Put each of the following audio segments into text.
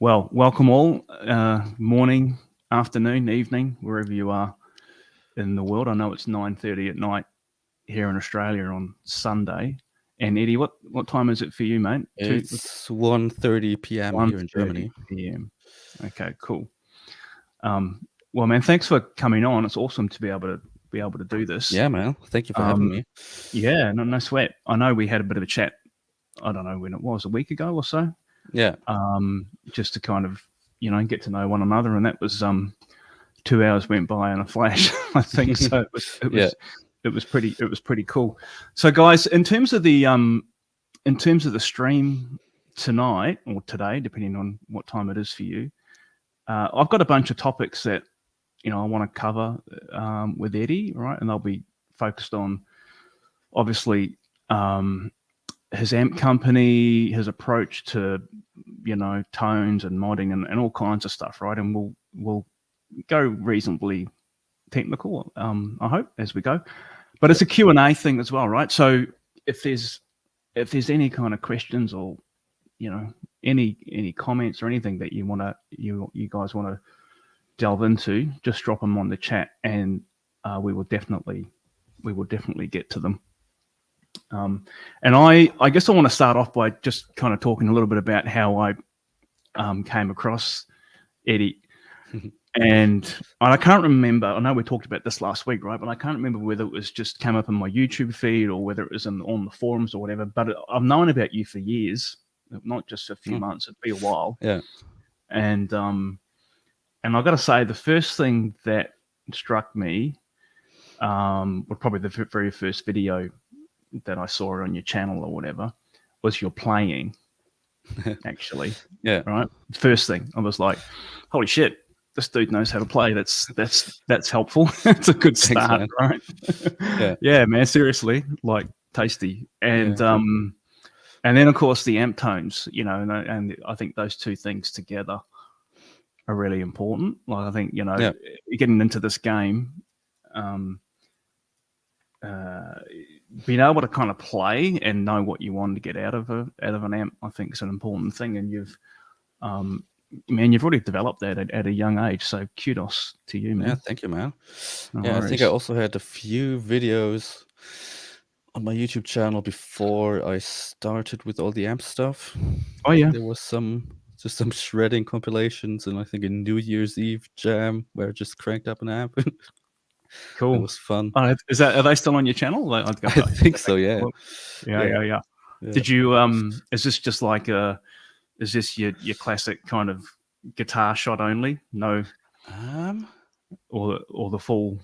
Well, welcome all. Morning, afternoon, evening, wherever you are in the world. I know it's 9:30 at night here in Australia on Sunday. And Eddie, what time is it for you, mate? It's 1:30 p.m. here in 1:30 Germany. p.m. Okay, cool. Well, man, thanks for coming on. It's awesome to be able to do this. Yeah, man. Thank you for having me. Yeah, no sweat. I know we had a bit of a chat. I don't know when it was, a week ago or so. Yeah. Just to kind of get to know one another, and that was 2 hours went by in a flash. I think so. It was pretty cool. So, guys, in terms of the stream tonight or today, depending on what time it is for you, I've got a bunch of topics that I want to cover with Eddie, right? And they'll be focused on obviously his amp company, his approach to tones and modding and all kinds of stuff, right? And we'll go reasonably technical, I hope, as we go. But it's a Q&A thing as well, right? So if there's any kind of questions or any comments or anything that you guys want to delve into, just drop them on the chat, and we will definitely get to them. And I guess I want to start off by just kind of talking a little bit about how I came across Eddie. And I can't remember, I know we talked about this last week, right? But I can't remember whether it was just came up in my YouTube feed or whether it was on the forums or whatever. But I've known about you for years, not just a few months, it'd be a while. Yeah. And I've got to say, the first thing that struck me was probably the very first video that I saw on your channel or whatever, was your playing, actually. Yeah. Right. First thing, I was like, holy shit, this dude knows how to play. That's helpful. It's a good start. Thanks, right? Yeah, man, seriously, like tasty. And and then of course the amp tones, and I think those two things together are really important. Like I think, getting into this game, being able to kind of play and know what you want to get out of an amp, I think is an important thing. And you've already developed that at a young age. So kudos to you, man. Yeah, thank you, man. I think I also had a few videos on my YouTube channel before I started with all the amp stuff. Oh yeah, there was some shredding compilations, and I think a New Year's Eve jam where I just cranked up an amp. Cool. It was fun. Are they still on your channel? I think so. Yeah. Did you is this just like is this your classic kind of guitar shot only? No. Or the full?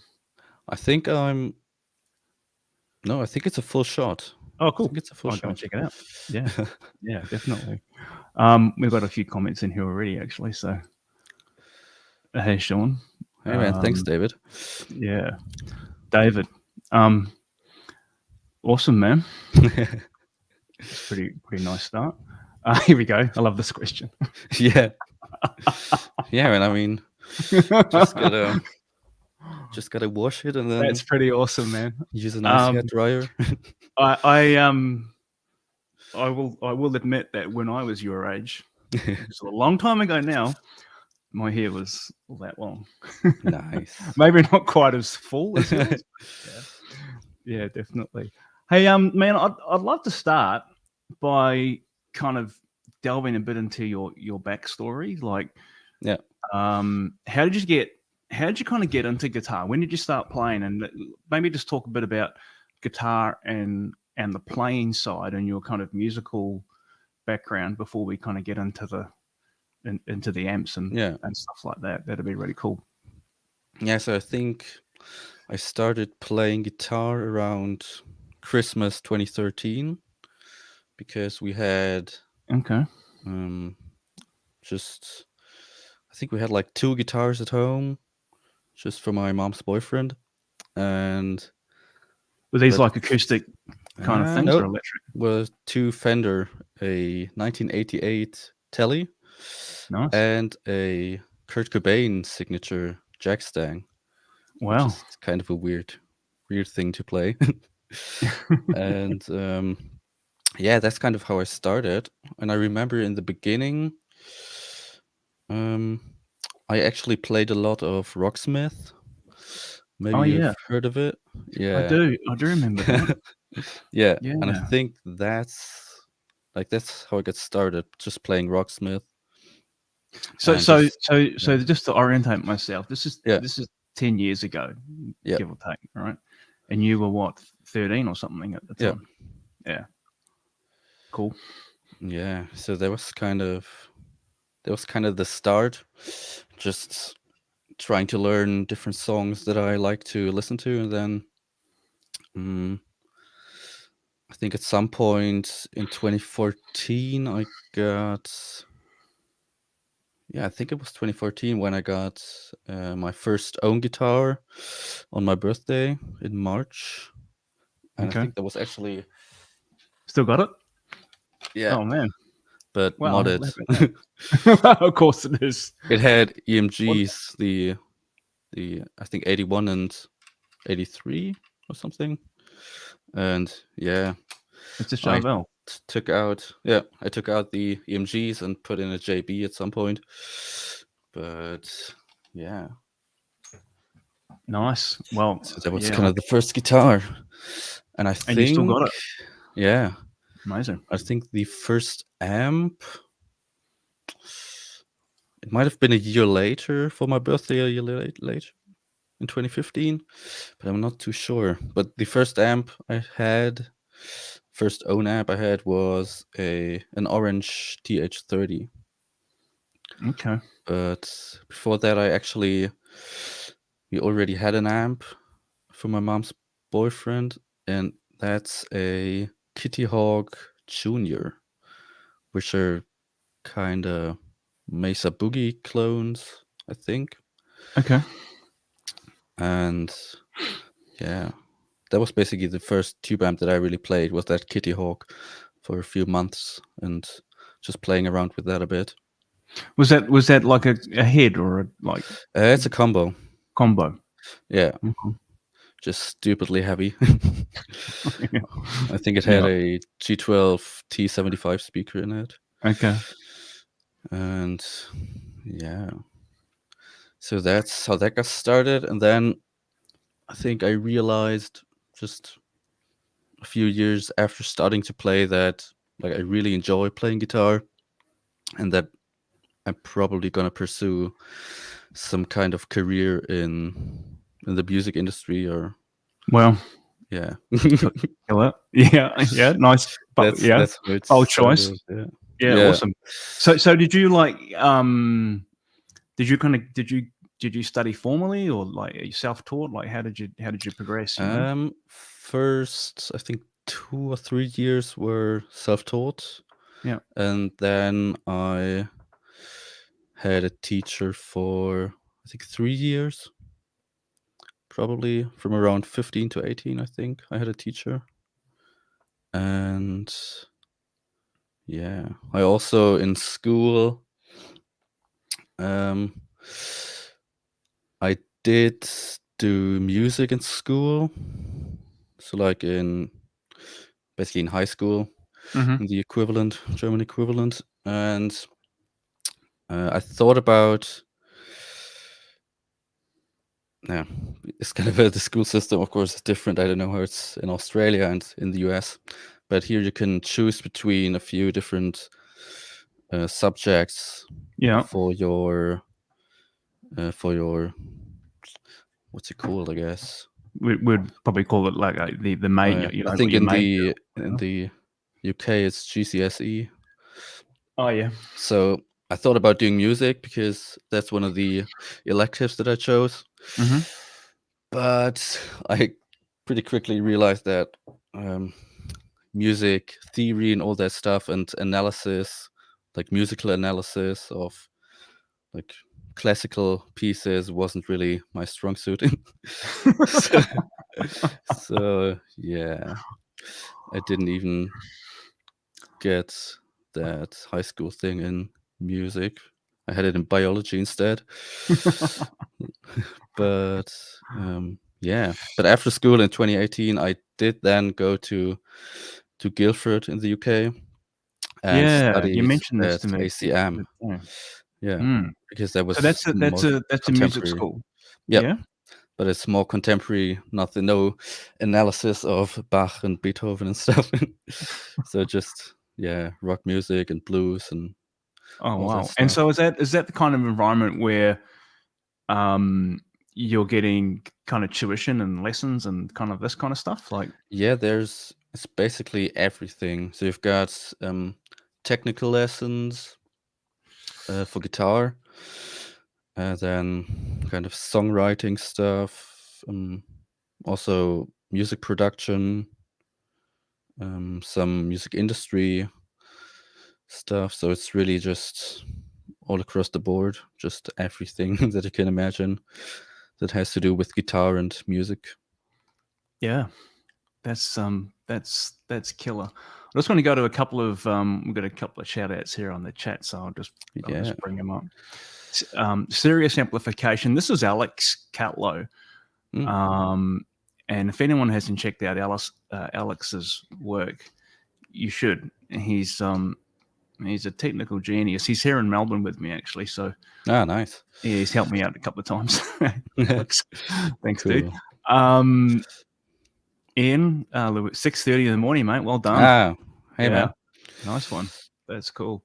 I think No, I think it's a full shot. Oh, cool. I think it's a full shot. Go check it out. Yeah. Yeah, definitely. We've got a few comments in here already, actually. So, hey, Sean. Hey, man. Thanks, David. Yeah, David. Awesome, man. Pretty nice start. Here we go. I love this question. Yeah. Yeah, man. I mean, just gotta wash it, and then that's pretty awesome, man. Use a nice hair dryer. I will admit that when I was your age, it's a long time ago now, my hair was all that long. Nice. Maybe not quite as full as yours. Yeah, definitely. Hey, man, I'd love to start by kind of delving a bit into your backstory. Like, how did you kind of get into guitar? When did you start playing? And maybe just talk a bit about guitar and the playing side and your kind of musical background before we kind of get into the amps and stuff like that. That'd be really cool. Yeah, so I think I started playing guitar around Christmas 2013 because we had I think we had like 2 guitars at home, just for my mom's boyfriend. And were these like acoustic kind of things or electric? Was 2 Fender, a 1988 Telly, nice, and a Kurt Cobain signature jack stang. Wow, which is kind of a weird thing to play. And that's kind of how I started. And I remember in the beginning, I actually played a lot of Rocksmith. Maybe Oh you've yeah, heard of it. I Yeah. do. I do remember that. Yeah, Yeah. and I think that's how I got started, just playing Rocksmith So and so just so yeah. so just to orientate myself, this is Yeah. 10 years ago, Yeah. give or take, right? And you were what, 13 or something at the Yeah. time? Yeah. Cool. Yeah. So that was kind of the start. Just trying to learn different songs that I like to listen to, and then I think at some point in 2014 I got I think it was 2014 when I got my first own guitar on my birthday in March. And I Okay. think that was actually Still got it? yeah, Oh man. but Wow. modded. Of course it is. It had What- EMGs, the I think 81 and 83 or something. And yeah, It's a I Chauvel. took out the EMGs and put in a JB at some point. But yeah, Nice. Well, so that was yeah. kind of the first guitar. And I And you still think got it. yeah, Amazing. I think the first amp, it might have been a year later for my birthday, a year later in 2015, but I'm not too sure. But the first amp I had, first own amp I had was an orange TH30. Okay. But before that, we already had an amp for my mom's boyfriend, and that's a Kitty Hawk Junior, which are kind of Mesa Boogie clones, I think. Okay. And yeah, that was basically the first tube amp that I really played, was that Kitty Hawk for a few months and just playing around with that a bit. Was that like a head or a like It's a combo. combo? Yeah, Okay. just stupidly heavy. Yeah. I think it had Yeah. a G12 T75 speaker in it. Okay. And yeah, so that's how that got started. And then I think I realized just a few years after starting to play that like I really enjoy playing guitar, and that I'm probably gonna pursue some kind of career in the music industry, or Well, yeah. kill it. Yeah. Nice. But yeah, That's how it bold choice. started. Yeah. Yeah. Awesome. So did you like did you study formally, or like are you self-taught? Like how did you progress? You know? First, I think 2 or 3 years were self-taught. Yeah. And then I had a teacher for, I think, 3 years. Probably from around 15 to 18, I think, I had a teacher. And yeah, I also in school, I did do music in school. So like basically in high school, Mm-hmm. the equivalent, German equivalent. And I thought about, yeah, it's kind of the school system, of course, is different. I don't know how it's in Australia and in the US, but here you can choose between a few different subjects Yeah. for your what's it called, I guess. We'd probably call it like the main. You know, I think your in major. the UK it's GCSE. Oh yeah. So I thought about doing music because that's one of the electives that I chose. Mm-hmm. But I pretty quickly realized that music theory and all that stuff and analysis, like musical analysis of like classical pieces, wasn't really my strong suit. so yeah, I didn't even get that high school thing in music. I had it in biology instead. But yeah, but after school in 2018, I did then go to Guildford in the UK and Yeah, you studied mentioned this at to me. ACM. Yeah. Yeah, Mm. because that So was more that's a music contemporary. school. Yep, Yeah. but it's more contemporary. No analysis of Bach and Beethoven and stuff. So just rock music and blues and Oh all that wow. And stuff. so is that the kind of environment where you're getting kind of tuition and lessons and kind of this kind of stuff? Like, Yeah, it's basically everything. So you've got technical lessons for guitar, then kind of songwriting stuff, also music production, some music industry stuff. So it's really just all across the board, just everything that you can imagine that has to do with guitar and music. yeah, that's killer. I just want to go to a couple of we've got a couple of shout outs here on the chat, so I'll Yeah. just bring them up. Serious Amplification. This is Alex Catlow. And if anyone hasn't checked out Alex's work, you should. He's a technical genius. He's here in Melbourne with me actually, so Nice. yeah, he's helped me out a couple of times. Alex, thanks, Cool. dude. Ian, 6:30 in the morning, mate. Well done. Hey, man. Nice one. That's cool.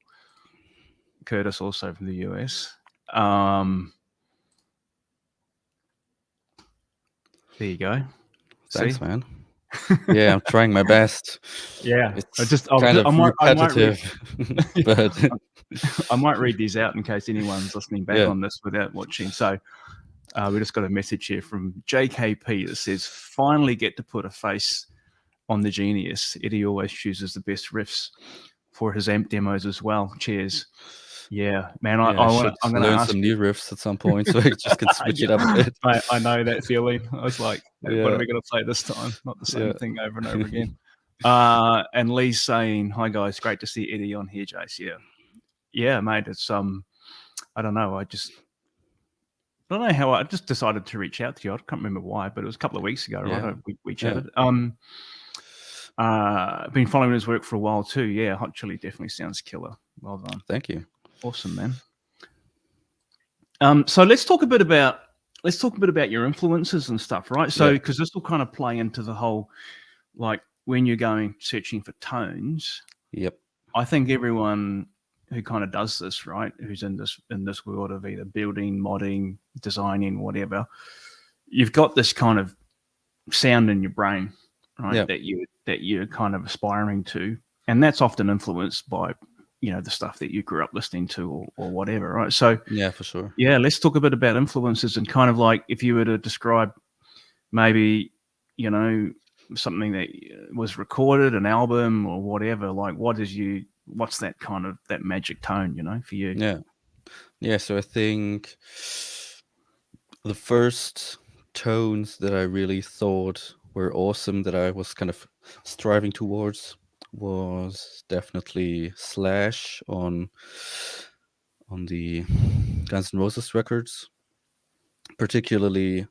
Curtis, also from the US. There you go. Thanks, See? man. Yeah, I'm trying my best. Yeah, It's kind of repetitive, but I might read these out in case anyone's listening back on this without watching. So we just got a message here from JKP that says, "Finally get to put a face on the genius. Eddy always chooses the best riffs for his amp demos as well. Cheers." Yeah, man, I'm going to learn ask some new riffs at some point, so I just can switch it up a bit. I know that feeling. I was like, what are we going to play this time? Not the same thing over and over again. And Lee's saying, "Hi guys, great to see Eddy on here, Jace." Yeah, mate. It's I don't know. I don't know how I just decided to reach out to you. I can't remember why, but it was a couple of weeks ago, right? We chatted. Been following his work for a while too. Yeah, Hot Chili definitely sounds killer. Well done. Thank you. Awesome, man. So let's talk a bit about your influences and stuff, right? So because this will kind of play into the whole, like when you're going searching for tones. Yep. I think everyone who kind of does this, right, who's in this world of either building, modding, designing, whatever, you've got this kind of sound in your brain, right, that you're kind of aspiring to, and that's often influenced by the stuff that you grew up listening to or whatever, right? So yeah, for sure. Yeah, let's talk a bit about influences and kind of like if you were to describe maybe something that was recorded, an album or whatever, like what's that kind of that magic tone, for you? Yeah. So I think the first tones that I really thought were awesome that I was kind of striving towards was definitely Slash on the Guns N' Roses records, particularly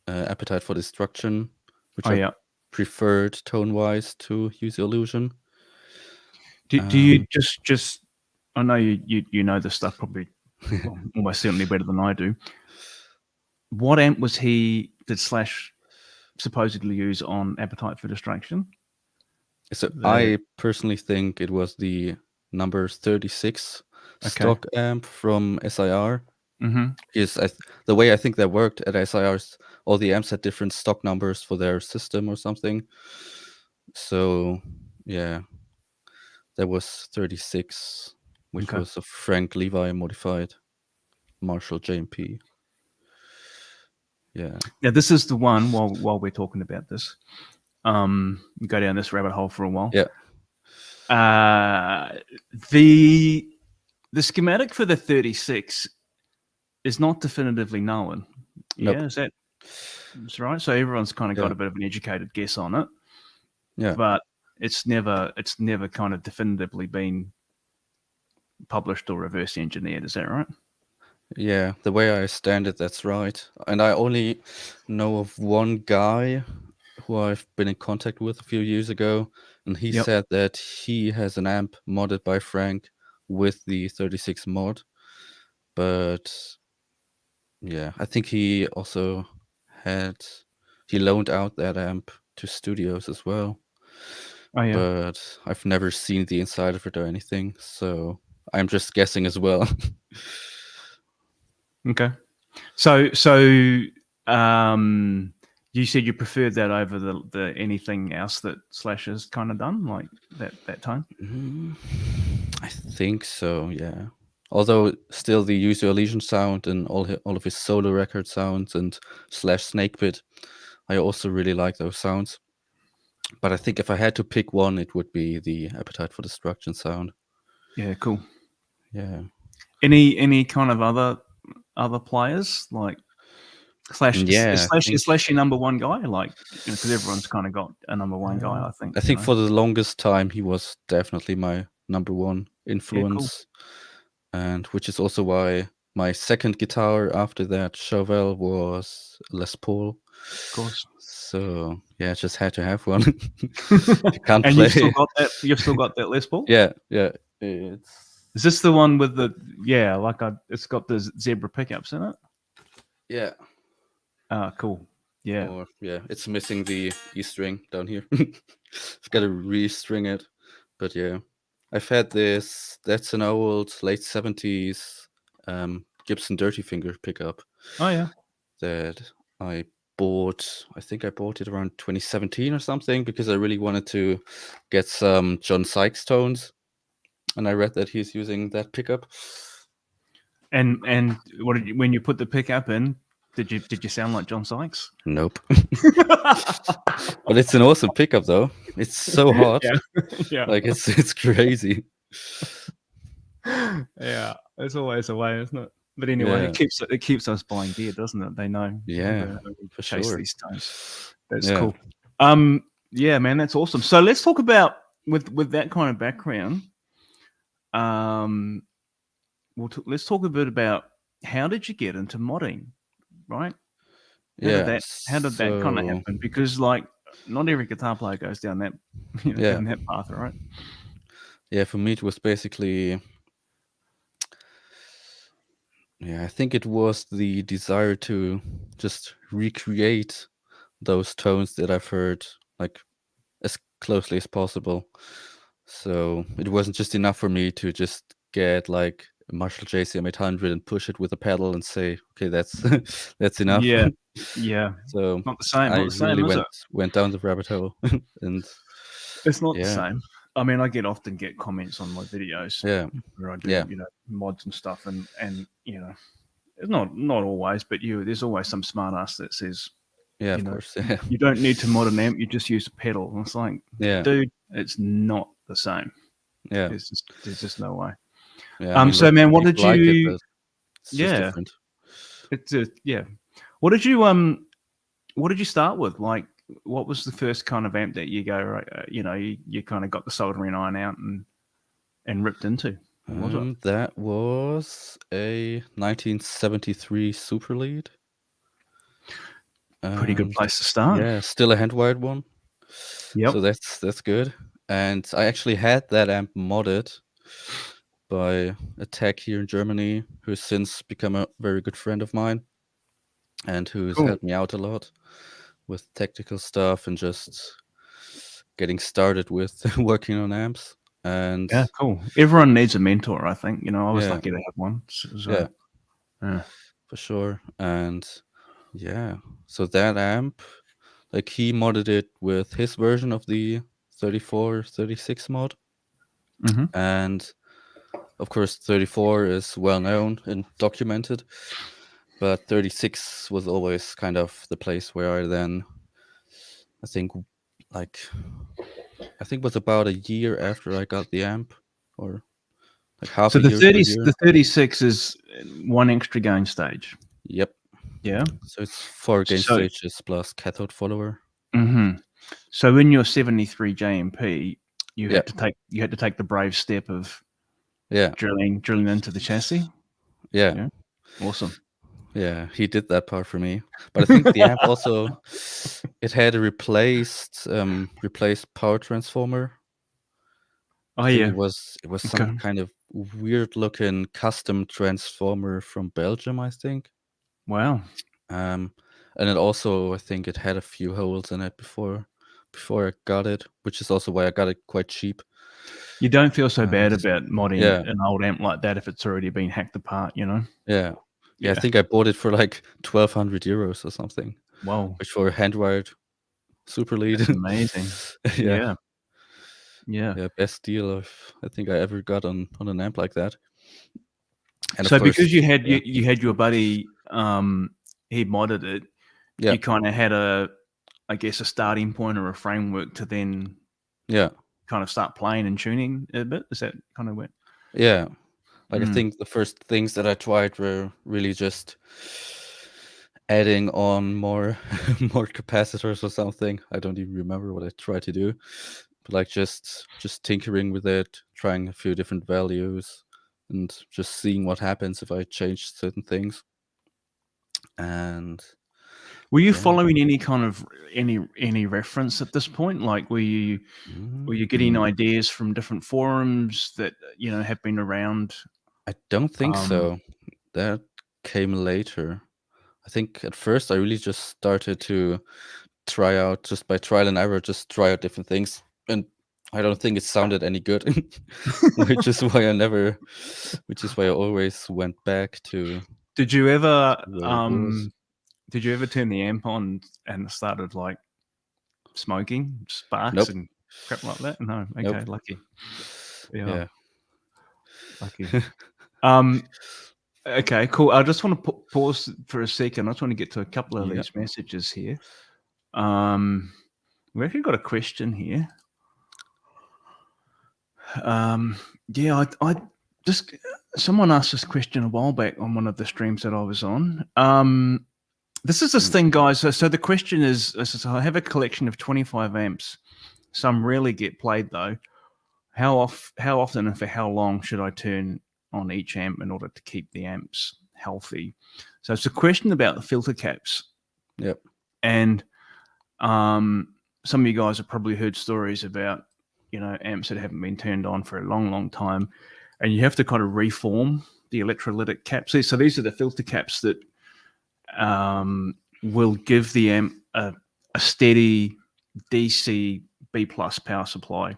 Appetite for Destruction, which I preferred tone-wise to Use Your Illusion. Do you just I know you know this stuff probably almost certainly better than I do. What amp did Slash supposedly use on Appetite for Destruction? So I personally think it was the number 36 stock amp from SIR. Because the way I think that worked at SIR is all the amps had different stock numbers for their system or something. So yeah, that was 36, which was a Frank Levi modified Marshall JMP. Yeah. This is the one. While we're talking about this, go down this rabbit hole for a while. Yeah. The schematic for the 36 is not definitively known. Nope. Yeah, that's right. So everyone's kind of got a bit of an educated guess on it. Yeah. But it's never kind of definitively been published or reverse engineered. Is that right? Yeah, the way I understand it, that's right. And I only know of one guy who I've been in contact with a few years ago, and he said that he has an amp modded by Frank with the 36 mod. But yeah, I think he also he loaned out that amp to studios as well. Oh yeah. But I've never seen the inside of it or anything, so I'm just guessing as well. Okay. So you said you preferred that over the anything else that Slash has kind of done, like that time? I think so, yeah. Although still the Use Your Illusion sound and all of his solo record sounds and Slash Snakepit, I also really like those sounds. But I think if I had to pick one, it would be the Appetite for Destruction sound. Yeah, cool. Yeah. Any kind of other players like Slash? Yeah, Is I Slash think is Slash your number one guy? Like, because everyone's kind of got a number one guy, I think. I think for the longest time he was definitely my number one influence. And which is also why my second guitar after that Chauvel was Les Paul. Of course. So yeah, I just had to have one. You can't And play. you've still got that Les Paul? Yeah. It's Is this the one with the it's got the zebra pickups in it? yeah. Cool. Yeah. Or yeah, it's missing the E string down here. I've got to restring it. But yeah, I've had this. That's an old late 70s Gibson Dirty Finger pickup Oh yeah. that I bought. I think I bought it around 2017 or something because I really wanted to get some John Sykes tones, and I read that he's using that pickup. And what did when you put the pickup in? Did you sound like John Sykes? Nope. But it's an awesome pickup though. It's so hot. Yeah. Like it's crazy. Yeah. It's always a way, isn't it? But anyway, it keeps us buying gear, doesn't it? They know. Yeah, we for chase sure. these tones. That's Yeah. cool. Yeah, man, that's awesome. So let's talk about with that kind of background. Let's talk a bit about how did you get into modding, right? How did that kind of happen? Because like not every guitar player goes down that down that path, right? Yeah, for me it was basically I think it was the desire to just recreate those tones that I've heard like as closely as possible. So it wasn't just enough for me to just get like a Marshall JCM 800 and push it with a pedal and say, okay, that's that's enough. Yeah. So not the same. I Not the same, really is it? went down the rabbit hole, and it's not the same. I mean, I often get comments on my videos where I do mods and stuff, and it's not always, but there's always some smart ass that says, of course, you don't need to mod an amp, you just use a pedal. And it's like, dude, it's not the same. Yeah, there's just no way. So man, what did you? Like it's just different. It's What did you start with? Like, what was the first kind of amp that you go right? You kind of got the soldering iron out and ripped into. What was it? That was a 1973 Super Lead. Pretty good place to start. Yeah, still a hand-wired one. Yep. So that's good. And I actually had that amp modded by a tech here in Germany who's since become a very good friend of mine and who's helped me out a lot with technical stuff and just getting started with working on amps. And yeah, cool. Everyone needs a mentor, I think. I was lucky to have one. So, for sure. And so that amp, like he modded it with his version of the 34-36 mod. Mm-hmm. And of course 34 is well known and documented, but 36 was always kind of the place where I then I think was about a year after I got the amp, or like half a year. The 36 is one extra gain stage. Yep. Yeah. So it's 4 gain stages plus cathode follower. Mm-hmm. So in your 73 JMP, you had to take the brave step of drilling into the chassis. Yeah. Awesome. Yeah, he did that part for me. But I think the amp also it had a replaced power transformer. Oh I think yeah. it was some Okay. kind of weird looking custom transformer from Belgium, I think. Wow. And it also, I think it had a few holes in it before I got it, which is also why I got it quite cheap. You don't feel so And bad about modding yeah, an old amp like that if it's already been hacked apart, you know? yeah, yeah. I Yeah. think I bought it for like 1,200 euros or something, Wow. which for a hand wired super lead. That's amazing. Yeah, Yeah. Yeah. yeah, best deal I think I ever got on an amp like that. And of So course, because you had yeah, you had your buddy, he modded it, yeah, you kind of had I guess, a starting point or a framework to then yeah, kind of start playing and tuning a bit. Is that kind of what? yeah. Like I Mm. think the first things that I tried were really just adding on more more capacitors or something. I don't even remember what I tried to do, but like just tinkering with it, trying a few different values, and just seeing what happens if I change certain things. And Were you yeah, following any kind of any reference at this point? Like, were you getting mm, ideas from different forums that have been around? I don't think Um, so. That came later. I think at first I really just started to try out, just by trial and error, just try out different things, and I don't think it sounded any good, which is why I always went back to did you ever where it was. turn the amp on and started like smoking sparks Nope, and crap like that? No. nope. Okay. Lucky. Yeah. Yeah. Lucky. Um. Okay, cool. I just want to pause for a second. I just want to get to a couple of Yeah. these messages here. We've actually got a question here. Yeah, I just someone asked this question a while back on one of the streams that I was on. This is this thing, guys. So the question is, I have a collection of 25 amps. Some rarely get played though. How often and for how long should I turn on each amp in order to keep the amps healthy? So it's a question about the filter caps. Yep. And some of you guys have probably heard stories about, amps that haven't been turned on for a long, long time. And you have to kind of reform the electrolytic caps. So these are the filter caps that will give the amp a steady DC B plus power supply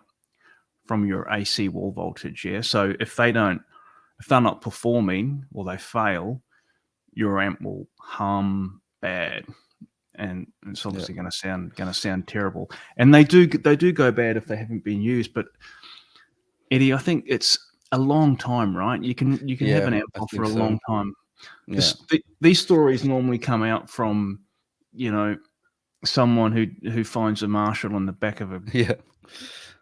from your AC wall voltage. Yeah. So if they're not performing or they fail, your amp will hum bad, and it's obviously going to sound terrible. And they do go bad if they haven't been used. But Eddie, I think it's a long time, right? You can have an amp I off for think a so. long time. Yeah. These stories normally come out from, someone who finds a Marshall in the back of a Yeah.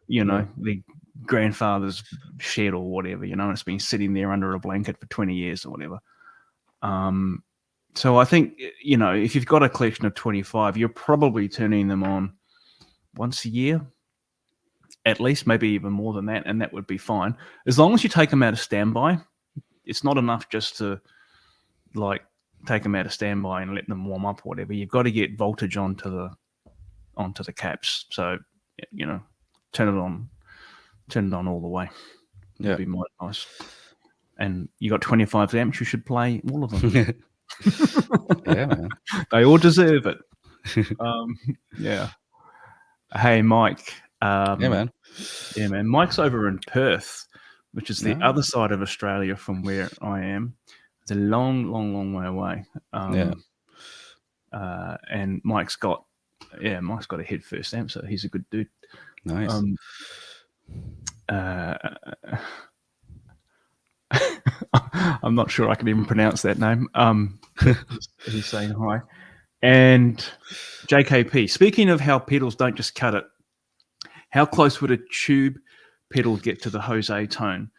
the grandfather's shed or whatever, it's been sitting there under a blanket for 20 years or whatever. So I think, if you've got a collection of 25, you're probably turning them on once a year, at least, maybe even more than that, and that would be fine. As long as you take them out of standby, it's not enough just to, like, take them out of standby and let them warm up or whatever. You've got to get voltage onto the caps. So, turn it on all the way. Yeah. Would be my advice. And you got 25 amps, you should play all of them. Yeah, man. They all deserve it. Yeah. Hey, Mike. Yeah, man. Yeah, man. Mike's over in Perth, which is the No. other side of Australia from where I am. It's a long, long, long way away. And Mike's got a head first amp, so he's a good dude. Nice. I'm not sure I can even pronounce that name. He's saying hi. And JKP, speaking of how pedals don't just cut it, how close would a tube pedal get to the Jose tone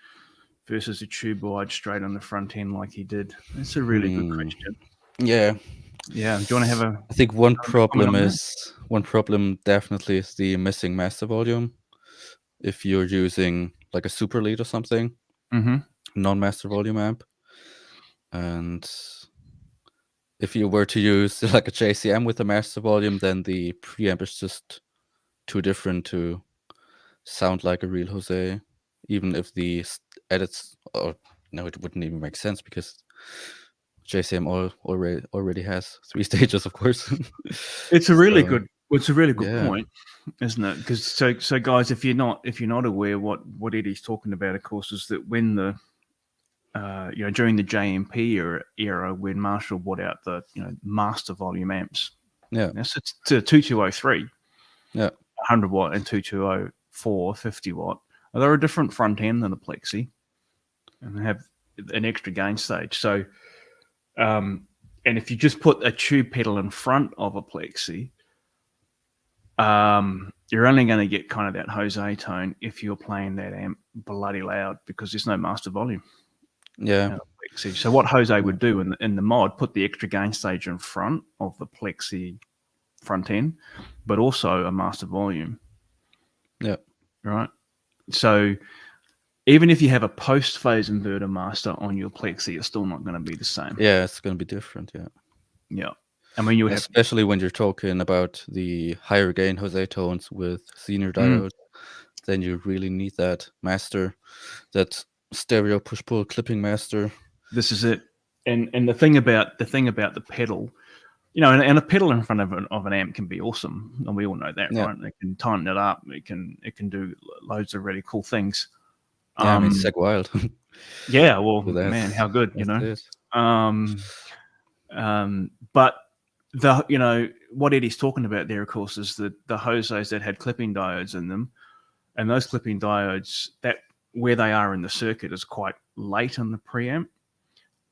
versus a tube wide straight on the front end like he did? That's a really good question. Yeah. Yeah. Do you want to have I think one comment problem definitely is the missing master volume. If you're using like a super lead or something, non-master volume amp, and if you were to use like a JCM with a master volume, then the preamp is just too different to sound like a real Jose. even if the edits, or no, it wouldn't even make sense because JCM already has 3 stages, of course. It's a really So, good. It's a really good yeah, point, isn't it? Because so guys, if you're not aware, what Eddie's talking about, of course, is that when the during the JMP era when Marshall brought out the master volume amps, yeah, it's 2203, yeah, 100 watt, and 2204, 50 watt. They're a different front end than a Plexi, and they have an extra gain stage. So, and if you just put a tube pedal in front of a Plexi, you're only going to get kind of that Jose tone if you're playing that amp bloody loud because there's no master volume. yeah, Plexi. So what Jose would do in the mod, put the extra gain stage in front of the Plexi front end, but also a master volume. yeah, Right. So even if you have a post phase inverter master on your Plexi, it's still not going to be the same. yeah. It's gonna be different. Yeah. Yeah. I mean, you would have Especially when you're talking about the higher gain Jose tones with Zener diodes, then you really need that master, that stereo push-pull clipping master. this is it. And the thing about the pedal, and a pedal in front of an amp can be awesome, and we all know that, Yeah. right? It can tighten it up. It can do loads of really cool things. Yeah, I mean, Seg Wild. Yeah, well, So man, how good, that's it. But what Eddie's talking about there, of course, is the Jose's that had clipping diodes in them, and those clipping diodes, that where they are in the circuit is quite late in the preamp,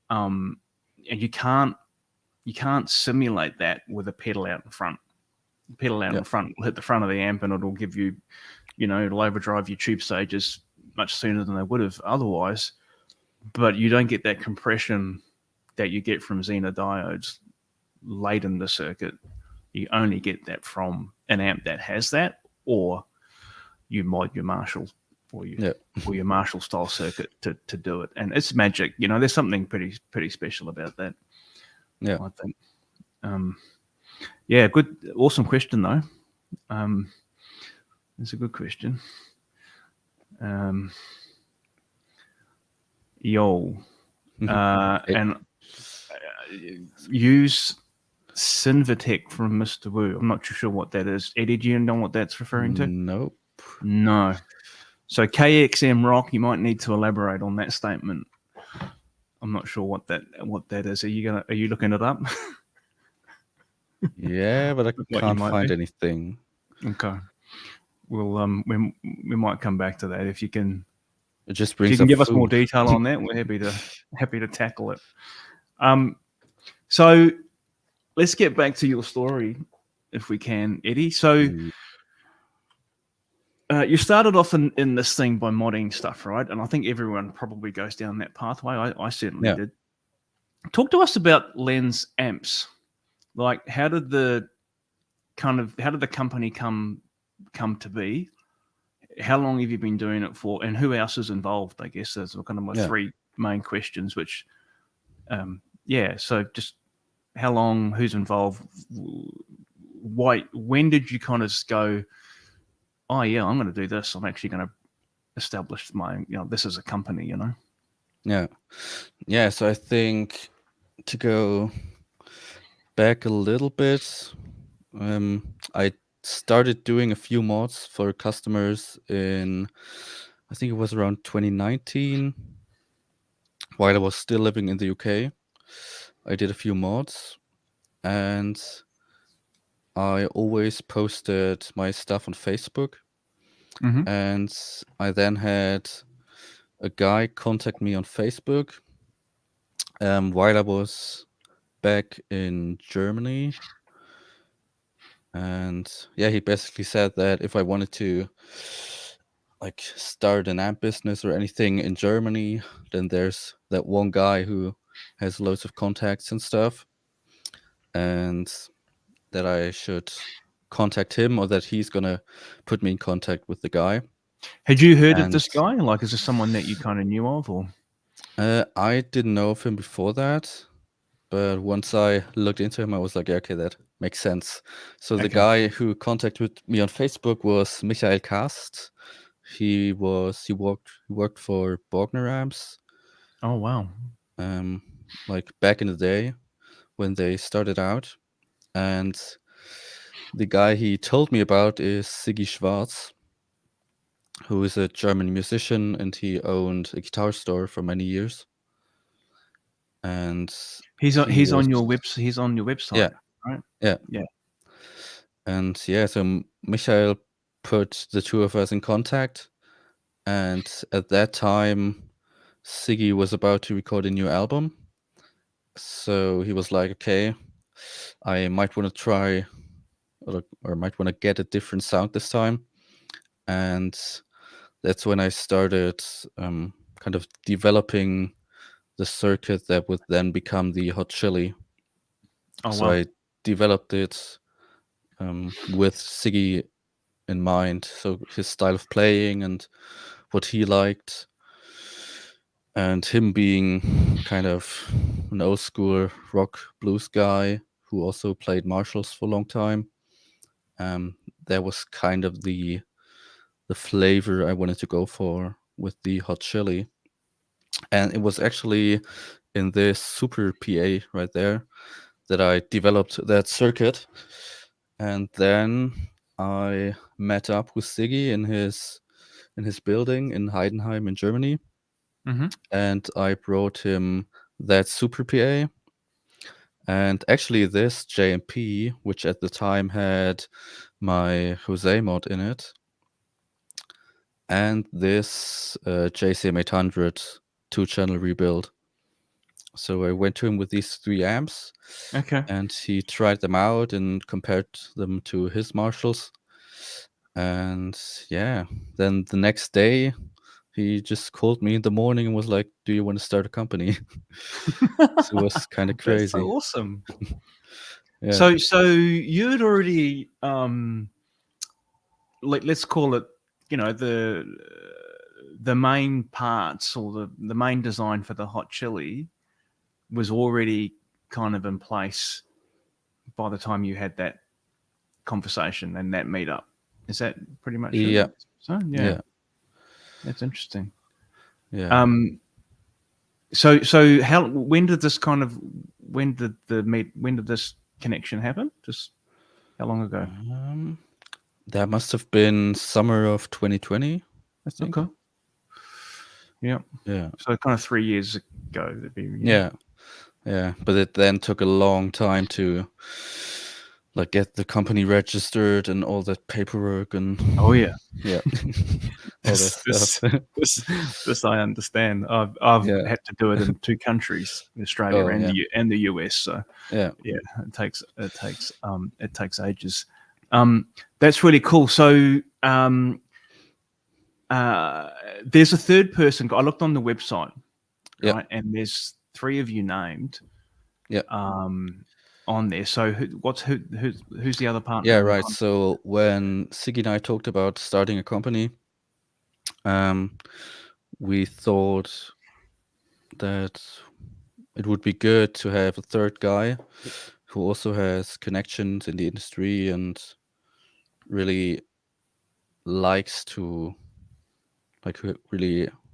and you can't simulate that with a pedal out in front. Pedal out in front will hit the front of the amp, and it'll give you, it'll overdrive your tube stages much sooner than they would have otherwise. But you don't get that compression that you get from Zener diodes late in the circuit. You only get that from an amp that has that, or you mod your Marshall or your Marshall style circuit to do it, and it's magic. There's something pretty special about that. Yeah, I think. Yeah, good, awesome question though. It's a good question. And use Synvatec from Mr. Wu. I'm not too sure what that is. Eddie, do you know what that's referring to? Nope. No. So KXM Rock, you might need to elaborate on that statement. I'm not sure what that is. Are you looking it up? Yeah, but I can't find anything. Okay. Well, we might come back to that if you can. It just brings. If you can give us more detail on that, we're happy to tackle it. So let's get back to your story, if we can, Eddie. So you started off in this thing by modding stuff, right? And I think everyone probably goes down that pathway. I certainly did. Talk to us about Lenz amps. Like, how did the company come to be? How long have you been doing it for, and who else is involved? I guess those are kind of my three main questions. Which, so just how long, who's involved, why, when did you kind of go, oh yeah, I'm going to do this. I'm actually going to establish my, this is a company, Yeah. So I think to go back a little bit, I started doing a few mods for customers in, I think it was around 2019, while I was still living in the UK. I did a few mods, and I always posted my stuff on Facebook. And I then had a guy contact me on Facebook while I was back in Germany. And yeah, he basically said that if I wanted to like start an amp business or anything in Germany, then there's that one guy who has loads of contacts and stuff, and that I should contact him, or that he's gonna put me in contact with the guy. Had you heard of this guy? Like, is this someone that you kind of knew of, or? I didn't know of him before that, but once I looked into him, I was like, yeah, okay, that makes sense. So the guy who contacted me on Facebook was Michael Kast, he worked for Bogner amps, Oh wow. like back in the day when they started out. And the guy he told me about is Siggi Schwarz, who is a German musician, and he owned a guitar store for many years. And He's he was on your He's on your yeah, website, right? yeah. Yeah. And yeah, so Michael put the two of us in contact. And at that time, Siggy was about to record a new album. So he was like, okay, I might want to try or might want to get a different sound this time. And that's when I started kind of developing the circuit that would then become the Hot Chili. Oh So wow. I developed it with Siggy in mind. So his style of playing and what he liked. And him being kind of an old school rock blues guy who also played Marshalls for a long time. That was kind of the flavor I wanted to go for with the Hot Chili. And it was actually in this Super PA right there that I developed that circuit. And then I met up with Siggy in his building in Heidenheim in Germany. Mm-hmm. And I brought him that Super PA. And actually this JMP, which at the time had my Jose mod in it, and this JCM 800 2-channel rebuild. So I went to him with these 3 amps, Okay. and he tried them out and compared them to his Marshalls. And yeah, then the next day he just called me in the morning and was like, "Do you want to start a company?" So it was kind of That's so crazy. awesome. Yeah. So you'd already let's call it, the main parts or the main design for the Hot Chili was already kind of in place by the time you had that conversation and that meetup. Is that pretty much it? Yeah. So yeah, Yeah. that's interesting. Yeah. So how when did this when did this connection happen? Just how long ago? That must have been summer of 2020, I think. Okay. Yeah. Yeah. So kind of 3 years ago. That'd be, Yeah. Yeah. But it then took a long time to like get the company registered and all that paperwork and Oh yeah. yeah. All that stuff. This I understand. I've Yeah. had to do it in 2 countries, Australia Oh, and yeah. the US. So Yeah. yeah, it takes ages. That's really cool. So there's a third person. I looked on the website, Yeah. right, and there's 3 of you named. Yeah. On there. So who's the other partner? Yeah, in the right. So when Siggy and I talked about starting a company, we thought that it would be good to have a third guy who also has connections in the industry and really likes to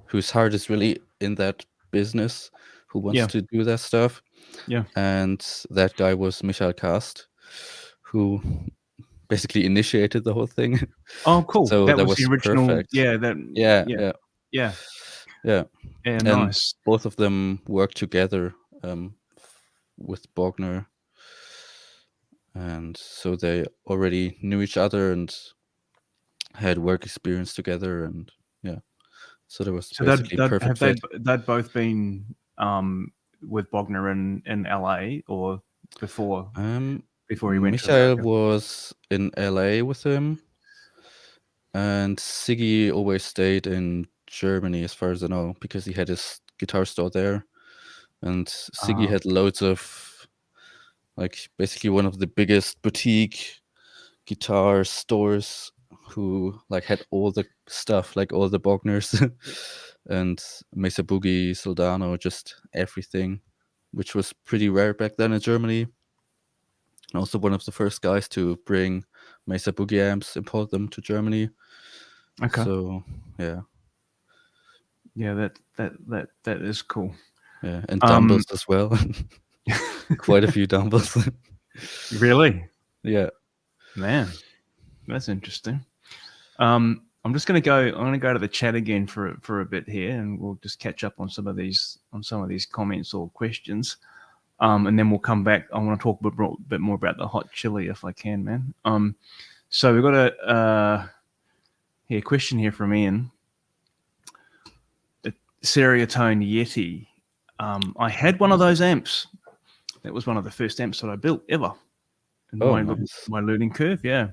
whose heart is really in that business, who wants Yeah. to do that stuff. Yeah. And that guy was Michael Kast, who basically initiated the whole thing. Oh, cool. So That that was the was original. perfect. Yeah. Yeah, Yeah. yeah, Yeah. yeah. Yeah. And Nice. both of them worked together with Bogner. And so they already knew each other and had work experience together. And yeah, so there was So basically perfect fit. they'd both been with Bogner in LA or before he went to Michael America. was in LA with him, and Siggy always stayed in Germany, as far as I know, because he had his guitar store there. And Siggy had loads of, like, basically one of the biggest boutique guitar stores who, like, had all the stuff, like all the Bogners and Mesa Boogie, Soldano, just everything, which was pretty rare back then in Germany. Also one of the first guys to bring Mesa Boogie amps, import them to Germany. Okay. So yeah, that is cool. yeah, and dumbbells as well. Quite a few dumbbells. Really, Yeah. man, that's interesting. I'm just going to go. I'm going to go to the chat again for a bit here, and we'll just catch up on some of these comments or questions, and then we'll come back. I want to talk a bit more about the hot chili if I can, man. So we've got a question here from Ian. The Stereotone Yeti. I had one of those amps. That was one of the first amps that I built ever in my learning curve. Yeah.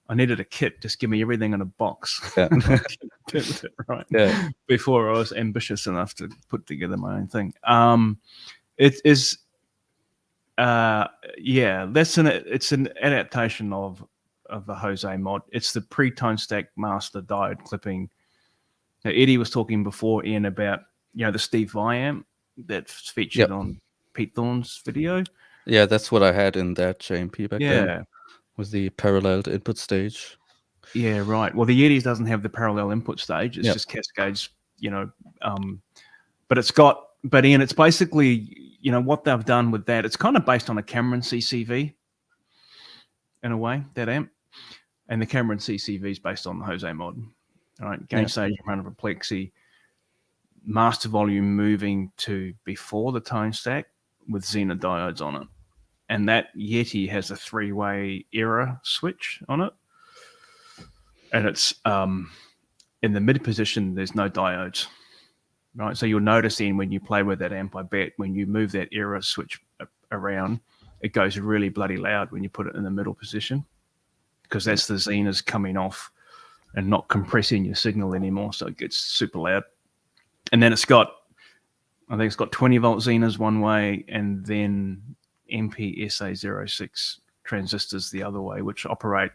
I needed a kit. Just give me everything in a box. Yeah. Right. Yeah. Before I was ambitious enough to put together my own thing. It is. It's an adaptation of the Jose mod. It's the pre-tone stack master diode clipping. Now, Eddie was talking before, Ian, about the Steve Vai amp that's featured on Pete Thorne's video. Yeah, that's what I had in that JMP back then. With the paralleled input stage. Yeah, right. Well, the Yeti doesn't have the parallel input stage. It's just cascades, but Ian, it's basically, what they've done with that. It's kind of based on a Cameron CCV in a way, that amp. And the Cameron CCV is based on the Jose mod. All right. Gain stage in front of a plexi, master volume moving to before the tone stack with Xena diodes on it. And that Yeti has a 3-way error switch on it. And it's in the mid position, there's no diodes, right? So you'll notice then when you play with that amp, I bet when you move that error switch around, it goes really bloody loud when you put it in the middle position, because that's the Xenas coming off and not compressing your signal anymore. So it gets super loud. And then I think it's got 20 volt Xenas one way, and then MPSA06 transistors the other way, which operate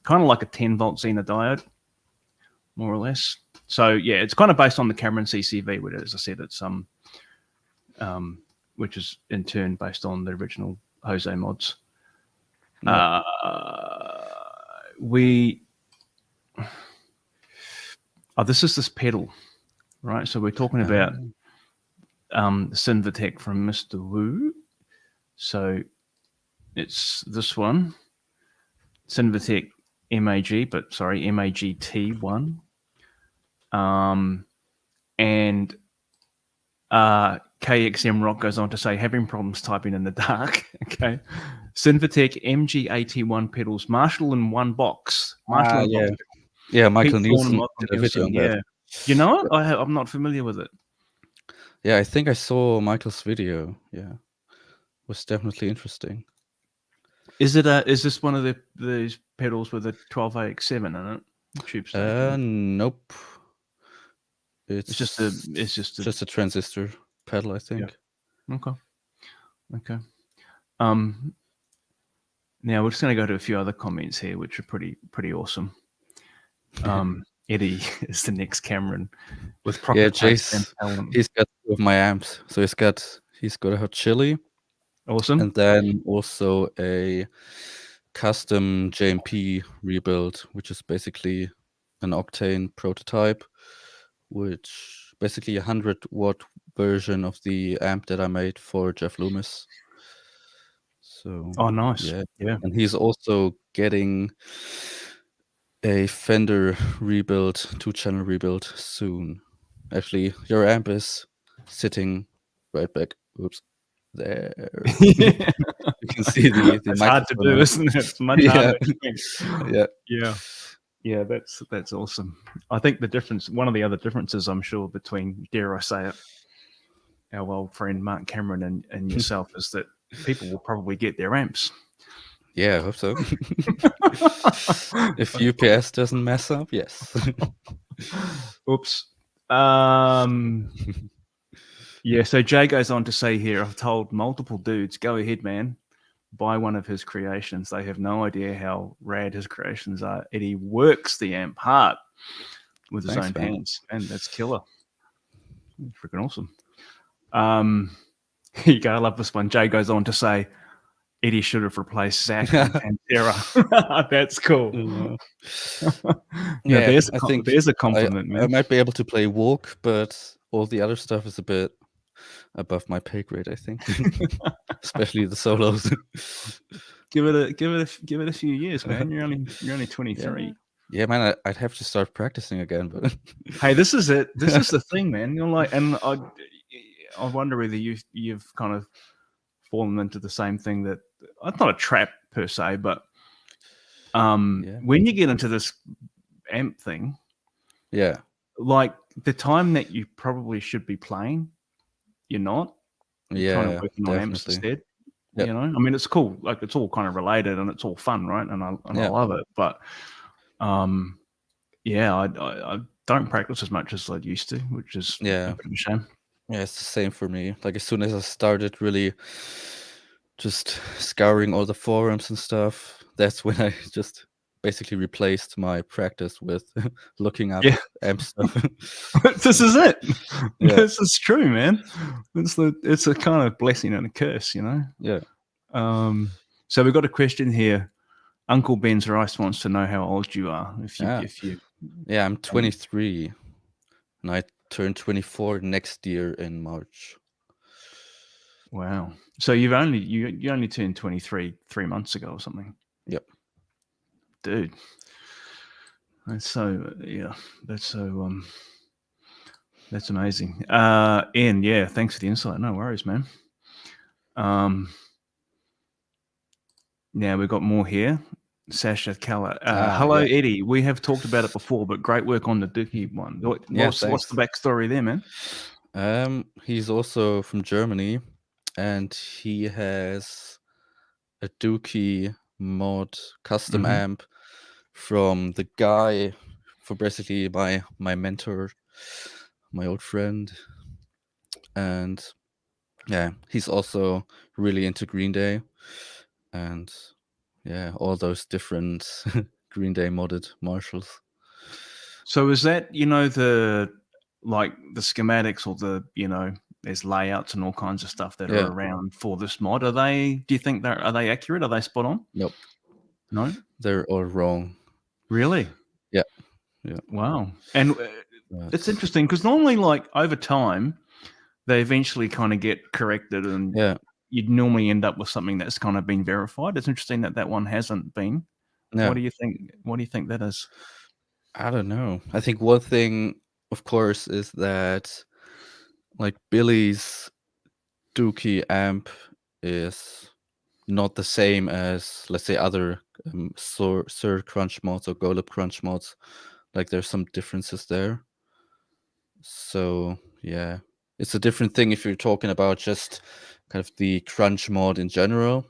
kind of like a 10 volt Xena diode, more or less. So yeah, it's kind of based on the Cameron CCV, which, as I said, it's which is in turn based on the original Jose mods. This is this pedal, right? So we're talking about Synvatech from Mr. Wu. So it's this one, Synvatech MAGT1. And KXM Rock goes on to say, having problems typing in the dark. Okay. Synvatech MG81 pedals, Marshall in one box. Yeah, Michael Nielsen did a video on that. You know it? I'm not familiar with it. Yeah, I think I saw Michael's video. Yeah. It was definitely interesting. Is this one of these pedals with a 12AX7 in it? Tube stage? Nope. It's just a transistor pedal, I think. Yeah. Okay. Now we're just going to go to a few other comments here, which are pretty awesome. Eddie is the next Cameron with proper Jason. He's got two of my amps. So he's got a hot chili. Awesome. And then also a custom JMP rebuild, which is basically an Octane prototype, which basically a 100-watt version of the amp that I made for Jeff Loomis. So nice. Yeah. And he's also getting a Fender rebuild, 2-channel rebuild soon. Actually, your amp is sitting right back. Oops. There. You can see the it's hard to do, isn't it? It's much harder. Yeah, that's awesome. I think one of the other differences, I'm sure, between, dare I say it, our old friend Mark Cameron and yourself is that people will probably get their amps. Yeah, I hope so. If UPS doesn't mess up, yes. Oops. Yeah, so Jay goes on to say here, I've told multiple dudes, go ahead, man, buy one of his creations. They have no idea how rad his creations are. Eddie works the amp hard with his own hands, and that's killer. Freaking awesome. Here you go, I love this one. Jay goes on to say, Eddie should have replaced Zach on Pantera. That's cool. Yeah, there's I think there's a compliment, I man. might be able to play Walk, but all the other stuff is a bit above my pay grade, I think. Especially the solos. Give it a few years, man. You're only 23. Yeah, man, I'd have to start practicing again, but Hey, this is it. This is the thing, man. You're like, and I wonder whether you've kind of fallen into the same thing that it's not a trap per se, but when you get into this amp thing, yeah, like the time that you probably should be playing, you're not. You're kind of working on amps instead. Yep. You know, I mean, it's cool. Like it's all kind of related and it's all fun, right? And I love it. But yeah, I don't practice as much as I used to, which is a bit of a shame. Yeah, it's the same for me. Like as soon as I started really just scouring all the forums and stuff, that's when I just basically replaced my practice with looking up amp stuff. This is it. This is true, man. It's a kind of blessing and a curse, you know. Yeah. So we've got a question here. Uncle Ben's Rice wants to know how old you are. If you Yeah, I'm 23, and I turn 24 next year in March. Wow. So you only turned 23 3 months ago or something. Yep. Dude. That's so that's amazing. Ian, yeah, thanks for the insight. No worries, man. Now we've got more here. Sasha Keller. Hello, Eddie. We have talked about it before, but great work on the Dookie one. What's the backstory there, man? He's also from Germany, and he has a Dookie mod custom amp from the guy, for basically my mentor, my old friend. And yeah, he's also really into Green Day, and yeah, all those different Green Day modded Marshalls. So is that, the schematics or there's layouts and all kinds of stuff that are around for this mod. Do you think are they accurate? Are they spot on? Nope. No? They're all wrong. Really? Yeah. Wow. And it's interesting because normally, like, over time, they eventually kind of get corrected and you'd normally end up with something that's kind of been verified. It's interesting that one hasn't been. What do you think that is? I don't know. I think one thing, of course, is that like Billy's Dookie amp is not the same as, let's say, other Sir Crunch mods or Golub Crunch mods. Like there's some differences there. So yeah, it's a different thing if you're talking about just kind of the Crunch mod in general,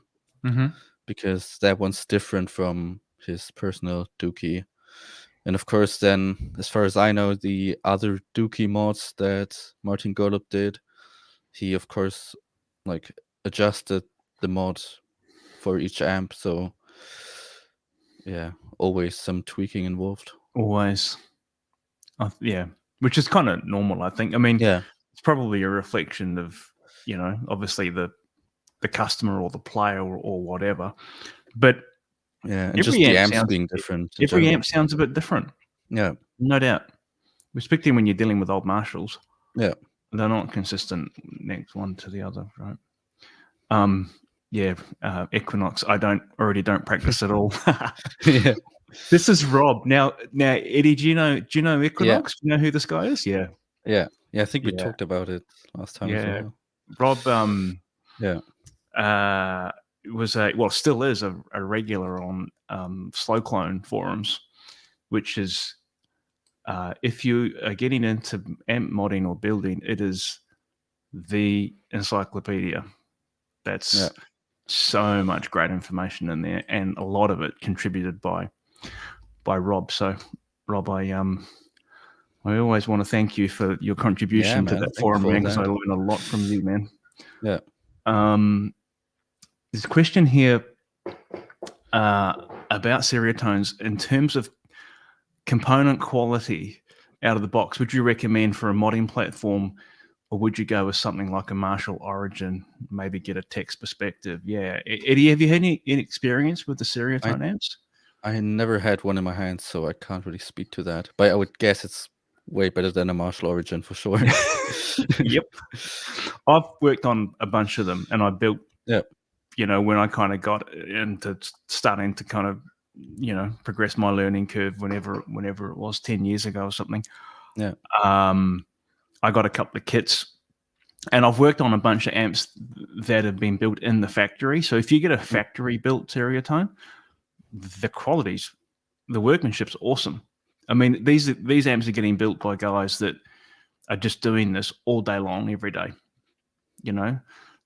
because that one's different from his personal Dookie. And of course, then, as far as I know, the other Dookie mods that Martin Golub did, he, of course, like adjusted the mod for each amp. So, yeah, always some tweaking involved. Always. Yeah, which is kind of normal, I think. I mean, it's probably a reflection of, obviously the customer or the player or whatever. But yeah, and just the amps being different. Every amp sounds a bit different. Yeah. No doubt. Especially when you're dealing with old Marshalls. Yeah. They're not consistent next one to the other, right? Equinox, I don't practice at all. Yeah. This is Rob. Now, Eddie, do you know Equinox? Do you know who this guy is? Yeah. Yeah. I think we talked about it last time as well. Rob still is a regular on Slow Clone forums, which is if you are getting into amp modding or building, it is the encyclopedia. That's so much great information in there, and a lot of it contributed by Rob. So, Rob, I always want to thank you for your contribution to that forum, man, because I learned a lot from you, man. Yeah. There's a question here about Stereotones in terms of component quality out of the box. Would you recommend for a modding platform or would you go with something like a Marshall Origin, maybe get a text perspective? Yeah. Eddie, have you had any experience with the Stereotone amps? I never had one in my hands, so I can't really speak to that. But I would guess it's way better than a Marshall Origin for sure. Yep. I've worked on a bunch of them, and I built, when I kind of got into starting to kind of, progress my learning curve whenever it was 10 years ago or something. Yeah. I got a couple of kits, and I've worked on a bunch of amps that have been built in the factory. So if you get a factory built Stereotone, the quality's, the workmanship's awesome. I mean, these amps are getting built by guys that are just doing this all day long, every day,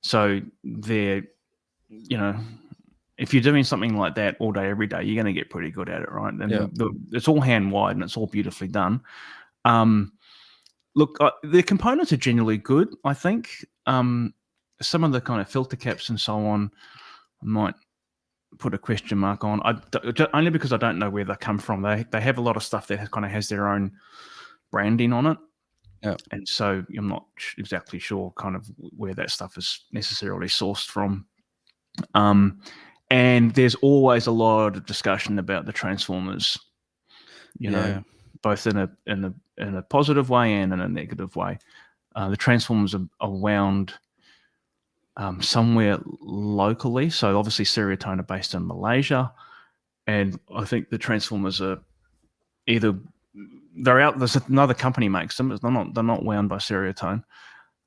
So they're, if you're doing something like that all day, every day, you're going to get pretty good at it, right? And it's all hand wired and it's all beautifully done. Look, the components are generally good, I think. Some of the kind of filter caps and so on, I might put a question mark on. Only because I don't know where they come from. They have a lot of stuff that kind of has their own branding on it. Yeah. And so I'm not exactly sure kind of where that stuff is necessarily sourced from. And there's always a lot of discussion about the transformers, both in a positive way and in a negative way. The transformers are wound somewhere locally. So obviously Stereotone are based in Malaysia, and I think the transformers are either they're out. There's another company makes them. They're not wound by Stereotone.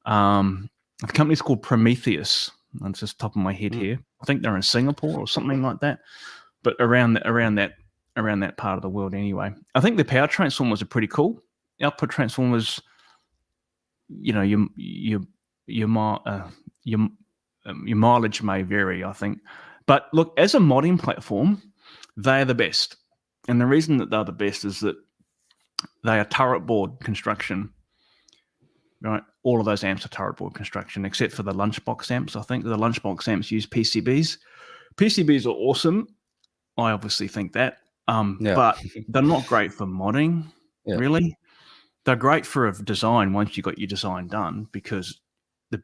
The company's called Prometheus. That's just top of my head here. I think they're in Singapore or something like that. But around that part of the world anyway. I think the power transformers are pretty cool. Output transformers, your mileage may vary, I think. But look, as a modding platform, they are the best. And the reason that they're the best is that they are turret board construction, right? All of those amps are turret board construction, except for the lunchbox amps. I think the lunchbox amps use PCBs. PCBs are awesome. I obviously think that. But they're not great for modding, really. They're great for a design once you got your design done, because the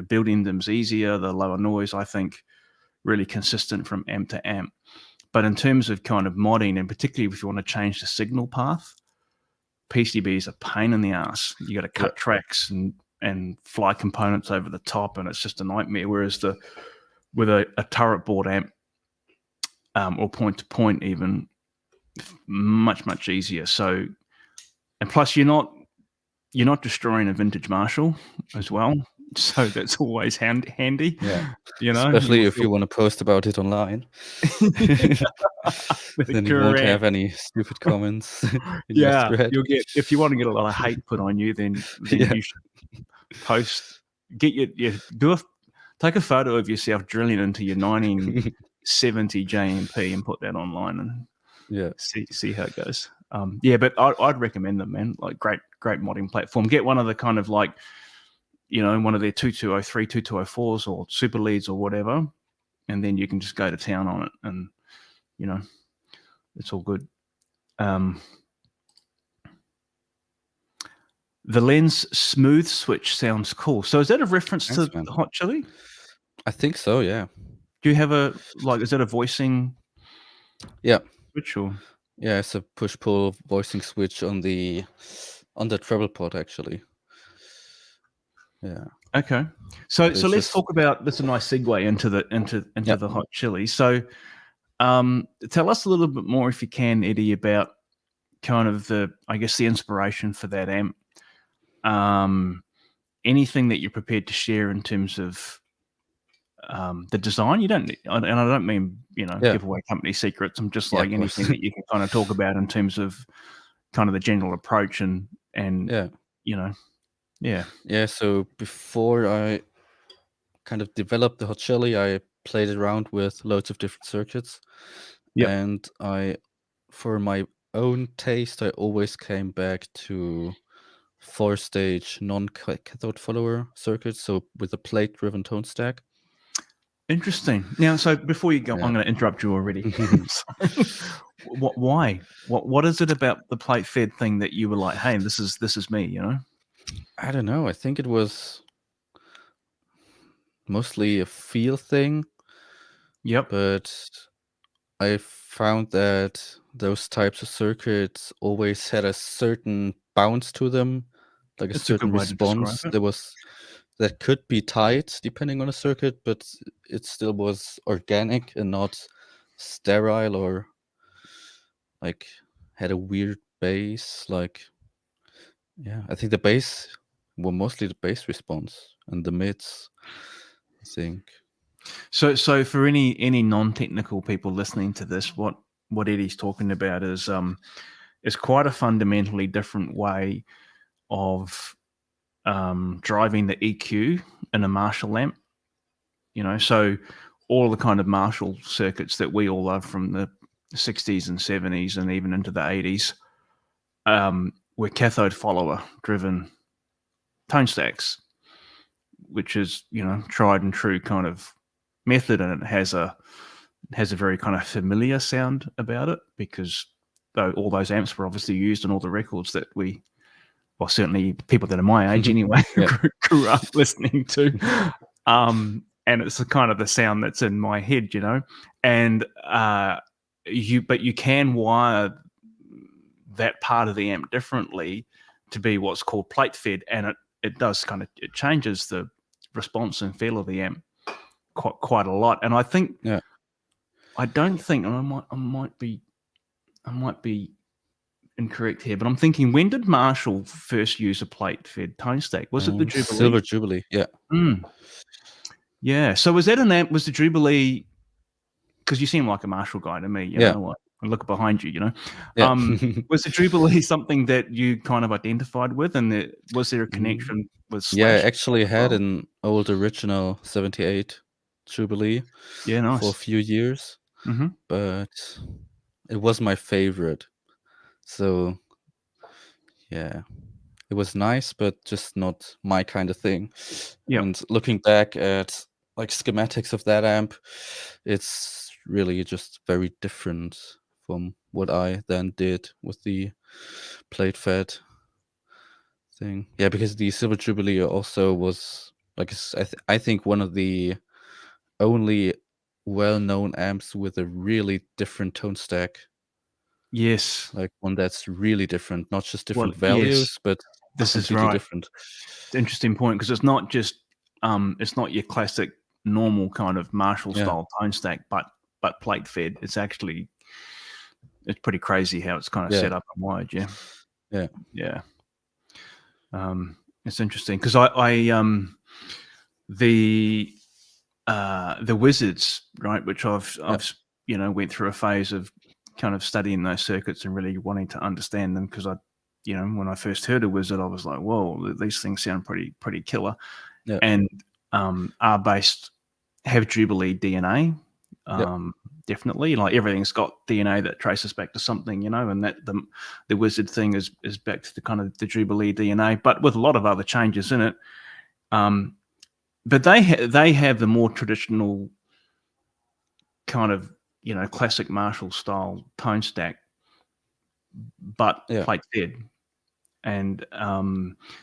building them's easier, the lower noise, I think, really consistent from amp to amp. But in terms of kind of modding, and particularly if you want to change the signal path, PCBs are a pain in the ass. You got to cut tracks and fly components over the top, and it's just a nightmare. Whereas with a turret board amp, or point to point even, much easier. So, and plus you're not destroying a vintage Marshall as well. So that's always handy. Yeah. Especially if you want to post about it online. Then you won't have any stupid comments. You'll get, if you want to get a lot of hate put on you, then you should post, take a photo of yourself drilling into your 1970 JMP and put that online and see how it goes. But I'd recommend them, man. Like great modding platform. Get one of the kind of like, one of their 2203, 2204s or super leads or whatever, and then you can just go to town on it, and it's all good. The Lenz smooth switch sounds cool. So is that a reference to Hot Chili? I think so, yeah. Do you have is that a voicing switch or? Yeah, it's a push-pull voicing switch on the treble pod, actually. Yeah. Okay. So let's talk about, that's a nice segue into the Hot Chili. So tell us a little bit more, if you can, Eddie, about kind of the inspiration for that amp. Anything that you're prepared to share in terms of the design. I don't mean give away company secrets. I'm just like anything that you can kind of talk about in terms of kind of the general approach and So before I kind of developed the Hot Chili, I played around with loads of different circuits, and for my own taste, I always came back to 4-stage non-cathode follower circuits, so with a plate-driven tone stack. Interesting. Now, so before you go, I'm going to interrupt you already. Why? What is it about the plate fed thing that you were like, hey, this is me, I don't know. I think it was mostly a feel thing, Yep. but I found that those types of circuits always had a certain bounce to them, like a It's a certain good way to describe response. it. That could be tight depending on the circuit, but it still was organic and not sterile or like had a weird bass. Like, yeah, I think the bass, well, mostly the bass response and the mids, I think. So for any non-technical people listening to this, what Eddie's talking about is quite a fundamentally different way of driving the EQ in a Marshall amp. You know, so all the kind of Marshall circuits that we all love from the 60s and 70s and even into the 80s were cathode follower driven tone stacks, which is, you know, tried and true kind of method, and it has a very kind of familiar sound about it, because though all those amps were obviously used in all the records that we, well, certainly people that are my age anyway, Yeah. grew up listening to. And it's the kind of the sound that's in my head, you know. And you can wire that part of the amp differently to be what's called plate fed, and it does kind of, it changes the response and feel of the amp quite a lot. And I think, Yeah. I don't think, and I might be incorrect here, but I'm thinking, when did Marshall first use a plate fed tone stack? Was it the Jubilee? Silver Jubilee, yeah. Yeah. So was that an amp? Was the Jubilee? Because you seem like a Marshall guy to me. You know, like, I look behind you. You know, Yeah. was the Jubilee something that you kind of identified with, and was there a connection with Slash? Yeah, I actually had an old original 78 Jubilee. Yeah, nice. For a few years, but it was my favorite. So yeah, it was nice, but just not my kind of thing. Yep. And looking back at like schematics of that amp, it's really just very different from what I then did with the plate fed thing. Yeah, because the Silver Jubilee also was like, I think one of the only well-known amps with a really different tone stack. Yes. Like one that's really different, not just different values, but this is completely right. different. It's an interesting point, because it's not just it's not your classic normal kind of Marshall style tone stack, but plate fed. It's actually, it's pretty crazy how it's kind of set up and wired. Yeah. It's interesting, because the Wizards, right, which I've you know, went through a phase of kind of studying those circuits and really wanting to understand them, because I, you know, when I first heard a Wizard, I was like, whoa, these things sound pretty killer. And are based, have Jubilee DNA. Definitely, like, everything's got DNA that traces back to something, you know, and that the Wizard thing is back to the kind of the Jubilee DNA, but with a lot of other changes in it. But they have the more traditional kind of, you know, classic Marshall style tone stack, but plate fed. And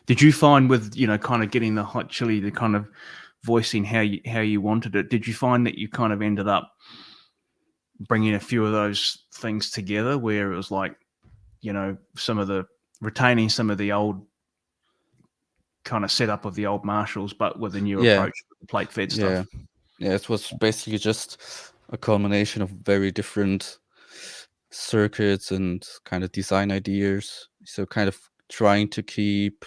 did you find with, you know, kind of getting the hot chili, the kind of voicing how you wanted it, did you find that you kind of ended up bringing a few of those things together, where it was like, you know, retaining some of the old kind of setup of the old Marshalls, but with a new approach with the plate fed stuff? Yeah, it was basically just a culmination of very different circuits and kind of design ideas. So kind of trying to keep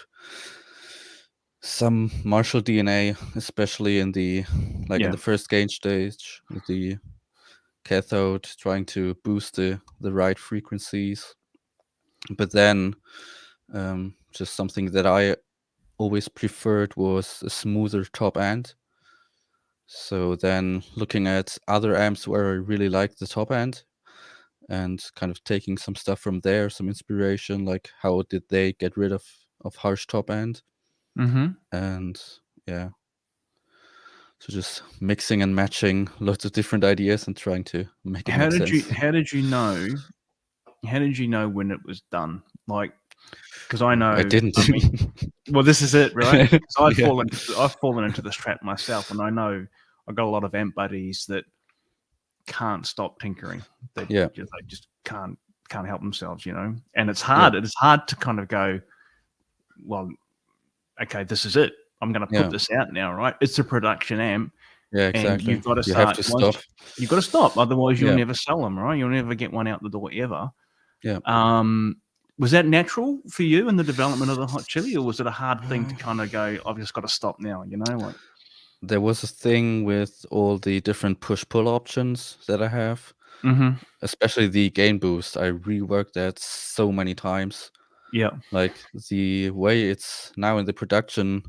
some Marshall DNA, especially in the in the first gain stage with the cathode, trying to boost the right frequencies. But then just something that I always preferred was a smoother top end. So then looking at other amps where I really liked the top end and kind of taking some stuff from there, some inspiration, like how did they get rid of harsh top end? And yeah, so just mixing and matching lots of different ideas and trying to make it make sense. How did you know when it was done? Like, because I know. I didn't. I mean, well, this is it, right? 'Cause I've Yeah. fallen into this trap myself, and I know I've got a lot of amp buddies that can't stop tinkering. They Yeah. just can't help themselves, And it's hard. It's hard to kind of go, well, okay, this is it. I'm going to put this out now, right? It's a production amp. Yeah, And exactly. you've got to You start. have to stop. You've got to stop. Otherwise, you'll Yeah. never sell them, right? You'll never get one out the door ever. Yeah. Was that natural for you in the development of the hot chili, or was it a hard thing to kind of go, I've just got to stop now, like? There was a thing with all the different push-pull options that I have, especially the gain boost. I reworked that so many times. Yeah. Like the way it's now in the production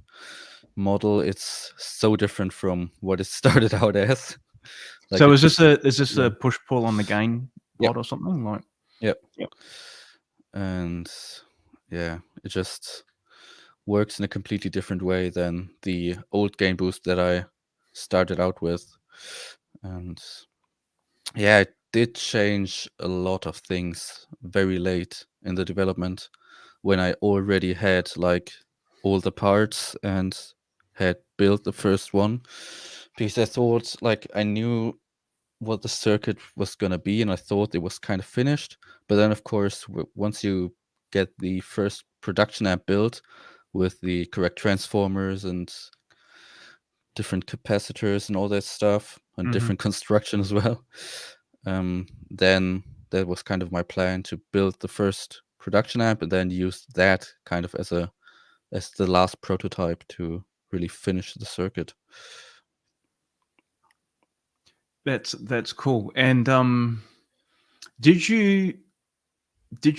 model, it's so different from what it started out as. Like so is this a push-pull on the gain pod or something? Like, Yep. And yeah, it just works in a completely different way than the old gain boost that I started out with. And yeah, it did change a lot of things very late in the development when I already had like all the parts and had built the first one, because I thought like I knew what the circuit was going to be and I thought it was kind of finished. But then of course once you get the first production amp built with the correct transformers and different capacitors and all that stuff and different construction as well, then that was kind of my plan, to build the first production amp and then use that kind of as the last prototype to really finish the circuit. That's cool. And did you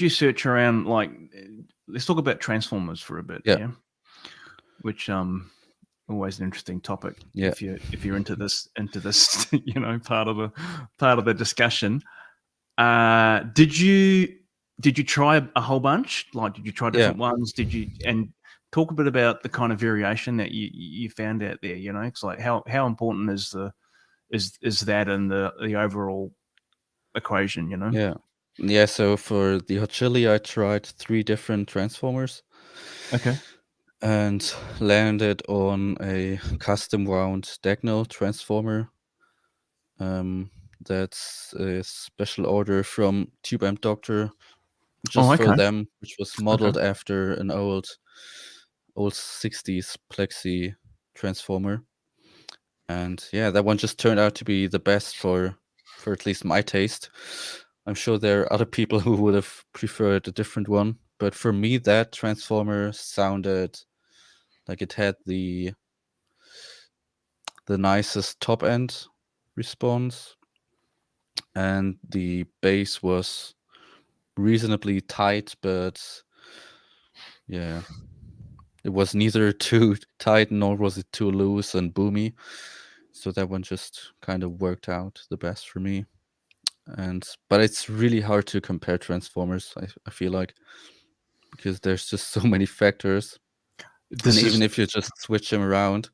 search around, like, let's talk about transformers for a bit, Yeah. Which always an interesting topic. Yeah. If you're into this part of the discussion. Did you try a whole bunch? Like, did you try different ones? Did you, and talk a bit about the kind of variation that you found out there? It's like how important is that in the overall equation? Yeah. So for the hot chili, I tried 3 different transformers. Okay. And landed on a custom wound diagonal transformer. That's a special order from Tube Amp Doctor, just for them, which was modeled after an old 60s plexi transformer. And yeah, that one just turned out to be the best for at least my taste. I'm sure there are other people who would have preferred a different one, but for me, that transformer sounded like it had the nicest top end response, and the bass was reasonably tight, but yeah, it was neither too tight nor was it too loose and boomy. So that one just kind of worked out the best for me. But it's really hard to compare transformers, I feel like, because there's just so many factors. Even if you just switch them around,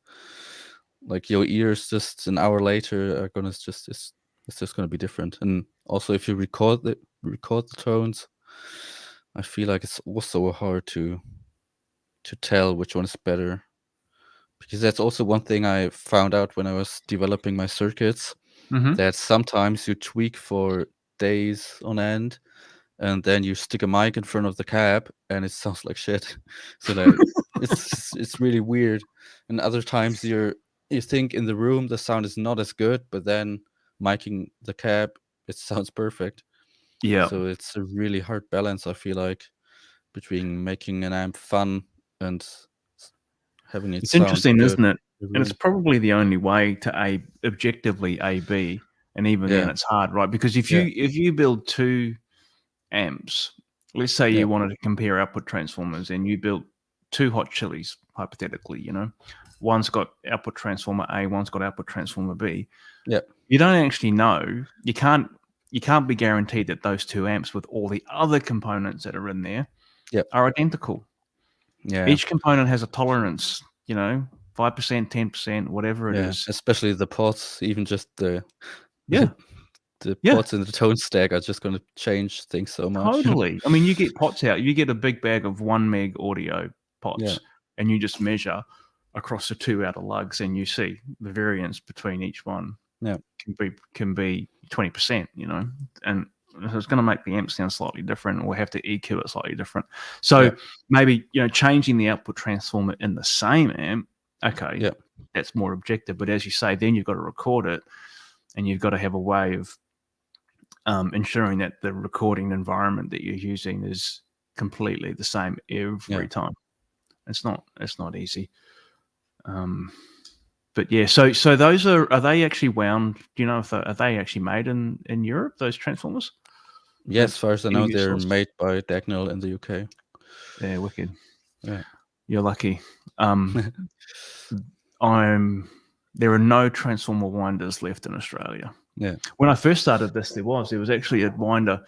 like your ears just an hour later are gonna it's just gonna be different. And also if you record the tones, I feel like it's also hard to tell which one is better, because that's also one thing I found out when I was developing my circuits, that sometimes you tweak for days on end and then you stick a mic in front of the cab and it sounds like shit. So like it's really weird. And other times you think in the room the sound is not as good, but then miking the cab, it sounds perfect. Yeah. So it's a really hard balance, I feel like, between making an amp fun and having it sound interesting, good. isn't it? And it's probably the only way to objectively A/B, and even then it's hard, right? Because if you build 2 amps, let's say you wanted to compare output transformers, and you built 2 hot chilies, hypothetically, one's got output transformer A, one's got output transformer B. You don't actually know. You can't be guaranteed that those 2 amps with all the other components that are in there are identical. Each component has a tolerance, 5%, 10%, whatever it is. Especially the pots, even just the the Yeah. pots in the tone stack are just going to change things so much. Totally. I mean, you get pots out. You get a big bag of 1 meg audio pots, Yeah. and you just measure across the 2 outer lugs, and you see the variance between each one. Yeah. Can be 20%, you know, and it's going to make the amp sound slightly different, or have to EQ it slightly different. So maybe, you know, changing the output transformer in the same amp, okay, that's more objective. But as you say, then you've got to record it, and you've got to have a way of ensuring that the recording environment that you're using is completely the same every time. It's not easy. But yeah, so those are they actually wound? Do you know if are they actually made in Europe, those transformers? Yeah, as far as I know, they're made by Dagnall in the UK. Yeah, wicked. Yeah, you're lucky. There are no transformer winders left in Australia. Yeah. When I first started this, there was actually a winder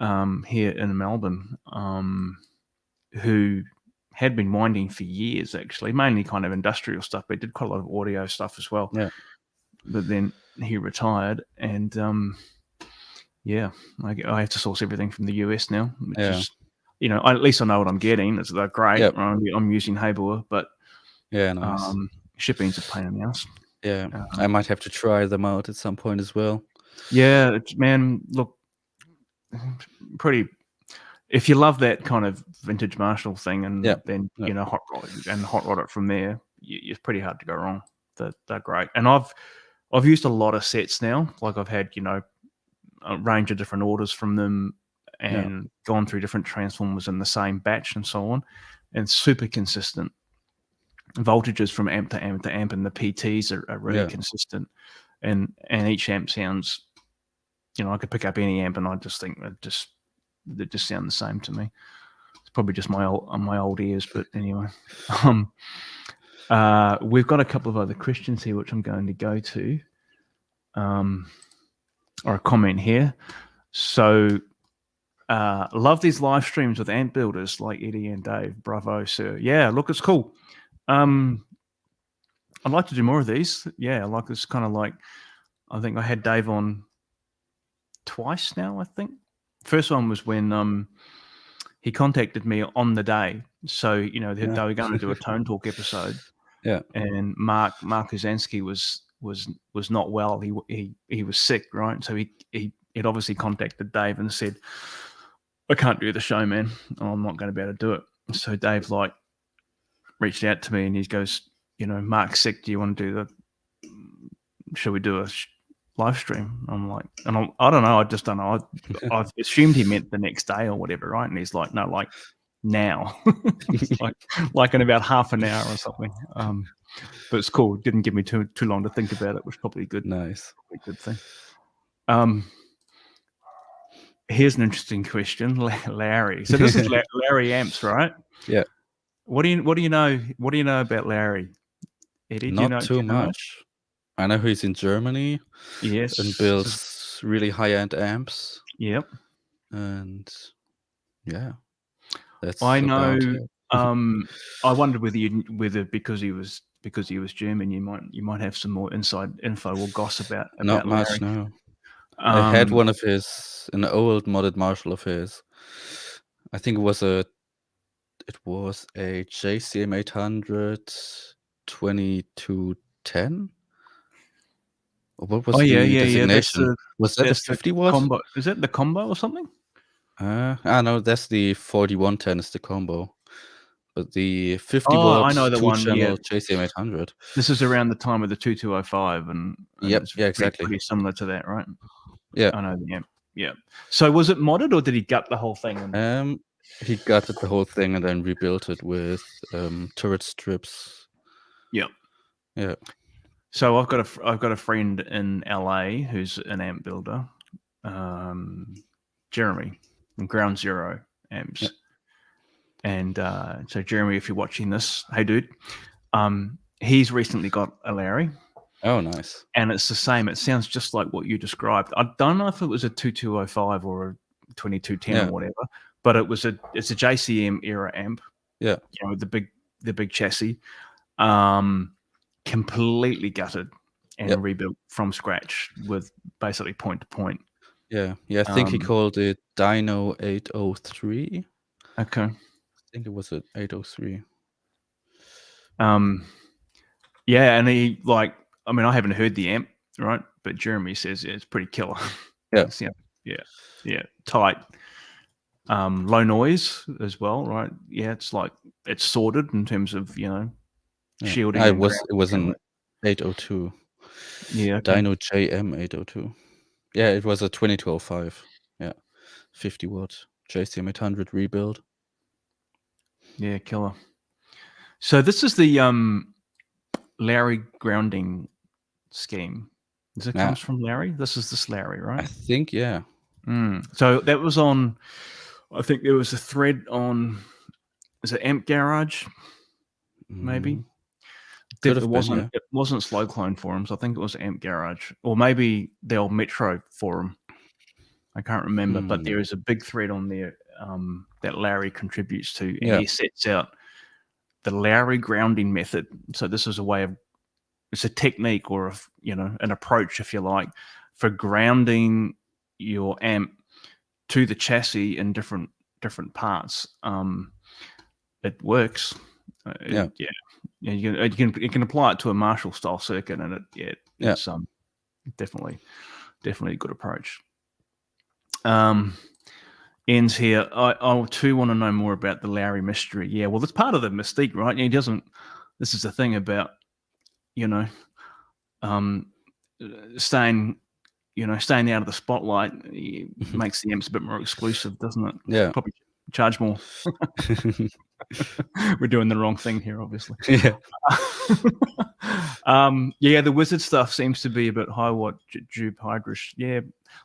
here in Melbourne who had been winding for years, actually, mainly kind of industrial stuff, but did quite a lot of audio stuff as well. Yeah. But then he retired, and I have to source everything from the US now, which is, you know, at least I know what I'm getting. They're great. Yep. I'm using Haber, but nice. Shipping's a pain in the ass. Yeah, I might have to try them out at some point as well. Yeah, man, look, pretty. If you love that kind of vintage Marshall thing, and then you know, hot rod it from there, it's pretty hard to go wrong. They're great, and I've used a lot of sets now. Like I've had, you know, a range of different orders from them, and gone through different transformers in the same batch and so on, and super consistent voltages from amp to amp to amp, and the PTs are really consistent, and each amp sounds, you know, I could pick up any amp and I just think they just sound the same to me. It's probably just my old ears, but anyway. We've got a couple of other questions here which I'm going to go to, or a comment here. So love these live streams with amp builders like Eddy and Dave. Bravo, sir. Yeah, look, it's cool. I'd like to do more of these. Yeah, like it's kind of like, I think I had Dave on twice now, I think. First one was when he contacted me on the day. So, you know, they were going to do a Tone Talk episode. Yeah. And Mark Uzansky was not well. He was sick, right? So he had obviously contacted Dave and said, I can't do the show, man. I'm not going to be able to do it. So Dave reached out to me and he goes, you know, Mark's sick. Do you want to shall we do a live stream? I'm like, and I don't know. I just don't know. I assumed he meant the next day or whatever, right? And he's like, no, like now, like in about half an hour or something. But it's cool. It didn't give me too long to think about it, which is probably good. Nice. Probably a good thing. Here's an interesting question, Larry. So this is Larry Amps, right? Yeah. What do you know? What do you know about Larry, Eddy? Not too much. I know he's in Germany. Yes. And builds really high-end amps. Yep. And yeah, that's. I know. I wondered whether because he was German, you might have some more inside info or gossip about Not Larry. much, no. I had one of an old modded Marshall of his. I think it was a JCM 800 2210. What was the designation? Was that a 50 watt combo? Is that the combo or something? No, that's the 4110 is the combo. But the 50 watt I know the one, channel JCM 800. This is around the time of the 2205, and it's exactly. pretty similar to that, right? Yeah, I know the amp. Yeah. So was it modded, or did he gut the whole thing? He gutted the whole thing and then rebuilt it with turret strips. Yeah. Yeah. So I've got a friend in LA who's an amp builder, Jeremy from Ground Zero Amps. Yep. And so Jeremy, if you're watching this, hey dude, he's recently got a Larry. Oh, nice. And it's the same. It sounds just like what you described. I don't know if it was a 2205 or a 2210 or whatever, but it's a JCM era amp. Yeah. You know, the big chassis, completely gutted, and rebuilt from scratch with basically point to point. Yeah. I think he called it Dino 803. Okay. I think it was an 803. Yeah, and he I haven't heard the amp, right? But Jeremy says it's pretty killer. Yeah. Yeah. Tight. Low noise as well, right? Yeah, it's sorted in terms of shielding. It was an 802. Yeah, okay. Dino JM 802. Yeah, it was a 2205. Yeah, 50 watt JCM 800 rebuild. Yeah, killer. So this is the Larry grounding scheme. Does it comes from Larry? This is this Larry, right? I think, yeah. So that was on. I think there was a thread on. Is it Amp Garage? Maybe. It wasn't Slow Clone forums. I think it was Amp Garage, or maybe the old Metro forum. I can't remember, but there is a big thread on there that Larry contributes to, and he sets out the Larry grounding method. So this is a way of, it's a technique or an approach, if you like, for grounding your amp to the chassis in different parts. It works. You can apply it to a Marshall style circuit, and it's definitely a good approach. Ends here. I too want to know more about the Larry mystery. Yeah, well, that's part of the mystique, right? He doesn't. This is the thing about staying out of the spotlight. Makes the amps a bit more exclusive, doesn't it? Yeah, probably charge more. We're doing the wrong thing here, obviously. Yeah. The wizard stuff seems to be a bit high watt dupe hydrish. Yeah,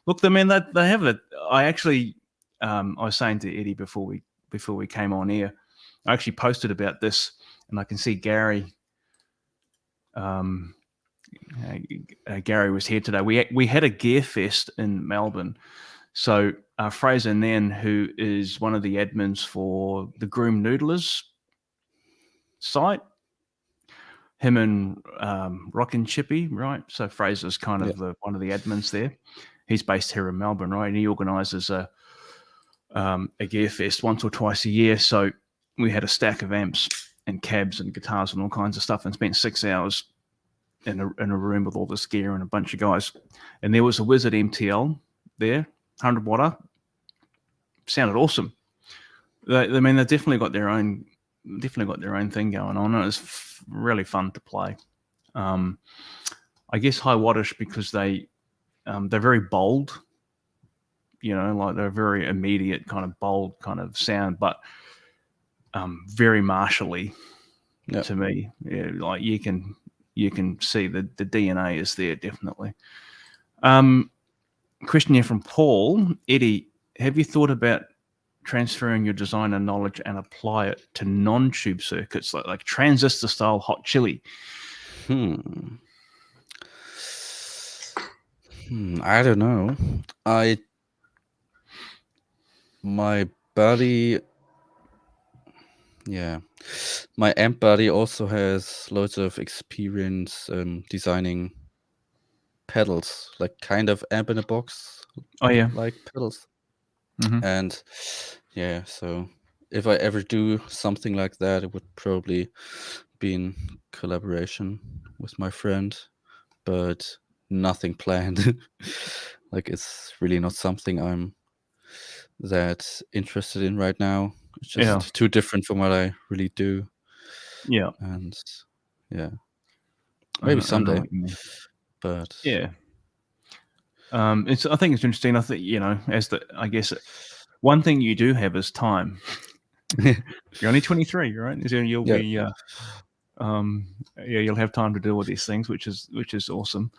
look, I mean they have it. I actually, I was saying to Eddie before we came on air, I actually posted about this, and I can see Gary. Gary was here today. We had a gear fest in Melbourne. So Fraser Nen, who is one of the admins for the Groom Noodlers site, him and Rockin' Chippy, right? So Fraser's kind of one of the admins there. He's based here in Melbourne, right? And he organises a gear fest once or twice a year. So we had a stack of amps and cabs and guitars and all kinds of stuff, and spent 6 hours in a room with all this gear and a bunch of guys. And there was a Wizard MTL there, 100 watter. Sounded awesome. They've definitely got their own thing going on. It was really fun to play. I guess high wattage because they're very bold. They're very immediate, kind of bold kind of sound, but very martially to me. Yeah, like you can see the DNA is there, definitely. Question here from Paul. Eddie, have you thought about transferring your designer knowledge and apply it to non-tube circuits like transistor style hot chili? I don't know. My amp buddy also has loads of experience designing pedals, like kind of amp in a box. Oh yeah, like pedals. And so if I ever do something like that, it would probably be in collaboration with my friend, but nothing planned. Like it's really not something I'm that interested in right now. It's just too different from what I really do. Yeah. And maybe someday. But I think it's interesting. I think I guess one thing you do have is time. You're only 23, right? You'll be you'll have time to deal with these things, which is awesome.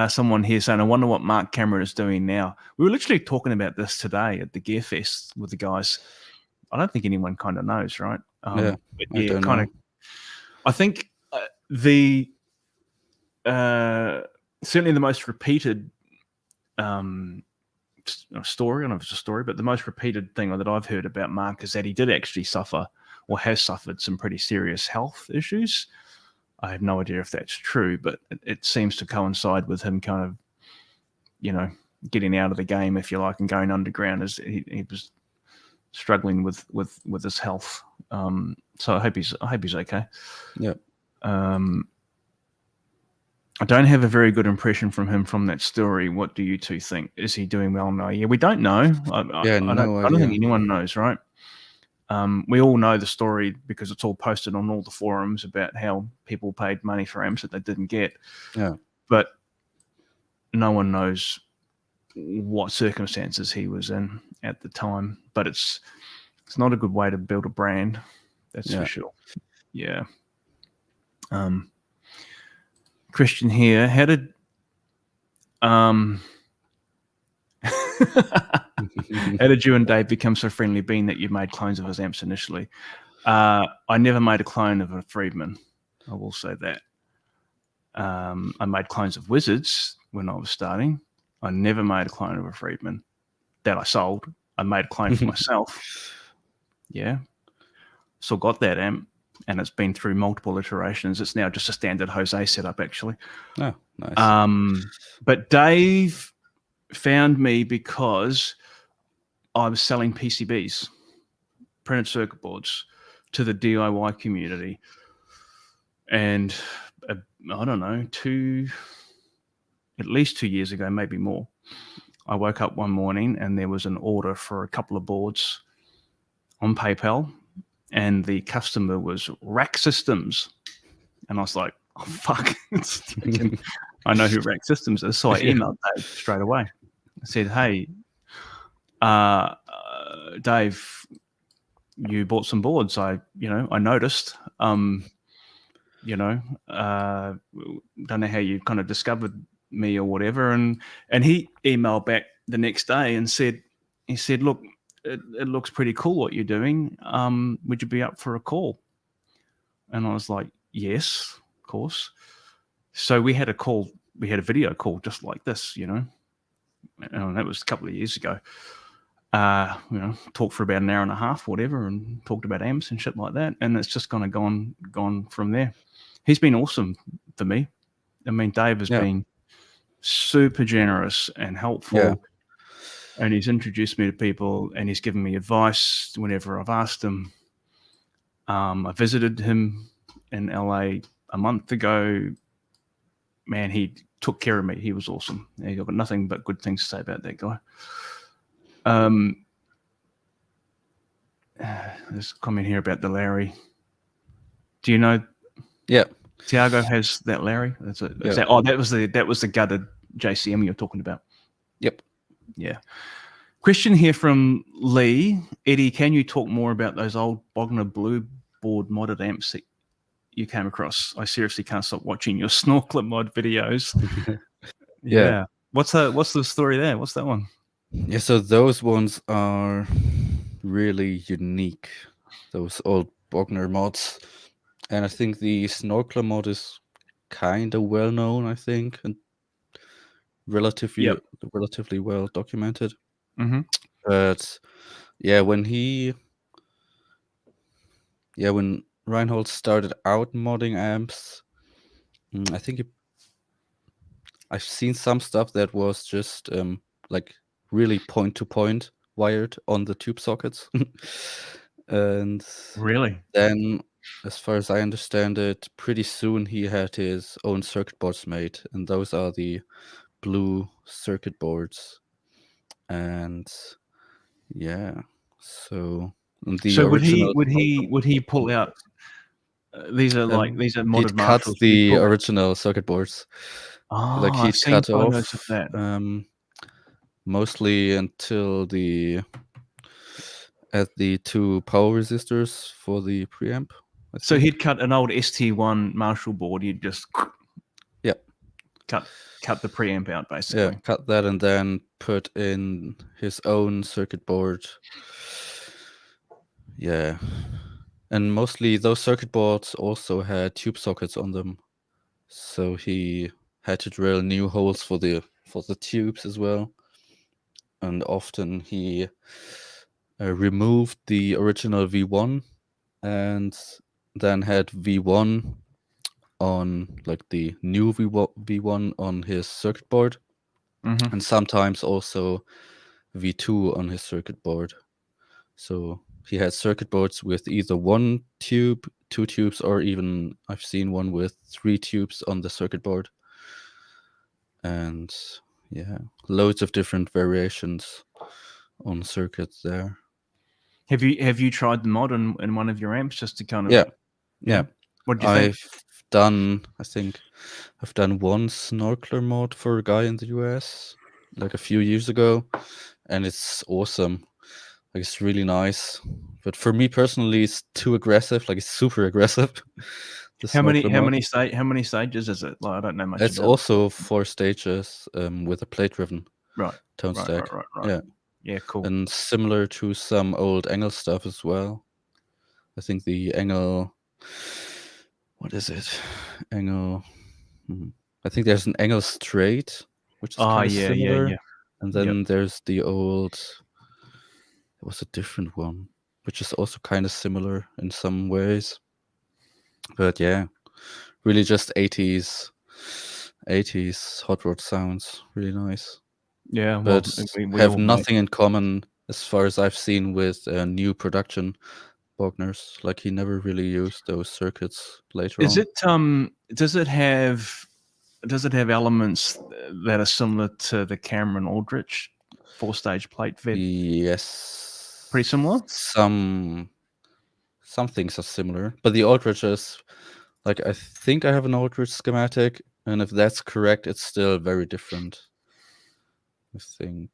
Someone here saying, I wonder what Mark Cameron is doing now. We were literally talking about this today at the Gear Fest with the guys. I don't think anyone kind of knows, right? I don't know. I think the certainly the most repeated story, I don't know if it's a story, but the most repeated thing that I've heard about Mark is that he did actually suffer or has suffered some pretty serious health issues. I have no idea if that's true, but it seems to coincide with him kind of, getting out of the game, if you like, and going underground. As he was struggling with his health. So I hope he's okay. Yeah. I don't have a very good impression from him from that story. What do you two think? Is he doing well? No, yeah, we don't know. I don't think anyone knows, right? We all know the story because it's all posted on all the forums about how people paid money for amps that they didn't get. Yeah. But no one knows what circumstances he was in at the time. But it's not a good way to build a brand. That's for sure. Yeah. Christian here, how did how did you and Dave become so friendly, being that you made clones of his amps initially? I never made a clone of a Friedman. I will say that. I made clones of Wizards when I was starting. I never made a clone of a Friedman that I sold. I made a clone for myself. Yeah. Still got that amp, and it's been through multiple iterations. It's now just a standard Jose setup, actually. Oh, nice. But Dave found me because I was selling PCBs, printed circuit boards, to the DIY community. And I don't know, at least 2 years ago, maybe more, I woke up one morning and there was an order for a couple of boards on PayPal, and the customer was Rack Systems. And I was like, oh, fuck. I know who Rack Systems is. So I emailed Dave straight away. I said, hey, Dave, you bought some boards. I noticed. Don't know how you kind of discovered me or whatever. And he emailed back the next day and said, look, it looks pretty cool what you're doing. Would you be up for a call? And I was like, yes, of course. So we had a call. We had a video call just like this, and that was a couple of years ago. Talked for about an hour and a half, whatever, and talked about amps and shit like that. And it's just kind of gone from there. He's been awesome for me. I mean, Dave has been super generous and helpful. Yeah. And he's introduced me to people, and he's given me advice whenever I've asked him. I visited him in LA a month ago. Man, he took care of me. He was awesome. I've got nothing but good things to say about that guy. There's a comment here about the Larry. Do you know? Yeah. Tiago has that Larry. That was the gutted JCM you're talking about. Yep. Yeah. Question here from Lee. Eddie, can you talk more about those old Bogner Blue board modded amps that you came across? I seriously can't stop watching your Snorkeler mod videos. Yeah. What's the story there? What's that one? Yeah, so those ones are really unique, those old Bogner mods. And I think the Snorkeler mod is kind of well known, I think, and relatively well documented. Mm-hmm. But when Reinhold started out modding amps, I think I've seen some stuff that was just like really point-to-point wired on the tube sockets. And really, then, as far as I understand it, pretty soon he had his own circuit boards made, and those are the blue circuit boards. And so would he pull out? These are modded Marshalls. Cut the original circuit boards. Oh, like he'd cut off of that. Mostly until at the two power resistors for the preamp. So he'd cut an old ST1 Marshall board. He'd just cut the preamp out, basically. Yeah, cut that and then put in his own circuit board. Yeah. And mostly those circuit boards also had tube sockets on them. So he had to drill new holes for the tubes as well. And often he removed the original V1 and then had V1 on like the new V1 on his circuit board, and sometimes also V2 on his circuit board. So he had circuit boards with either 1 tube, 2 tubes, or even I've seen one with 3 tubes on the circuit board. And yeah, loads of different variations on circuits there. Have you tried the mod in one of your amps just to kind of yeah. What do you think? I think I've done one snorkeler mod for a guy in the US like a few years ago, and it's awesome. Like it's really nice. But for me personally, it's too aggressive. Like it's super aggressive. How many stages is it? Like, I don't know much It's about also 4 stages with a plate-driven tone stack. Right. Yeah, cool. And similar to some old Engel stuff as well. I think the Engel, what is it? Engel. I think there's an Engel straight, which is kind of similar. Yeah. And then there's the old. It was a different one, which is also kind of similar in some ways. But yeah, really just 80s hot rod sounds. Really nice. Yeah, But we have all nothing in common as far as I've seen with new production Bogners. Like he never really used those circuits later on. Is it does it have elements that are similar to the Cameron Aldrich 4-stage plate vid? Yes. Pretty similar? Some things are similar, but the Aldrich is like, I think I have an Aldrich schematic, and if that's correct, it's still very different. I think.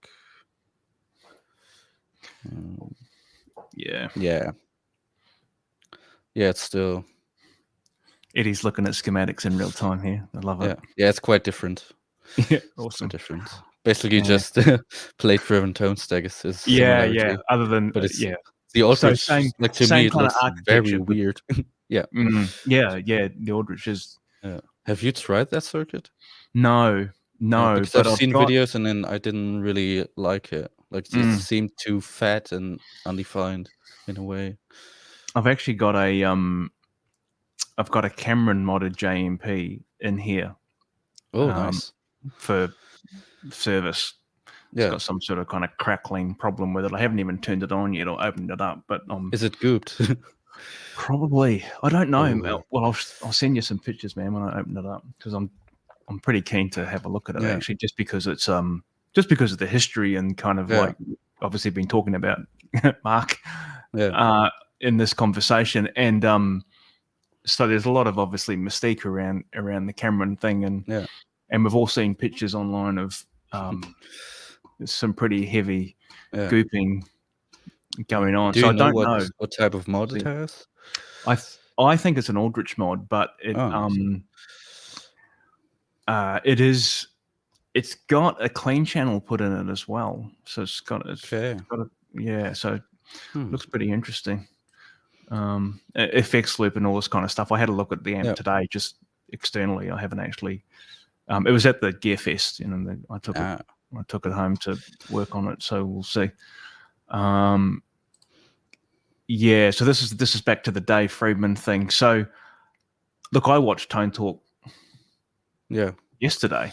Yeah. Yeah, it's still. Eddie's looking at schematics in real time here. I love it. Yeah, it's quite different. Yeah, awesome. Different. Basically, just plate-driven tone stack is yeah. Other than but it's the Aldrich. So same, like to same me, it kind looks of very weird. Yeah. Yeah. The Aldrich is. Yeah. Have you tried that circuit? No. Because but I've seen videos and then I didn't really like it. Like it seemed too fat and undefined in a way. I've actually got a Cameron modded JMP in here. Oh, nice. For service. It's got some sort of kind of crackling problem with it. I haven't even turned it on yet or opened it up, but is it gooped? Probably. I don't know. Ooh. Well, I'll send you some pictures, man, when I open it up, because I'm pretty keen to have a look at it actually, just because it's just because of the history and kind of like obviously been talking about Mark in this conversation, and so there's a lot of obviously mystique around the Cameron thing, and we've all seen pictures online of some pretty heavy gooping going on. So I don't know what type of mod it has. I think it's an Aldrich mod, but it it's got a clean channel put in it as well. So it's got a so looks pretty interesting. FX loop and all this kind of stuff. I had a look at the amp today, just externally. I haven't actually. It was at the Gear Fest, I took it home to work on it. So we'll see. Yeah, so this is back to the Dave Friedman thing. So, look, I watched Tone Talk. Yesterday,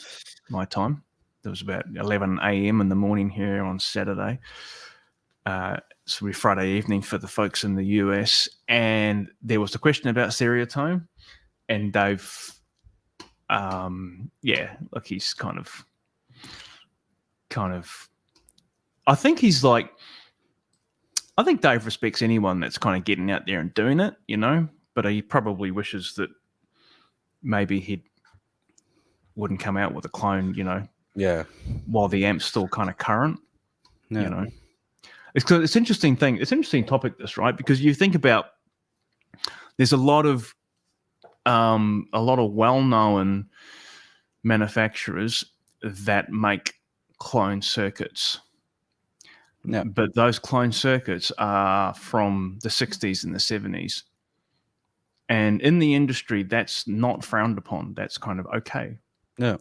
my time. It was about 11 a.m. in the morning here on Saturday. So we Friday evening for the folks in the US, and there was a question about stereotone, and Dave, look, he's kind of. I think he's like. I think Dave respects anyone that's kind of getting out there and doing it, but he probably wishes that maybe he wouldn't come out with a clone, while the amp's still kind of current, It's interesting thing. It's an interesting topic, this, right? Because you think about, there's a lot of well-known manufacturers that make clone circuits. Yeah. But those clone circuits are from the 60s and the 70s. And in the industry, that's not frowned upon. That's kind of okay. Yeah.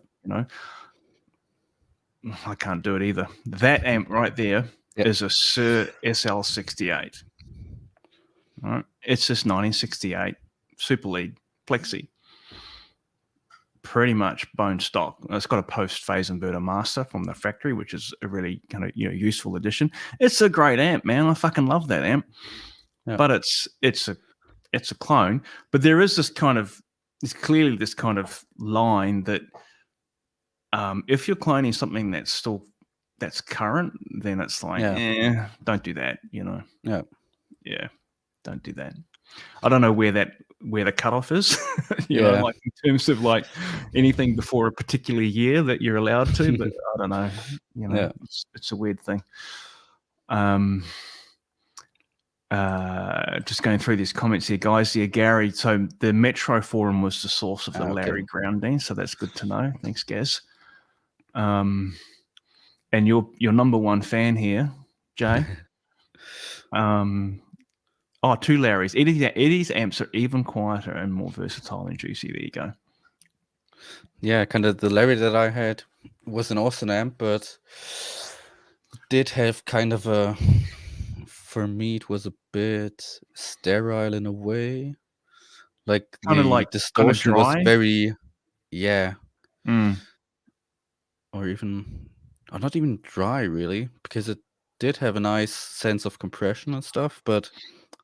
I can't do it either. That amp right there is a Sir SL68. Right? It's this 1968 Super Lead Plexi. pretty much bone stock. It's got a post-phase inverter master from the factory, which is a really kind of useful addition. It's a great amp, man. I fucking love that amp. Yeah. But it's a clone. But there is this kind of there's clearly this kind of line that if you're cloning something that's current, then it's like, don't do that. Yeah, don't do that. I don't know where the cutoff is, you know, like in terms of like anything before a particular year that you're allowed to, but I don't know, it's a weird thing. Just going through these comments here, guys. Yeah, Gary. So the Metro forum was the source of the Larry grounding, so that's good to know. Thanks, Gaz. And your number one fan here, Jay. Two Larrys. Eddy's amps are even quieter and more versatile and juicy. There you go. Yeah, kind of the Larry that I had was an awesome amp, but did have kind of a, for me, it was a bit sterile in a way. Like kind of like distortion was very, or not even dry really, because it did have a nice sense of compression and stuff, but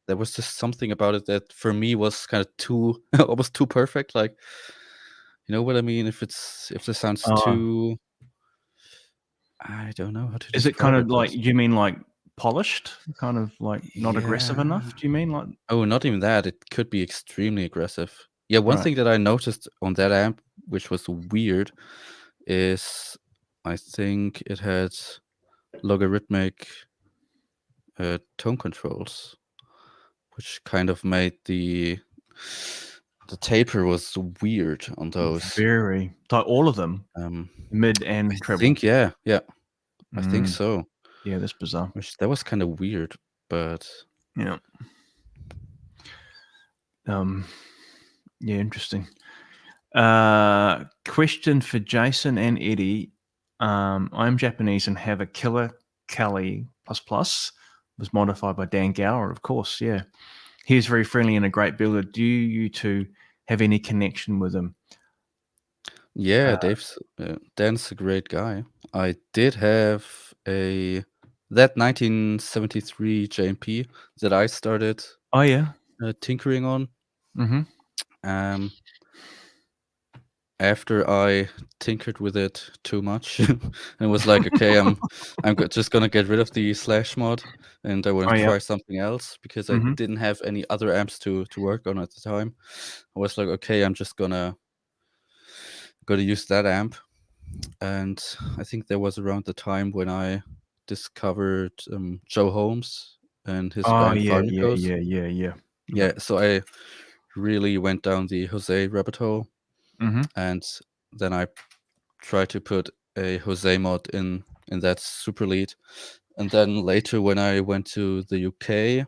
there was just something about it that for me was kind of too, almost too perfect. Like, you know what I mean? If the sound's too, I don't know how to describe it. Is it kind of like, you mean like polished, kind of like not aggressive enough? Do you mean like? Oh, not even that. It could be extremely aggressive. Yeah, one thing that I noticed on that amp, which was weird, is I think it had logarithmic tone controls, which kind of made the taper was weird on those. Very, like all of them, mid and treble. I think, yeah. I think so. Yeah, that's bizarre. That was kind of weird, but yeah. Yeah, interesting. Question for Jason and Eddy. I'm Japanese and have a Killer Kali ++. Was modified by Dan Gower, of course. Yeah, he's very friendly and a great builder. Do you two have any connection with him? Yeah, Dan's a great guy. I did have that 1973 JMP that I started. Oh yeah, tinkering on. After I tinkered with it too much and was like, okay, I'm just gonna get rid of the slash mod and I want to try something else because I didn't have any other amps to work on at the time. I was like, okay, I'm just gonna use that amp. And I think there was around the time when I discovered Joe Holmes and his band Farmicos. Yeah, so I really went down the Jose rabbit hole. And then I tried to put a Jose mod in that super lead. And then later when I went to the UK,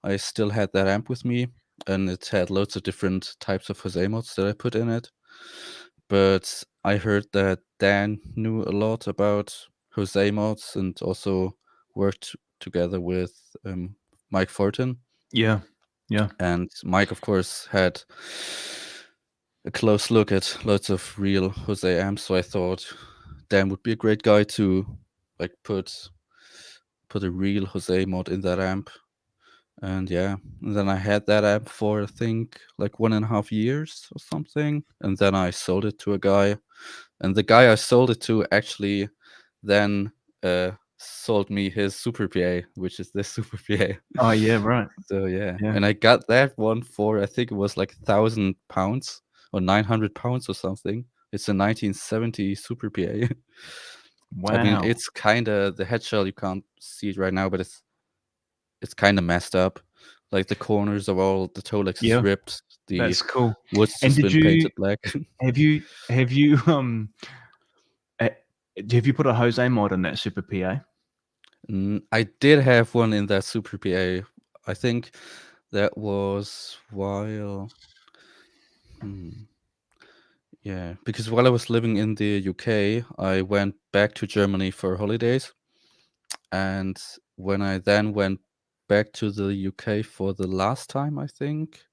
I still had that amp with me and it had loads of different types of Jose mods that I put in it. But I heard that Dan knew a lot about Jose mods and also worked together with Mike Fortin. Yeah. And Mike, of course, had a close look at lots of real Jose amps, so I thought Dan would be a great guy to like put a real Jose mod in that amp. And and then I had that amp for I think like 1.5 years or something, and then I sold it to a guy, and the guy I sold it to actually then sold me his Super PA, which is this Super PA. Oh yeah, right. So and I got that one for I think it was like £1,000 or £900 or something. It's a 1970 Super PA. Wow. I mean, it's kind of the head shell. You can't see it right now, but it's kind of messed up. Like the corners of all the Tolex is ripped. That's cool. Wood's just been painted black. Have you put a Jose mod in that Super PA? I did have one in that Super PA. I think that was while. Yeah, because while I was living in the UK, I went back to Germany for holidays. And when I then went back to the UK for the last time, I think,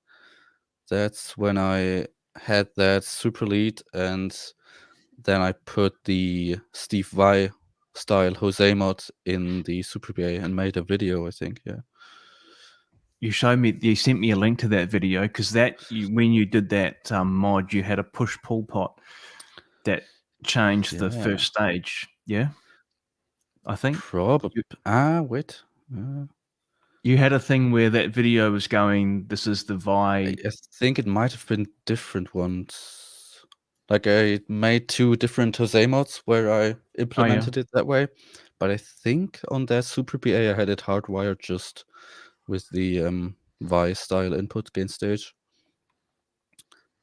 that's when I had that super lead, and then I put the Steve Vai style Jose mod in the Super PA and made a video, I think. Yeah. You sent me a link to that video, because when you did that mod, you had a push-pull pot that changed the Yeah. first stage. Yeah, I think. Probably. Wait. You had a thing where that video was going, this is the Vi. I think it might have been different ones. Like I made 2 different Jose mods where I implemented it that way. But I think on that Super PA I had it hardwired just with the Vi style input gain stage.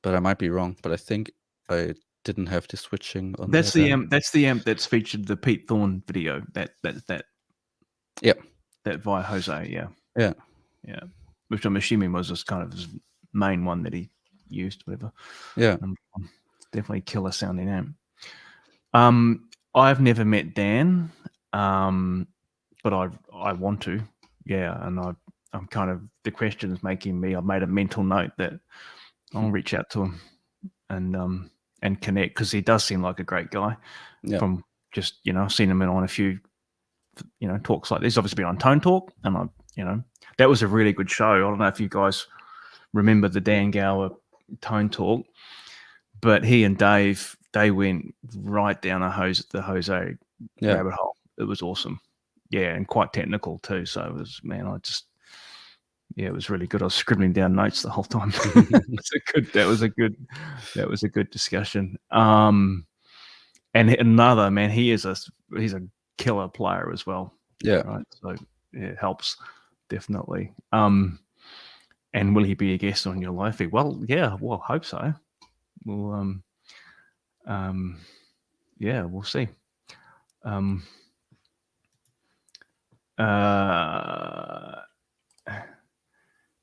But I might be wrong. But I think I didn't have the switching on That's that the end. amp. That's the amp that's featured the Pete Thorne video. That Yeah. That Vi Jose. Yeah. Yeah. Yeah. Which I'm assuming was just kind of his main one that he used, whatever. Yeah. It's definitely killer sounding amp. I've never met Dan, but I want to. Yeah, and I'm kind of, the question is making me. I've made a mental note that I'll reach out to him and connect, because he does seem like a great guy. Yeah. From just, I've seen him on a few talks like this. Obviously been on Tone Talk, and that was a really good show. I don't know if you guys remember the Dan Gower Tone Talk, but he and Dave, they went right down the Jose rabbit hole. It was awesome. Yeah, and quite technical too. So it was, it was really good. I was scribbling down notes the whole time. That was a good discussion. And another, man, he's a killer player as well. Yeah. Right. So it helps, definitely. And will he be a guest on your live feed? Well, yeah, I hope so. We'll yeah, we'll see.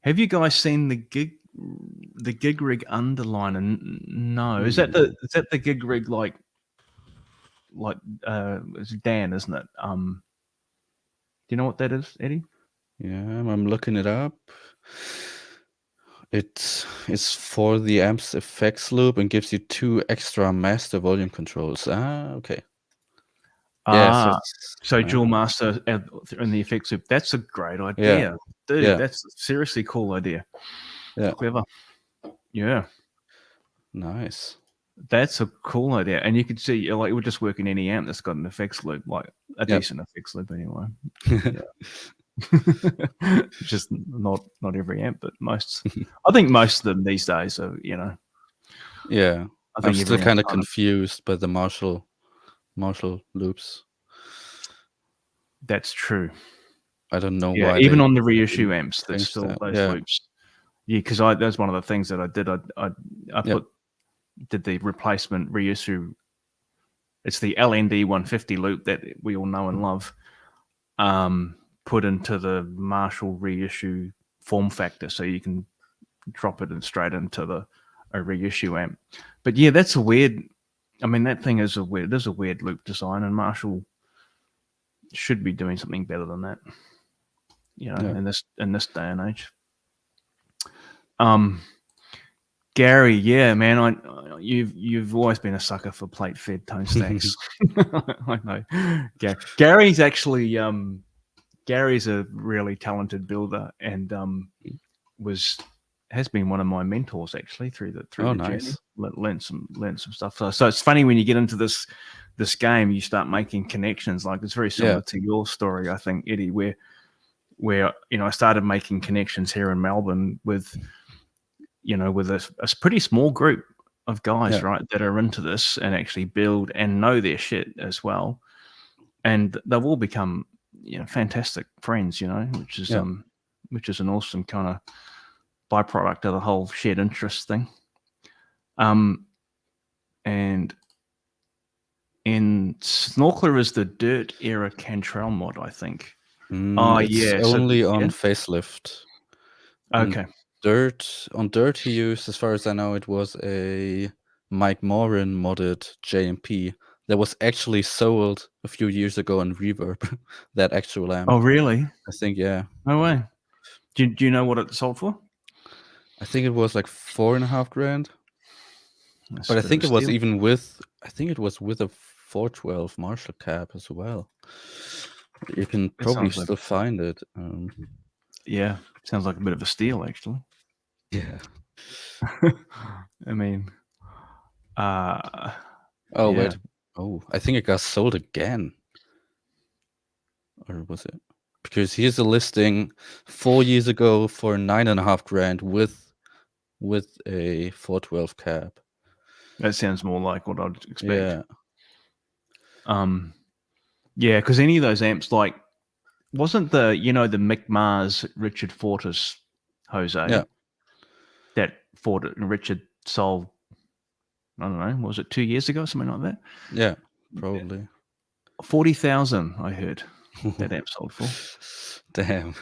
Have you guys seen the gig rig underliner? No, is that the gig rig like it's Dan, isn't it? Do you know what that is, Eddie? Yeah, I'm looking it up. It is for the amp's effects loop and gives you 2 extra master volume controls. Okay. Yeah, so dual master in the effects loop. That's a great idea, dude. Yeah. That's a seriously cool idea. Yeah. Clever. Yeah. Nice. That's a cool idea. And you could see, like, it would just work in any amp that's got an effects loop, like a decent effects loop anyway. Just not every amp, but most. I think most of them these days are, Yeah. I think I'm still kind of confused by the Marshall loops. That's true. I don't know why. Even on the reissue amps, there's still those loops. Yeah, because that's one of the things that I did. I did the replacement reissue. It's the LND 150 loop that we all know and love. Put into the Marshall reissue form factor, so you can drop it straight into a reissue amp. But yeah, that's a weird. I mean, that thing is a weird loop design, and Marshall should be doing something better than that. In this day and age. Gary, yeah, man, you've always been a sucker for plate fed tone stacks. I know. Gary's actually Gary's a really talented builder, and has been one of my mentors actually through the journey. Learned some stuff. So it's funny when you get into this game, you start making connections. Like, it's very similar to your story, I think, Eddie, where I started making connections here in Melbourne with a pretty small group of guys, right, that are into this and actually build and know their shit as well, and they've all become fantastic friends, which is an awesome kind of byproduct of the whole shared interest thing. And in Snorkeler is the Dirt era Cantrell mod, I think. It's only on Facelift. Okay. On Dirt he used, as far as I know, it was a Mike Morin modded JMP that was actually sold a few years ago on Reverb, that actual amp. Oh, really? I think, yeah. No way. Do you know what it sold for? I think it was like $4,500. That's But a I bit of think a it was steal. even with a 412 Marshall cab as well. You can That probably sounds like, still find it. yeah, sounds like a bit of a steal, actually. Yeah. I mean, Oh, yeah. wait. Oh, I think it got sold again. Or was it? Because here's a listing 4 years ago for 9.5 grand with a 412 cab. That sounds more like what I'd expect. Yeah. Yeah, because any of those amps, like, wasn't the Mick Mars Richard Fortus Jose Yeah. that Richard sold? I don't know. Was it 2 years ago, something like that? Yeah, probably. 40,000, I heard that amp sold for. Damn.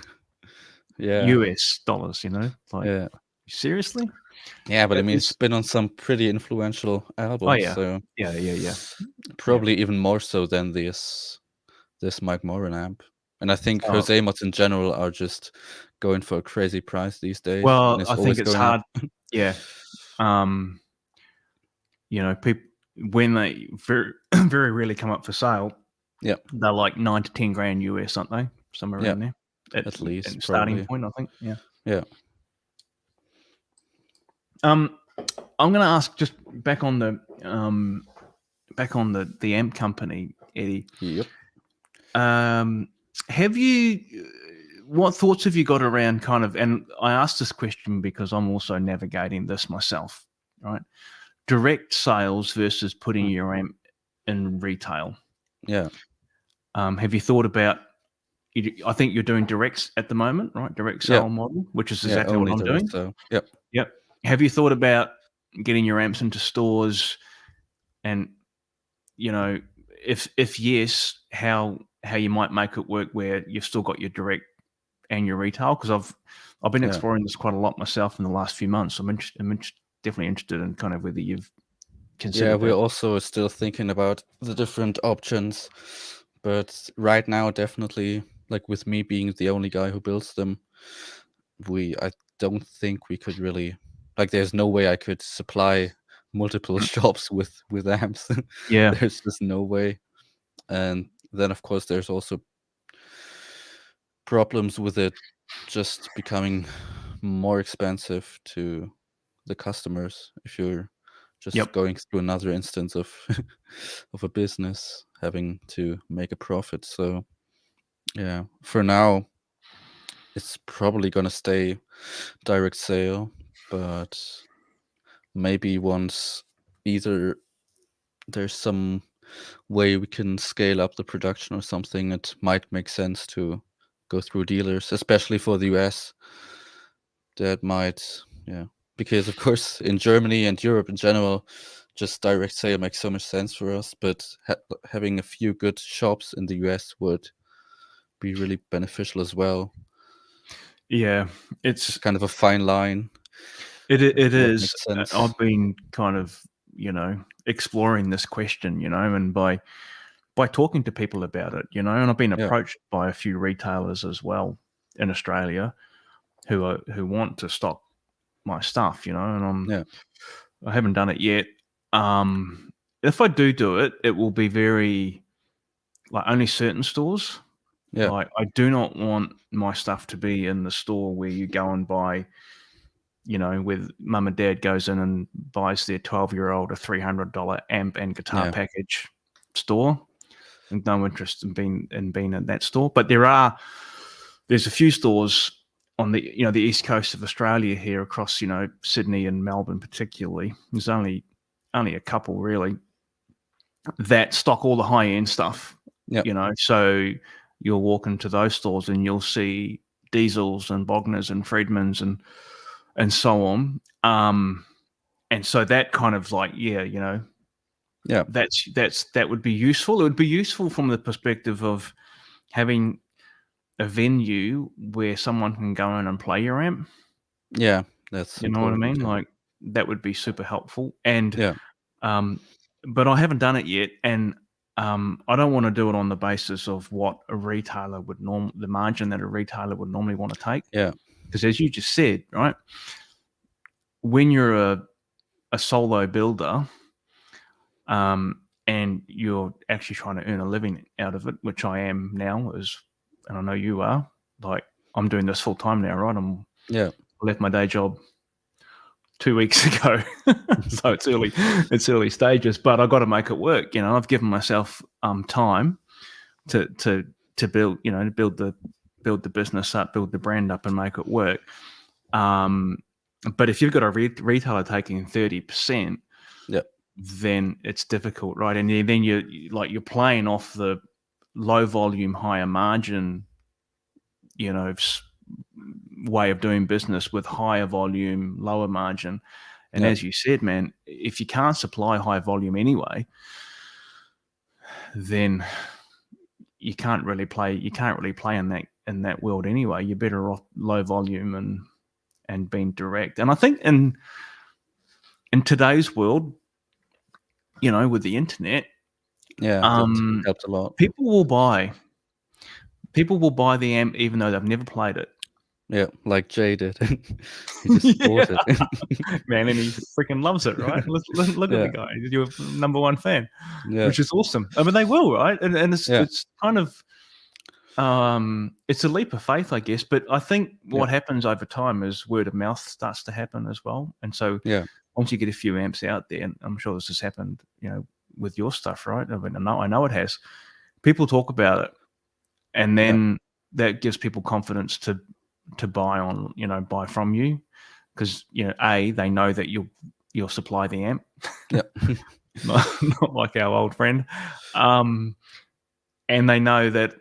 Yeah. US dollars, like, Yeah. seriously? Yeah, but I mean, it's It's, been on some pretty influential oh albums, yeah, so yeah. probably even more so than this Mike Moran amp. And I think Oh, Jose mods in general are just going for a crazy price these days, and well, it's I think always it's going up. hard. Yeah. People, when they very, very rarely come up for sale, Yeah, they're like 9 to 10 grand US, aren't they? Somewhere yeah, around there. at least Starting probably. point, I think. Yeah. Yeah, I'm going to ask, just back on the amp company, Eddie. yep. Have you? What thoughts have you got around kind of? And I asked this question because I'm also navigating this myself. Right, direct sales versus putting your amp in retail. Yeah, Have you thought about? I think you're doing directs at the moment, right? Direct yeah, sale model, which is yeah. exactly what Only I'm direct, doing. so yep. Yep. Have you thought about getting your amps into stores? And if yes, how you might make it work where you've still got your direct and your retail? Because I've been Yeah. exploring this quite a lot myself in the last few months. I'm definitely interested in kind of whether you've considered Yeah, that. we're also still thinking about the different options, but right now, definitely, like with me being the only guy who builds them, I don't think we could really, like, there's no way I could supply multiple shops with amps. Yeah. There's just no way. And then, of course, there's also problems with it just becoming more expensive to the customers if you're just Yep. going through another instance of of a business having to make a profit. So yeah, for now it's probably gonna stay direct sale, but maybe once either there's some way we can scale up the production or something, it might make sense to go through dealers, especially for the US. That might, yeah, because of course in Germany and Europe in general, just direct sale makes so much sense for us. But having a few good shops in the US would be really beneficial as well. Yeah. It's kind of a fine line. it What is. makes sense? I've been kind of exploring this question, and by talking to people about it, and I've been Yeah, approached by a few retailers as well in Australia who want to stock my stuff, and yeah, I haven't done it yet. If I do it, it will be very like only certain stores. yeah, Like I do not want my stuff to be in the store where you go and buy, with mum and dad goes in and buys their 12-year-old a $300 amp and guitar yeah, package store. And no interest in being in that store. But there's a few stores on the the east coast of Australia here, across Sydney and Melbourne particularly. There's only a couple really that stock all the high end stuff. yeah, So you'll walk into those stores and you'll see Diesels and Bogners and Friedmans and so on. And so that kind of like, yeah, that would be useful. It would be useful from the perspective of having a venue where someone can go in and play your amp. yeah. That's You know what I important. mean? Yeah, Like that would be super helpful. And yeah, but I haven't done it yet, and I don't want to do it on the basis of what a retailer would the margin that a retailer would normally want to take. yeah, Because as you just said, right, when you're a a solo builder, and you're actually trying to earn a living out of it, which I am now, and I know you are. Like, I'm doing this full time now, right? I left my day job 2 weeks ago, so it's early stages, but I got to make it work. I've given myself time to build, build the business up, build the brand up, and make it work. But if you've got a retailer taking 30%, then it's difficult, right? And then you're playing off the low volume, higher margin, way of doing business with higher volume, lower margin. And as you said, man, if you can't supply high volume anyway, then you can't really play in that world anyway. You're better off low volume and being direct. And I think in today's world, with the internet, that helps a lot. People will buy the amp even though they've never played it. Yeah, like Jay did. He just bought it. Man, and he freaking loves it, right? Look at the guy. You're number one fan, which is awesome. I mean, they will, right? And it's kind of it's a leap of faith, I guess. But I think what happens over time is word of mouth starts to happen as well. And so once you get a few amps out there, and I'm sure this has happened, with your stuff, right? I mean, I know it has. People talk about it, and then that gives people confidence to buy from you, because they know that you'll supply the amp. not like our old friend, and they know that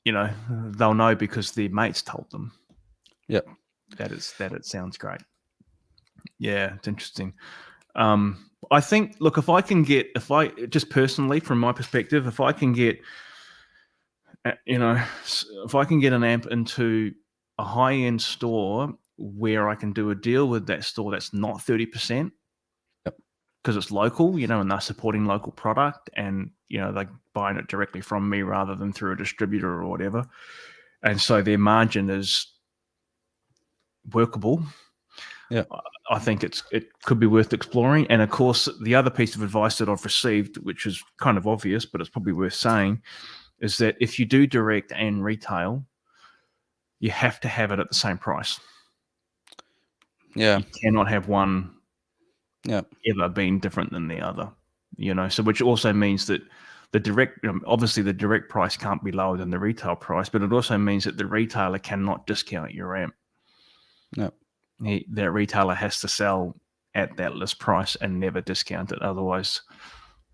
they'll know because their mates told them that it sounds great. It's interesting. I think, look, if I just personally, from my perspective, if I can get an amp into a high-end store where I can do a deal with that store that's not 30%, because it's local, and they're supporting local product, and they're buying it directly from me rather than through a distributor or whatever, and so their margin is workable. I think it could be worth exploring. And of course, the other piece of advice that I've received, which is kind of obvious, but it's probably worth saying, is that if you do direct and retail, you have to have it at the same price. You cannot have one ever being different than the other. So which also means that the direct, obviously the direct price can't be lower than the retail price, but it also means that the retailer cannot discount your amp. That retailer has to sell at that list price and never discount it. Otherwise,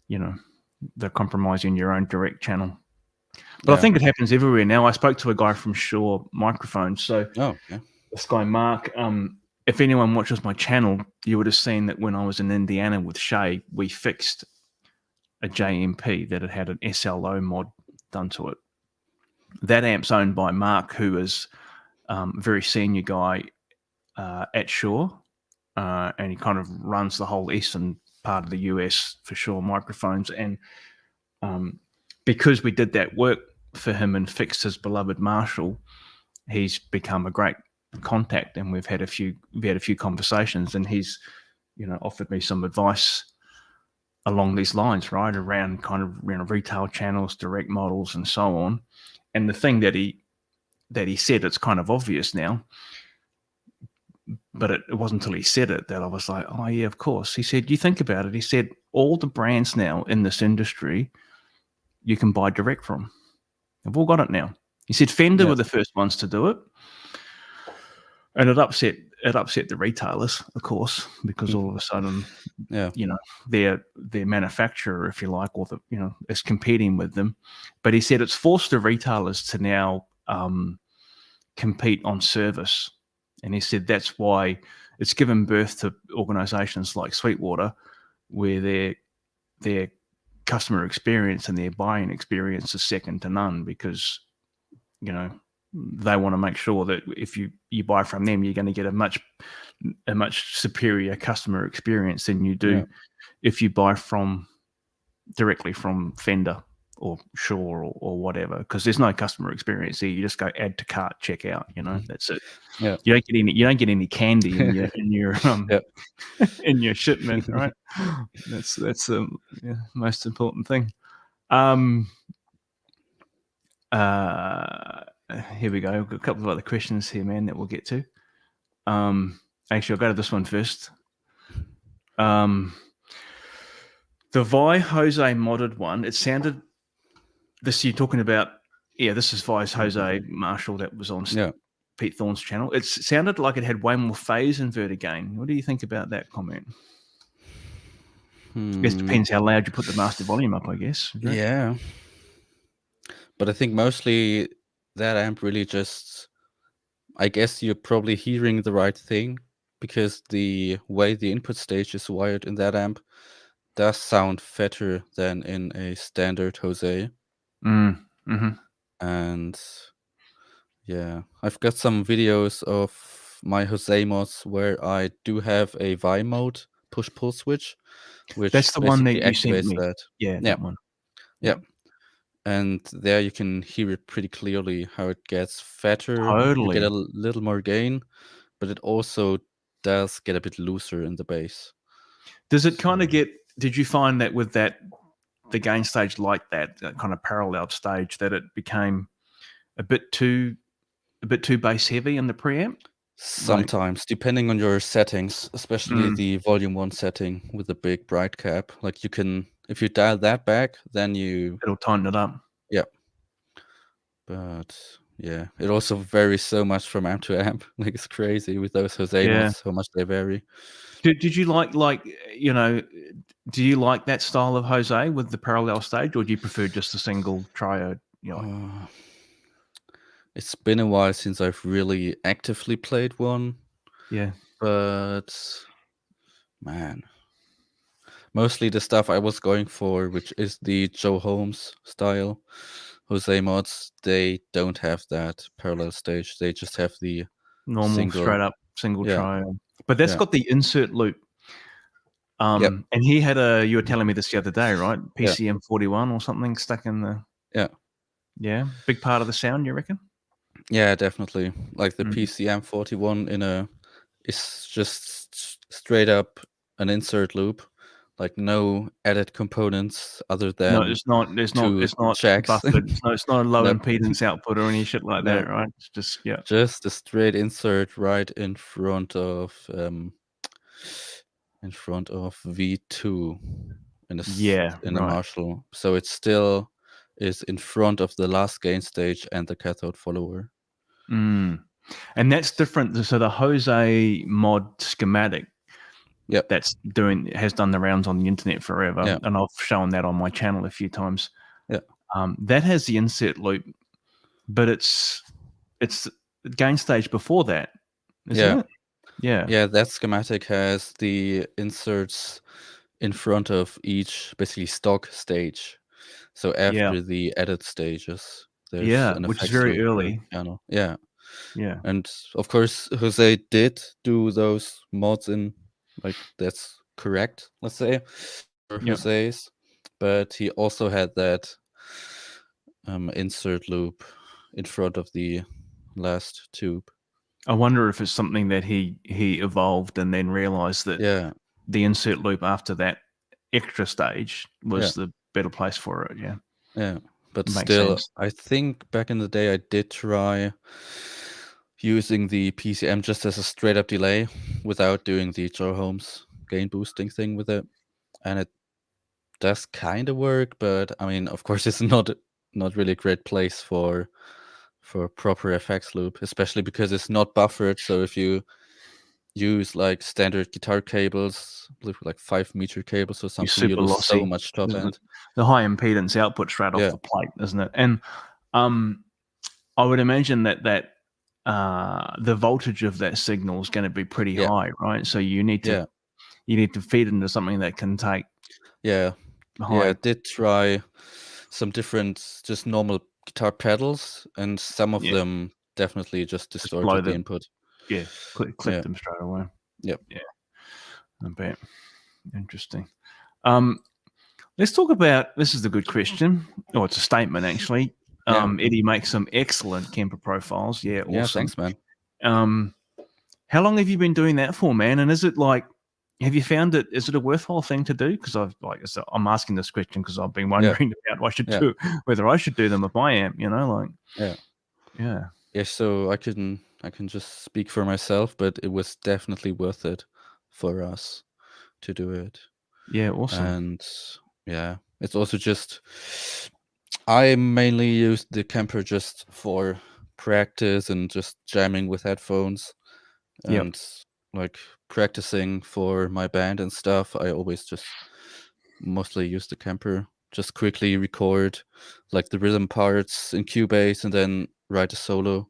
they're compromising your own direct channel. But I think it happens everywhere now. I spoke to a guy from Shure Microphones. So this guy, Mark, if anyone watches my channel, you would have seen that when I was in Indiana with Shay, we fixed a JMP that had an SLO mod done to it. That amp's owned by Mark, who is a very senior guy at Shure, and he kind of runs the whole eastern part of the US for Shure Microphones. And because we did that work for him and fixed his beloved Marshall, he's become a great contact, and we've had a few conversations, and he's offered me some advice along these lines, right, around kind of retail channels, direct models, and so on. And the thing that he said, it's kind of obvious now, but it wasn't until he said it that I was like, oh yeah, of course. He said, you think about it. He said, all the brands now in this industry you can buy direct from. They've all got it now. He said Fender were the first ones to do it, and it upset the retailers, of course, because all of a sudden, their manufacturer, if you like, or is competing with them. But he said it's forced the retailers to now compete on service, and he said that's why it's given birth to organizations like Sweetwater, where their customer experience and their buying experience is second to none, because they want to make sure that if you buy from them, you're going to get a much superior customer experience than you do if you buy directly from Fender or Sure or whatever, because there's no customer experience there. You just go add to cart, check out. That's it. Yeah. You don't get any candy in your Yeah. in your shipment, right? That's the most important thing. Here we go. We've got a couple of other questions here, man, that we'll get to. Actually, I'll go to this one first. The Vi Jose modded one. It sounded. This you're talking about. Yeah, this is Vi's Jose Marshall that was on Pete Thorne's channel. It sounded like it had way more phase inverter gain. What do you think about that comment? I guess it depends how loud you put the master volume up, I guess. Yeah. But I think mostly that amp really just, I guess you're probably hearing the right thing, because the way the input stage is wired in that amp does sound fatter than in a standard Jose. And yeah, I've got some videos of my Jose mods where I do have a Vi mode push-pull switch, which that's the one that you sent activates me. that. Yeah, that one. Yeah. And there you can hear it pretty clearly how it gets fatter. Totally. You get a little more gain, but it also does get a bit looser in the bass. Does it kind of get? Did you find that with the gain stage like that kind of parallel stage, that it became a bit too bass heavy in the preamp? Sometimes, depending on your settings, especially the volume 1 setting with the big bright cap, like you can, if you dial that back, then it'll tighten it up. Yeah. But yeah, it also varies so much from amp to amp. Like, it's crazy with those Jose mods, how much they vary. Did you like do you like that style of Jose with the parallel stage, or do you prefer just a single triode? It's been a while since I've really actively played one. Yeah. But man, mostly the stuff I was going for, which is the Joe Holmes style Jose mods, they don't have that parallel stage. They just have the normal straight up single triode. But that's got the insert loop. And he had you were telling me this the other day, right? PCM 41 or something stuck in the. Yeah. Big part of the sound, you reckon? Yeah, definitely. Like the PCM 41 is just straight up an insert loop, like no added components other than. No, it's not checks. buffered. No, it's not a low impedance output or any shit like that, right? It's just just a straight insert right in front of V2 in a Marshall. So it still is in front of the last gain stage and the cathode follower. And that's different. So the Jose mod schematic has done the rounds on the internet forever, and I've shown that on my channel a few times. That has the insert loop, but it's the gain stage before that, isn't it? Yeah, that schematic has the inserts in front of each basically stock stage. So after the added stages, there's an which is effects very loop early. Channel. Yeah. And of course, Jose did do those mods in, like, that's correct, let's say, for Jose's. But he also had that insert loop in front of the last tube. I wonder if it's something that he evolved and then realized that the insert loop after that extra stage was the better place for it. Yeah. But still, I think back in the day I did try using the PCM just as a straight up delay without doing the Joe Holmes gain boosting thing with it. And it does kind of work, but I mean, of course, it's not really a great place for proper effects loop, especially because it's not buffered. So if you use like standard guitar cables, like 5-meter cables or something, you lose so much top end. The high impedance output straight off the plate, isn't it? And I would imagine that the voltage of that signal is going to be pretty high, right? So you need to feed into something that can take. I did try some different just normal guitar pedals, and some of them definitely just distorted the input. Clip them straight away. I bet. Interesting. Let's talk about, this is a good question. Oh, it's a statement, actually. Yeah. Eddy makes some excellent camper profiles. Yeah, awesome. Yeah, thanks, man. How long have you been doing that for, man? And is it like, have you found it, is it a worthwhile thing to do? Because I'm asking this question because I've been wondering about whether I should do them if I am, Yeah, so I can just speak for myself, but it was definitely worth it for us to do it. Yeah, awesome. And yeah, it's also just, I mainly used the camper just for practice and just jamming with headphones and like practicing for my band and stuff. I always just mostly use the camper, just quickly record like the rhythm parts in Cubase and then write a solo.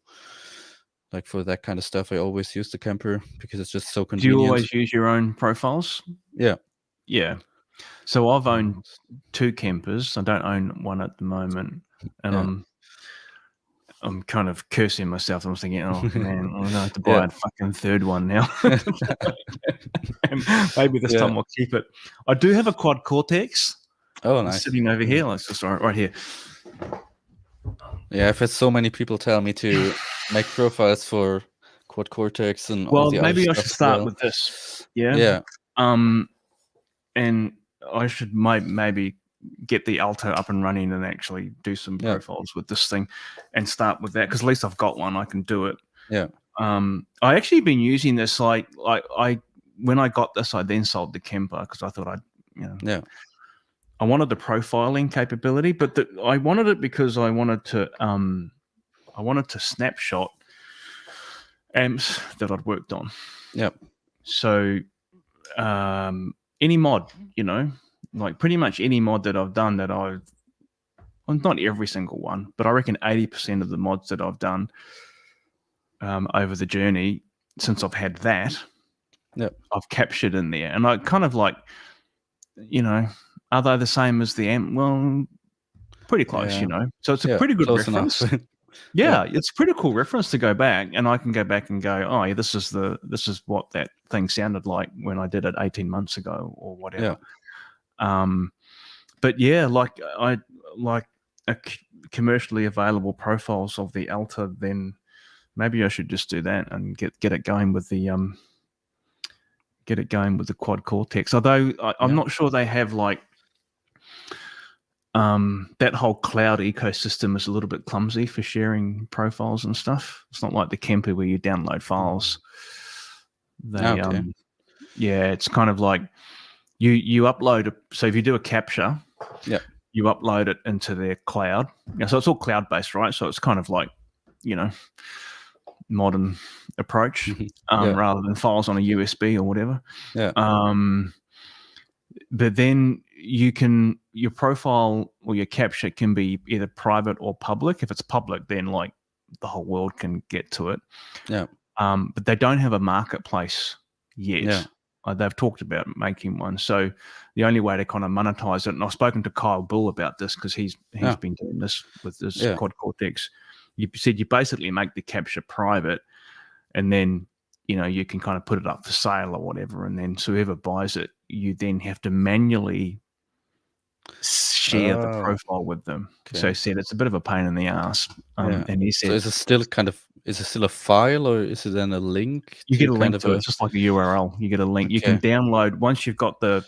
Like for that kind of stuff, I always use the camper because it's just so Do convenient. you always use your own profiles? Yeah. Yeah. So I've owned 2 campers. I don't own one at the moment, and I'm kind of cursing myself. I'm thinking, oh man, I'm gonna have to buy a fucking third one now. And maybe this time I'll keep it. I do have a quad Cortex. Oh, nice. Sitting over here. Let's just right here. Yeah, I've had so many people tell me to make profiles for quad Cortex and all the maybe other I stuff should as start well. with this. Yeah. Yeah. And I should maybe get the Alto up and running and actually do some profiles with this thing and start with that, because at least I've got one. I can do it. Yeah. I actually been using this like when I got this, I then sold the camper because I thought I wanted the profiling capability, but I wanted it because I wanted to snapshot amps that I'd worked on. Yeah. So any mod, like pretty much any mod that I've done not every single one, but I reckon 80% of the mods that I've done over the journey since I've had that, I've captured in there. And I kind of like, are they the same as the amp? Well, pretty close, So it's a pretty good reference. It's a pretty cool reference to go back, and I can go back and go, oh yeah, this is what that thing sounded like when I did it 18 months ago or whatever. But yeah, like I like commercially available profiles of the Alta, then maybe I should just do that and get it going with the quad Cortex. Although I'm not sure they have like that whole cloud ecosystem is a little bit clumsy for sharing profiles and stuff. It's not like the camper where you download files. It's kind of like you upload so if you do a capture, you upload it into their cloud. So it's all cloud based, right? So it's kind of like, modern approach rather than files on a USB or whatever. But then your profile or your capture can be either private or public. If it's public, then like the whole world can get to it. But they don't have a marketplace yet. They've talked about making one. So the only way to kind of monetize it, and I've spoken to Kyle Bull about this because he's been doing this with this quad Cortex. You said you basically make the capture private, and then you can kind of put it up for sale or whatever, and then so whoever buys it, you then have to manually share the profile with them. So he said it's a bit of a pain in the ass. And he said, so is it still a file, or is it then a link? You get a link to it. It's just like a URL. You get a link. You can download once you've got the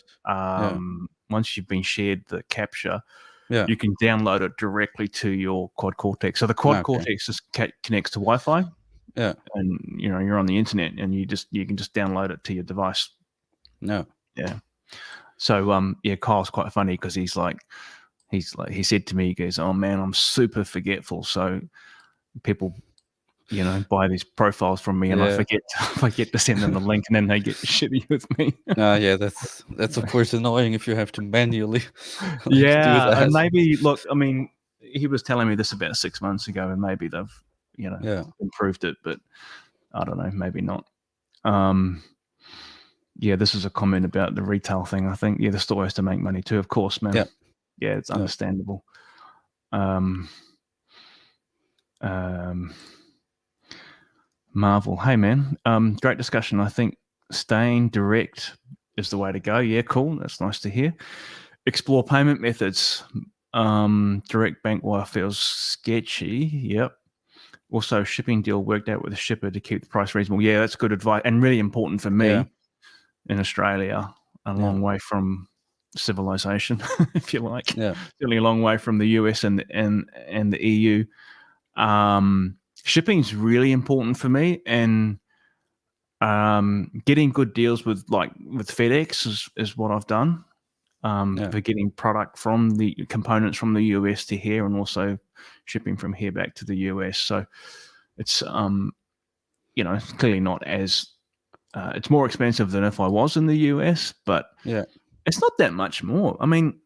once you've been shared the capture. You can download it directly to your quad Cortex. So the quad Cortex just connects to Wi-Fi. And you're on the internet, and you can just download it to your device. So Kyle's quite funny because he said to me, he goes, oh man, I'm super forgetful. So people buy these profiles from me, and I forget to send them the link, and then they get shitty with me. That's of course annoying if you have to manually do that. And maybe he was telling me this about 6 months ago, and maybe they've improved it, but I don't know, maybe not. This is a comment about the retail thing. I think the store has to make money too, of course, man. It's understandable. Marvel, hey man, great discussion. I think staying direct is the way to go. Yeah, cool. That's nice to hear. Explore payment methods. Direct bank wire feels sketchy. Yep. Also, shipping deal worked out with the shipper to keep the price reasonable. Yeah, that's good advice and really important for me in Australia. A long way from civilization, if you like. Yeah. Certainly a long way from the US and the EU. Shipping's really important for me, and getting good deals with FedEx is what I've done. For getting product from the components from the US to here, and also shipping from here back to the US. So it's clearly not as it's more expensive than if I was in the US, but it's not that much more. I mean,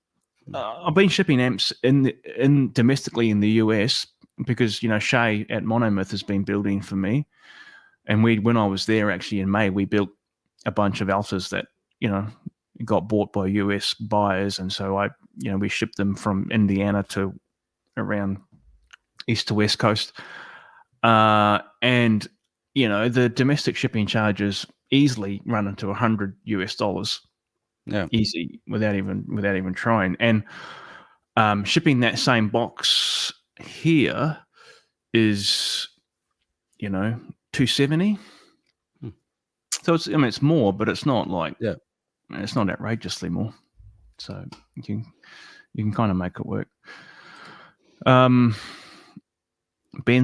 I've been shipping amps in domestically in the US because Shay at Monomyth has been building for me, and when I was there actually in May, we built a bunch of alphas that got bought by US buyers, and so we shipped them from Indiana to around east to west coast, and the domestic shipping charges easily run into $100 easy without even trying, and shipping that same box here is $270. So it's more, but it's not it's not outrageously more. So you can kind of make it work. Ben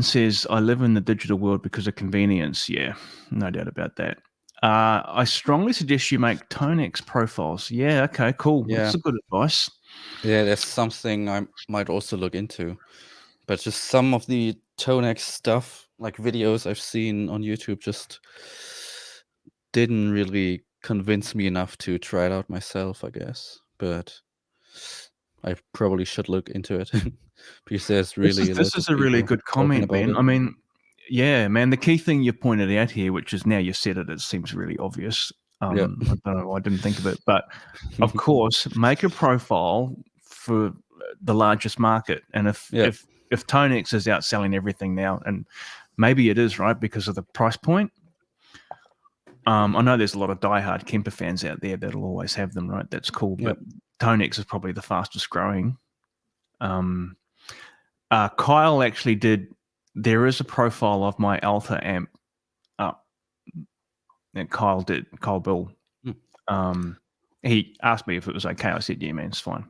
says, I live in the digital world because of convenience. Yeah, no doubt about that. I strongly suggest you make Tonex profiles. Yeah, okay, cool. Yeah. That's a good advice. Yeah, that's something I might also look into. But just some of the Tonex stuff, like videos I've seen on YouTube, just didn't really convince me enough to try it out myself, I guess. But I probably should look into it because there's really this is a really good comment, Ben. I mean, yeah, man, the key thing you pointed out here, which is now you said it seems really obvious. I don't know, I didn't think of it, but of course, make a profile for the largest market, and if Tonex is outselling everything now, and maybe it is, right, because of the price point. I know there's a lot of diehard Kemper fans out there that'll always have them, right? That's cool, but Tonex is probably the fastest growing. Kyle actually did. There is a profile of my Alpha amp up that Kyle Bill. He asked me if it was okay. I said, yeah, man, it's fine.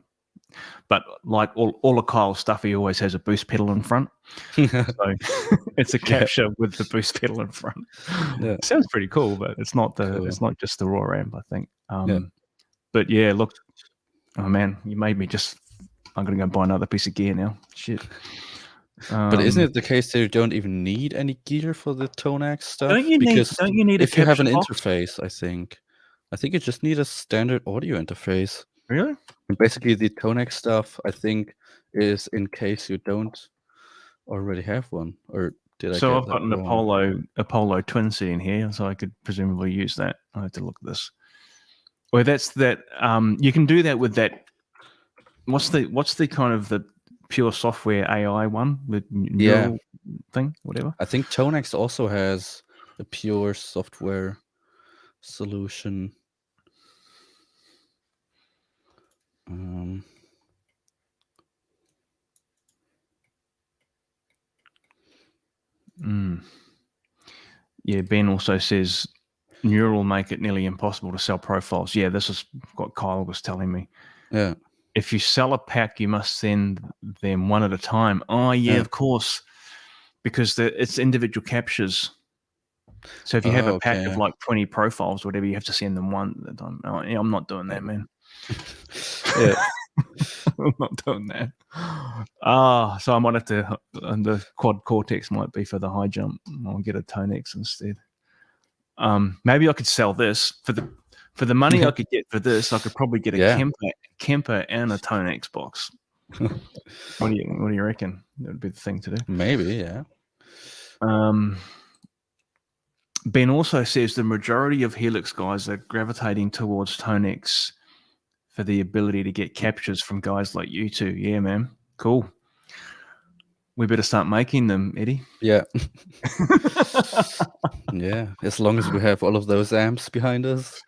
But like all of Kyle's stuff, he always has a boost pedal in front. So it's a capture with the boost pedal in front. It sounds pretty cool, but it's not it's not just the raw amp, I think. But yeah, look, oh man, you made me I'm gonna go buy another piece of gear now. Shit. But isn't it the case that you don't even need any gear for the Tonex stuff? Don't you need if you have an box? interface, I think you just need a standard audio interface. Really? And basically, the Tonex stuff, I think, is in case you don't already have one. Or did I? So I've got an Apollo twin sitting here, so I could presumably use that. I have to look at this. Well, that's that. You can do that with that. What's the kind of the pure software AI one, the neural thing, whatever? I think Tonex also has a pure software solution. Yeah, Ben also says neural make it nearly impossible to sell profiles. Yeah, this is what Kyle was telling me. Yeah. If you sell a pack, you must send them one at a time. Oh, yeah, of course, because it's individual captures. So if you have a pack of like 20 profiles, whatever, you have to send them one at a time. Oh, yeah, I'm not doing that, man. I'm not doing that. So I might have to, and the quad cortex might be for the high jump. I'll get a Tonex instead. Maybe I could sell this for the money I could get for this. I could probably get a Kemper and a Tonex box. What do you reckon? That would be the thing to do. Maybe, yeah. Ben also says the majority of Helix guys are gravitating towards Tonex for the ability to get captures from guys like you two. Yeah, man. Cool. We better start making them, Eddie. Yeah. Yeah. As long as we have all of those amps behind us.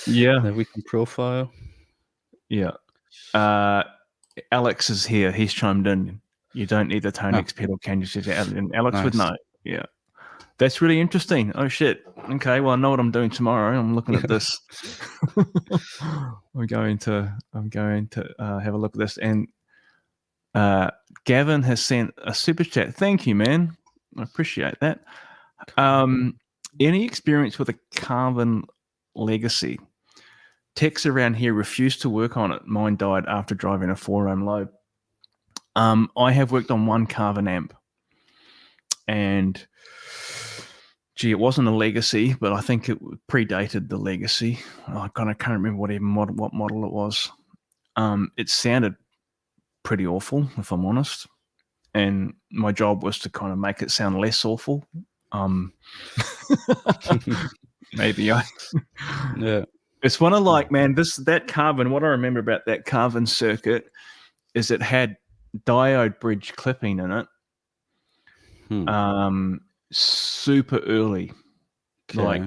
Yeah. That we can profile. Yeah. Alex is here. He's chimed in. You don't need the Tonix pedal, can you? And Alex would know. Yeah. That's really interesting. Oh, shit. Okay, well, I know what I'm doing tomorrow. I'm looking at this. I'm going to have a look at this. And Gavin has sent a super chat. Thank you, man. I appreciate that. Any experience with a Carvin Legacy? Techs around here refused to work on it. Mine died after driving a 4-ohm load. I have worked on one Carvin amp. And gee, it wasn't a Legacy, but I think it predated the Legacy. I kind of can't remember what model it was. It sounded pretty awful, if I'm honest. And my job was to kind of make it sound less awful. Maybe yeah. It's one of like, man, that Carvin. What I remember about that Carvin circuit is it had diode bridge clipping in it. Super early, like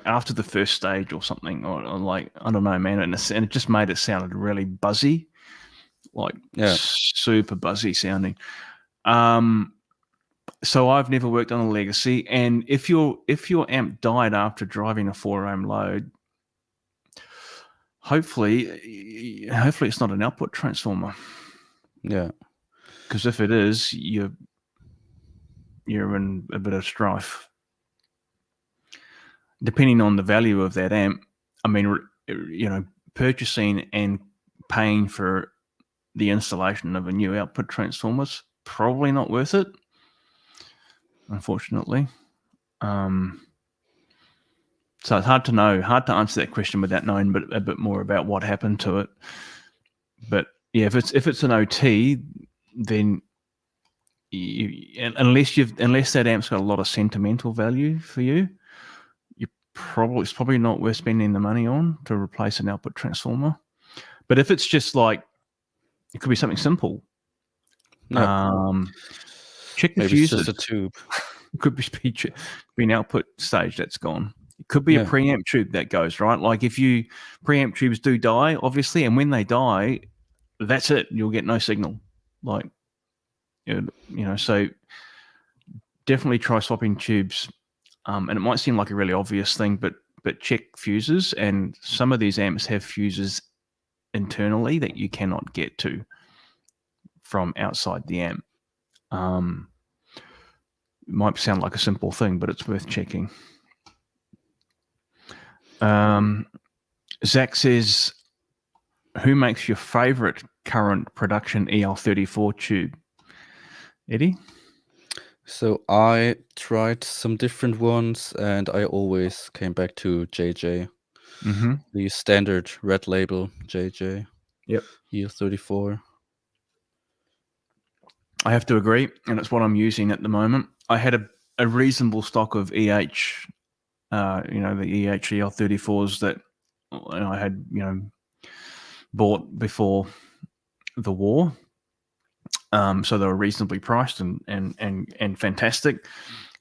after the first stage or something, or like I don't know, man, and it just made it sound really buzzy, like super buzzy sounding. So I've never worked on a Legacy, and if your amp died after driving a 4-ohm load, hopefully it's not an output transformer. Yeah, because if it is, you're in a bit of strife. Depending on the value of that amp, I mean, purchasing and paying for the installation of a new output transformer is probably not worth it, unfortunately. So it's hard to answer that question without knowing a bit more about what happened to it. But yeah, if it's an OT, then unless that amp's got a lot of sentimental value for you, it's probably not worth spending the money on to replace an output transformer. But if it's just like, it could be something simple. Check the fuses. It's just a tube. It could be an output stage that's gone. It could be a preamp tube that goes, right? Like if preamp tubes do die, obviously, and when they die, that's it. You'll get no signal. Like, so definitely try swapping tubes. And it might seem like a really obvious thing, but check fuses. And some of these amps have fuses internally that you cannot get to from outside the amp. It might sound like a simple thing, but it's worth checking. Zach says, who makes your favorite current production EL34 tube? Eddy? So I tried some different ones, and I always came back to JJ. The standard red label JJ. Yep. EL34. I have to agree, and it's what I'm using at the moment. I had a reasonable stock of EH, the EH EL34s that I had, bought before the war. So they were reasonably priced and fantastic.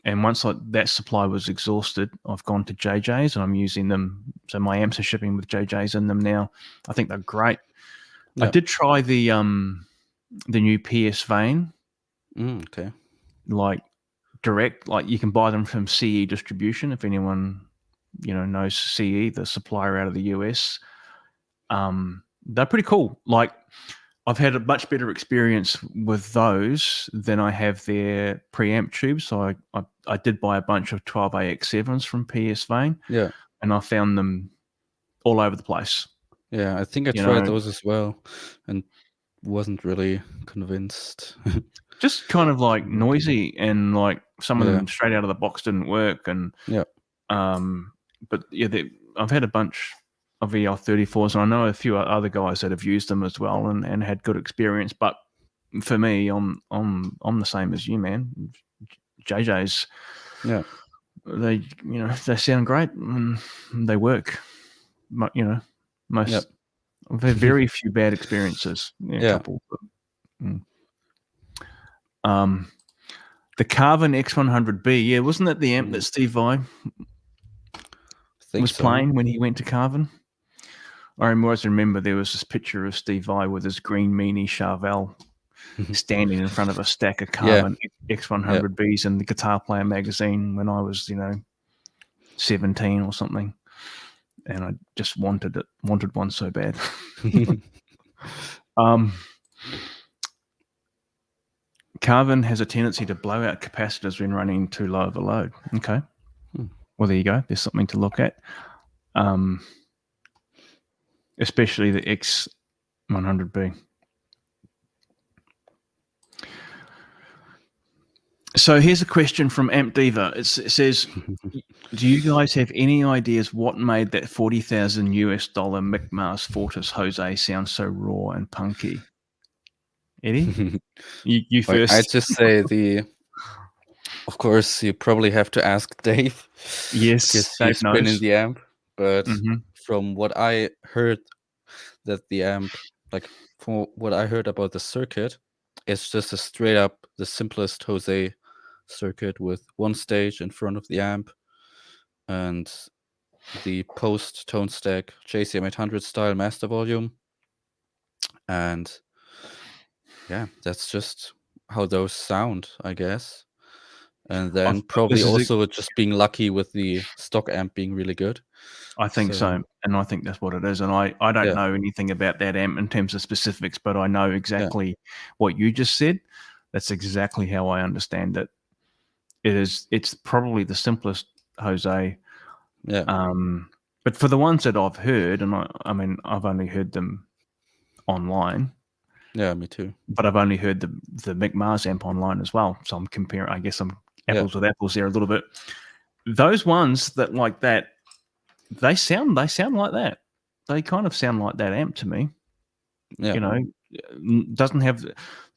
And once that supply was exhausted, I've gone to JJ's and I'm using them. So my amps are shipping with JJ's in them now. I think they're great. Yep. I did try the new PS Vane. Okay. Like direct, like you can buy them from CE Distribution if anyone knows CE, the supplier out of the US. They're pretty cool. Like I've had a much better experience with those than I have their preamp tubes. So I did buy a bunch of 12AX7s from PS Vane. Yeah. And I found them all over the place. Yeah, I think I tried those as well and wasn't really convinced. Just kind of like noisy, and like some of them straight out of the box didn't work. And but yeah, I've had a bunch of EL34s, and I know a few other guys that have used them as well and had good experience. But for me, I'm the same as you, man. JJ's, they sound great and they work. Most I've had very few bad experiences. A couple. But, the Carvin X100B, wasn't that the amp that Steve Vai was playing when he went to Carvin? I always remember there was this picture of Steve Vai with his green Meanie Charvel standing in front of a stack of carbon X100Bs in the Guitar Player magazine when I was, 17 or something, and I just wanted one so bad. Carbon has a tendency to blow out capacitors when running too low of a load. Okay. Well, there you go. There's something to look at. Especially the X100B. So here's a question from Amp Diva. It says, do you guys have any ideas what made that $40,000 Mick Mars Fortis Jose sound so raw and punky? Eddy, you first. I'd just say of course, you probably have to ask Dave. Yes, because Dave he's knows. been in the amp. But from what I heard, that the amp, like from what I heard about the circuit, it's just a straight up the simplest Jose circuit with one stage in front of the amp and the post tone stack JCM 800 style master volume. And yeah, that's just how those sound, I guess. And then probably also just being lucky with the stock amp being really good. I think so. And I think that's what it is. And I don't know anything about that amp in terms of specifics, but I know exactly what you just said. That's exactly how I understand it. It's probably the simplest Jose. Yeah. But for the ones that I've heard, and I mean, I've only heard them online. Yeah, me too. But I've only heard the Mick Mars amp online as well. So I'm comparing, I guess I'm apples with apples there a little bit. Those ones that like that, they sound like that. They kind of sound like that amp to me. Yeah. Doesn't have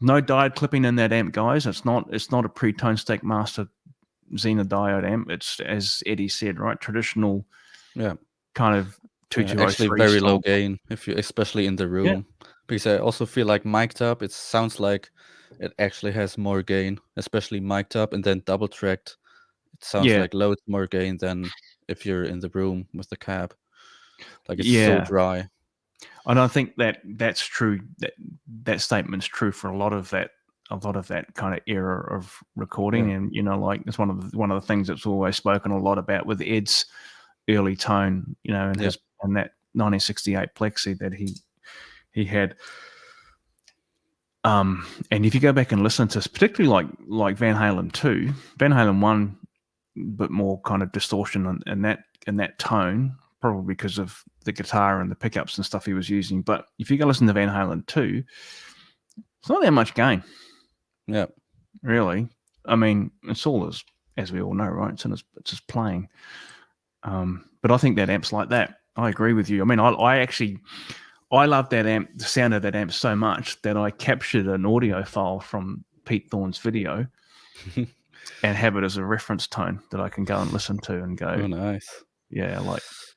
no diode clipping in that amp, guys. It's not a pre-tone stack master Xena diode amp. It's, as Eddy said, right, traditional kind of 2203 actually very low gain, especially in the room. Because I also feel like mic'd up, it sounds like it actually has more gain, especially mic'd up, and then double tracked. It sounds like loads more gain than if you're in the room with the cab. Like it's so dry. And I think that's true. That statement's true for a lot of that kind of era of recording. And like it's one of the things that's always spoken a lot about with Ed's early tone, and his and that 1968 Plexi that he had. And if you go back and listen to, particularly like Van Halen 2, Van Halen 1, but more kind of distortion in that tone, probably because of the guitar and the pickups and stuff he was using. But if you go listen to Van Halen 2, it's not that much gain. Yeah. Really. I mean, it's all as we all know, right? It's just playing. But I think that amp's like that. I agree with you. I mean, I love that amp, the sound of that amp so much that I captured an audio file from Pete Thorne's video and have it as a reference tone that I can go and listen to and go, oh, nice. Yeah,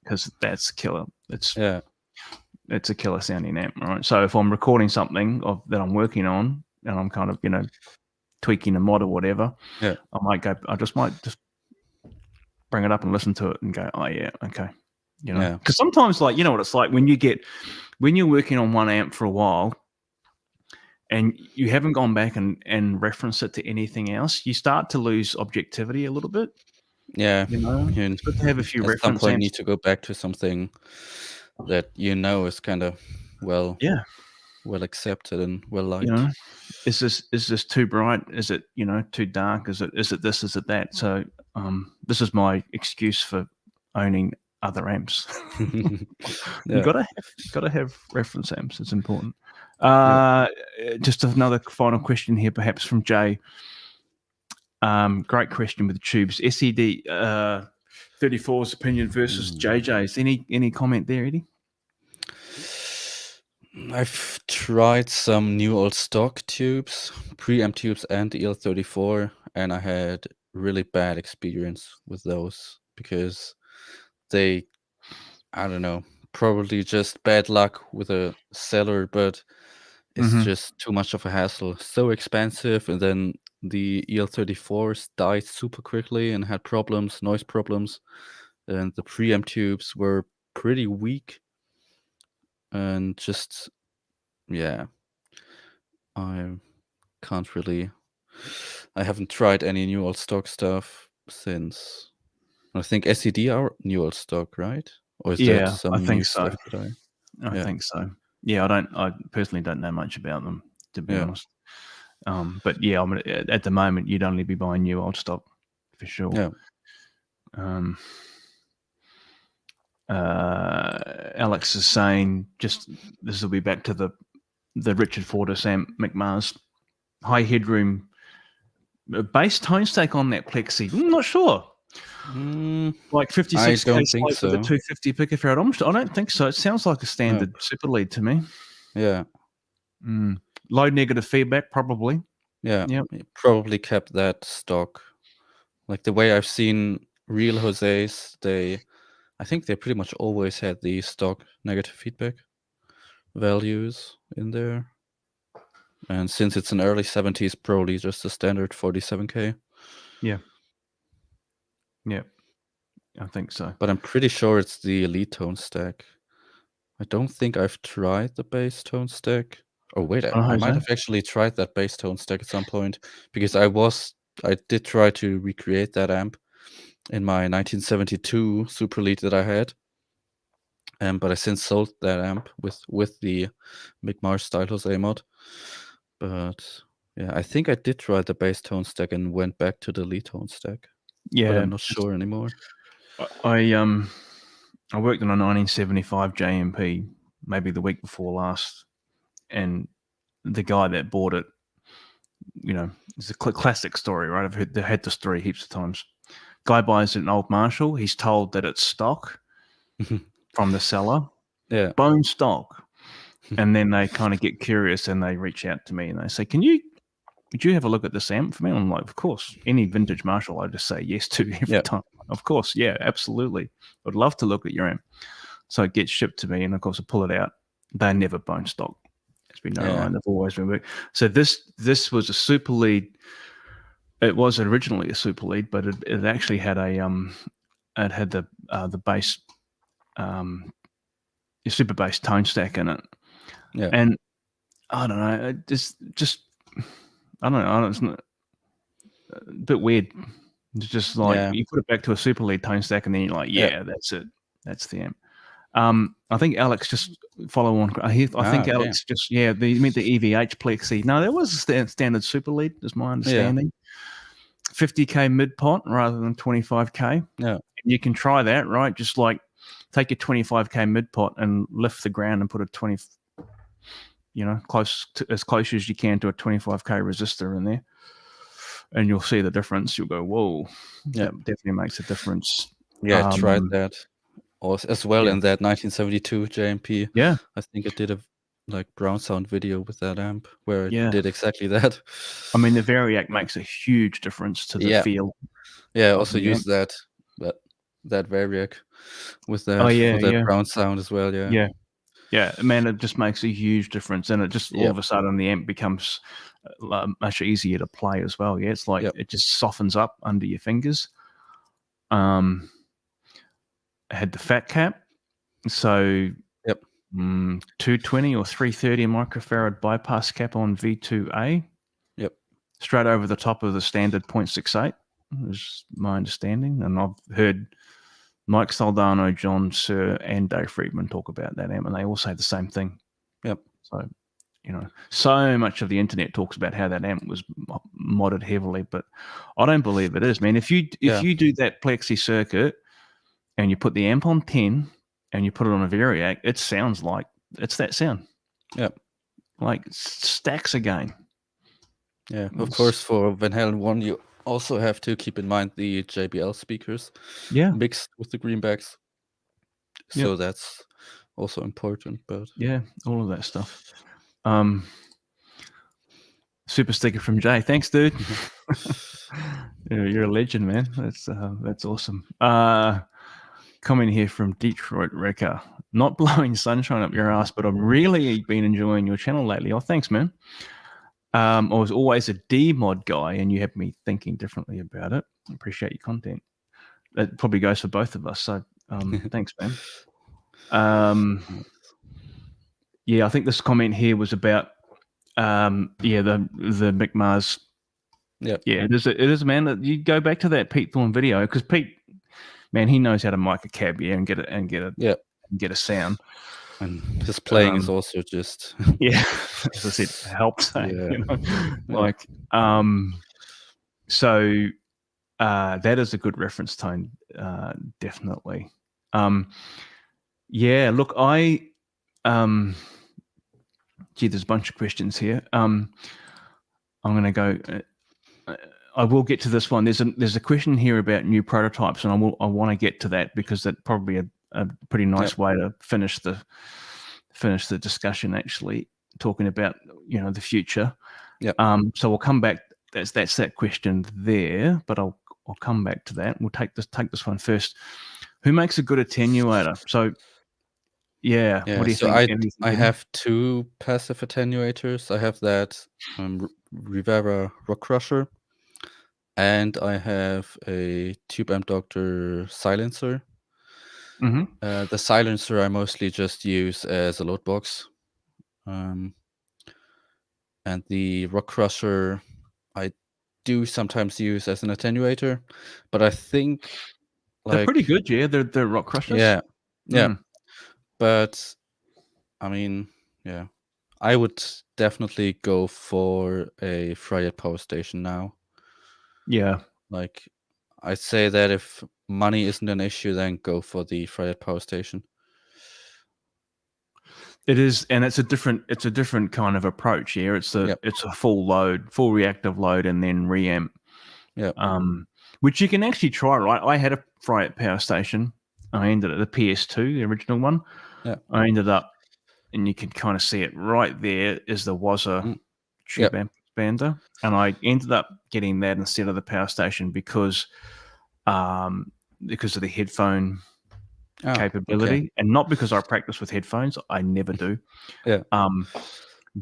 because that's killer. It's a killer sounding amp, right? So if I'm recording something that I'm working on and I'm kind of, tweaking a mod or whatever, I might just bring it up and listen to it and go, oh yeah, okay. Because sometimes, like, what it's like when you're working on one amp for a while and you haven't gone back and referenced it to anything else, you start to lose objectivity a little bit. Yeah. It's good to have a few reference amps. At some point, amps. you need to go back to something that is kind of well accepted and well liked. Is this too bright? Is it too dark? Is it this? Is it that? So this is my excuse for owning other amps. You gotta have reference amps. It's important. Just another final question here, perhaps from Jay. Great question with the tubes. SED 34's opinion versus JJ's. Any comment there, Eddy? I've tried some new old stock tubes, preamp tubes and EL34, and I had really bad experience with those because they, I don't know, probably just bad luck with a seller, but it's just too much of a hassle. So expensive, and then the EL34s died super quickly and had problems, noise problems, and the preamp tubes were pretty weak. and just yeah, I can't really. I haven't tried any new old stock stuff since. I think SED are new old stock, right? Or is that Yeah, I some think new so. stuff that I Yeah, think so. Yeah, I personally don't know much about them, to be yeah, honest. But yeah, at the moment, you'd only be buying new old stock for sure. yeah. Alex is saying, just this will be back to the Richard Fortis amp McMahon's high headroom bass tone stack on that plexi. I'm not sure. Like I 56k don't think slope with a so. 250 picofarad. I don't think so. It sounds like a standard super lead to me. Yeah, Low negative feedback, probably. yeah. Yep. He probably kept that stock. Like the way I've seen real Jose's, I think they pretty much always had the stock negative feedback values in there. And since it's an early 70s, probably just a standard 47K. Yeah. Yeah. I think so. But I'm pretty sure it's the elite tone stack. I don't think I've tried the bass tone stack. Oh wait, I might have actually tried that bass tone stack at some point, because I did try to recreate that amp in my 1972 Super Lead that I had. But I since sold that amp with the Mick Mars style Jose mod. But yeah, I think I did try the bass tone stack and went back to the lead tone stack. Yeah. But I'm not sure anymore. I worked on a 1975 JMP maybe the week before last, and the guy that bought it, it's a classic story, right? I've had the story heaps of times. Guy buys an old Marshall. He's told that it's stock from the seller, Yeah. bone stock. And then they kind of get curious and they reach out to me and they say, would you have a look at this amp for me? And I'm like, of course. Any vintage Marshall, I just say yes to every time. Of course. Yeah, absolutely. I'd love to look at your amp. So it gets shipped to me, and of course I pull it out. They're never bone stock. As we know, right? They've always been work. So this was a super lead. It was originally a super lead, but it actually had it had the bass, super bass tone stack in it. Yeah. And I don't know, just I don't know. It's not, a bit weird. It's just like you put it back to a super lead tone stack, and then you're like, that's it. That's the amp. I think Alex just follow on. I think Alex just they meant the EVH plexi. No, that was a standard super lead, is my understanding. 50k mid pot rather than 25k. Yeah, you can try that, right? Just like take your 25k mid pot and lift the ground and put a 20, as close as you can to a 25k resistor in there, and you'll see the difference. You'll go, whoa, that definitely makes a difference. Yeah, I tried that as well in that 1972 JMP. Yeah, I think I did a Brown Sound video with that amp where I did exactly that. I mean, the Variac makes a huge difference to the feel. Yeah, I also use that Variac with that for that Brown Sound as well. Yeah, man, it just makes a huge difference, and it just all of a sudden the amp becomes much easier to play as well. Yeah, it's like it just softens up under your fingers. I had the fat cap, so 220 or 330 microfarad bypass cap on V2A. Yep, straight over the top of the standard 0.68 is my understanding, and I've heard Mike Saldano, John Sir, and Dave Friedman talk about that amp, and they all say the same thing. Yep. So, so much of the internet talks about how that amp was modded heavily, but I don't believe it is, man. If you do that plexi circuit and you put the amp on 10 and you put it on a Variac, it sounds like it's that sound. Yep. Like stacks again. Yeah, of course, for Van Halen 1, you also have to keep in mind the JBL speakers mixed with the greenbacks. So that's also important. But yeah, all of that stuff. Super sticker from Jay. Thanks, dude. You're a legend, man. That's awesome. Coming here from Detroit Wrecker. Not blowing sunshine up your ass, but I've really been enjoying your channel lately. Oh, thanks, man. I was always a D-mod guy, and you have me thinking differently about it. I appreciate your content. That probably goes for both of us. So thanks, man. Yeah, I think this comment here was about the Mick Mars. Yeah. Yeah, it is, man. That you go back to that Pete Thorne video, because Pete, man, he knows how to mic a cab, and get a sound. And his playing is also just yeah, as I said, helps. Like so that is a good reference tone, definitely. Yeah, look, there's a bunch of questions here. I'm going to go. I will get to this one. There's a question here about new prototypes, and I want to get to that, because that's probably a pretty nice way to finish the discussion. Actually, talking about the future. Yeah. So we'll come back. That's that question there, but I'll come back to that. We'll take this one first. Who makes a good attenuator? So yeah, what do you think? I have two passive attenuators. I have that Rivera Rock Crusher, and I have a Tube Amp Doctor silencer. The silencer I mostly just use as a load box, and the Rock Crusher I do sometimes use as an attenuator, but I think they're pretty good. Yeah, they're Rock Crushers. Yeah. But I mean, yeah, I would definitely go for a Fryette power station now. Yeah. Like, I'd say that if money isn't an issue, then go for the Fryette power station. It is, and it's a different kind of approach. Yeah, it's a full load, full reactive load, and then reamp. Yeah. Which you can actually try. Right, I had a Fryette power station. I ended at the PS2, the original one. Yeah. I ended up, and you can kind of see it right there, is the Wazza tube amp expander, and I ended up getting that instead of the power station because of the headphone capability, and not because I practice with headphones. I never do. Yeah.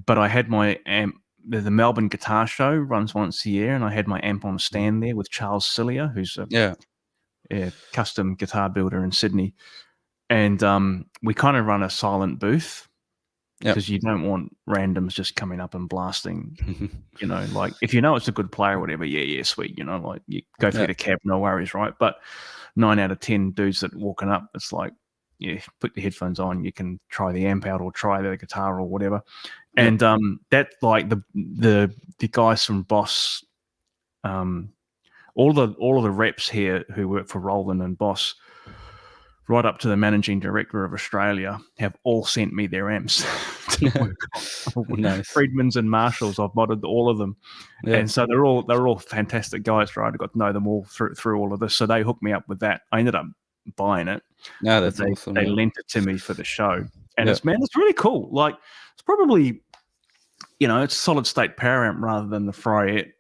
But I had my amp. The Melbourne Guitar Show runs once a year, and I had my amp on a stand there with Charles Cillier, who's a custom guitar builder in Sydney, and we kind of run a silent booth because you don't want randoms just coming up and blasting. Like if it's a good player or whatever, sweet. Like you go through the cab, no worries, right? But 9 out of 10 dudes that walking up, it's like, put the headphones on, you can try the amp out or try the guitar or whatever. And that, like the guys from Boss, all of the reps here who work for Roland and Boss, right up to the managing director of Australia, have all sent me their amps. Nice. Friedmans and Marshalls, I've modded all of them, and so they're all fantastic guys, right? I got to know them all through all of this. So they hooked me up with that. I ended up buying it. Yeah, that's awesome. They lent it to me for the show, and it's really cool. Like it's probably, it's solid state power amp rather than the Fryette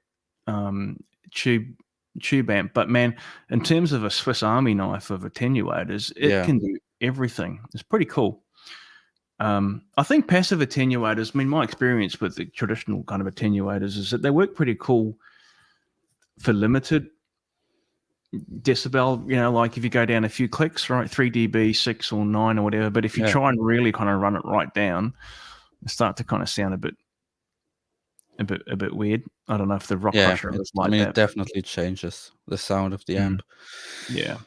tube amp. But man, in terms of a Swiss Army knife of attenuators, it can do everything. It's pretty cool. I think passive attenuators, my experience with the traditional kind of attenuators is that they work pretty cool for limited decibel, like if you go down a few clicks, right, 3 dB, 6 or 9 or whatever. But if you try and really kind of run it right down, it start to kind of sound a bit weird. I don't know if the Rock Crusher is like that. It definitely changes the sound of the amp. Yeah.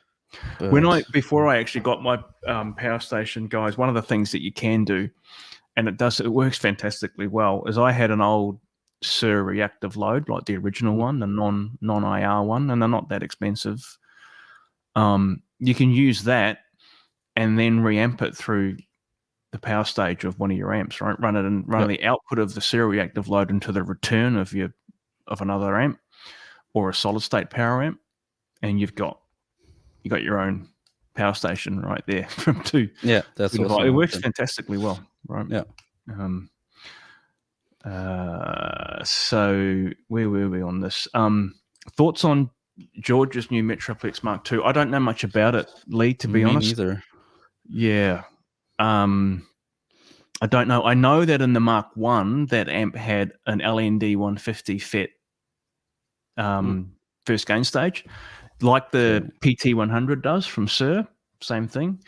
Before I actually got my power station, guys, one of the things that you can do, and it works fantastically well, is I had an old Sir reactive load, like the original one, the non-IR one, and they're not that expensive. You can use that and then reamp it through the power stage of one of your amps, right? Run the output of the serial reactive load into the return of another amp or a solid state power amp, and you got your own power station right there from two. Yeah, that's awesome. It works fantastically well, right? Yeah. So where were we on this? Thoughts on George's new Metroplex Mark II? I don't know much about it, Lee, to be honest. Me neither. Yeah. I don't know. I know that in the Mark I, that amp had an LND 150 FET first gain stage, like the PT 100 does from Sir, same thing.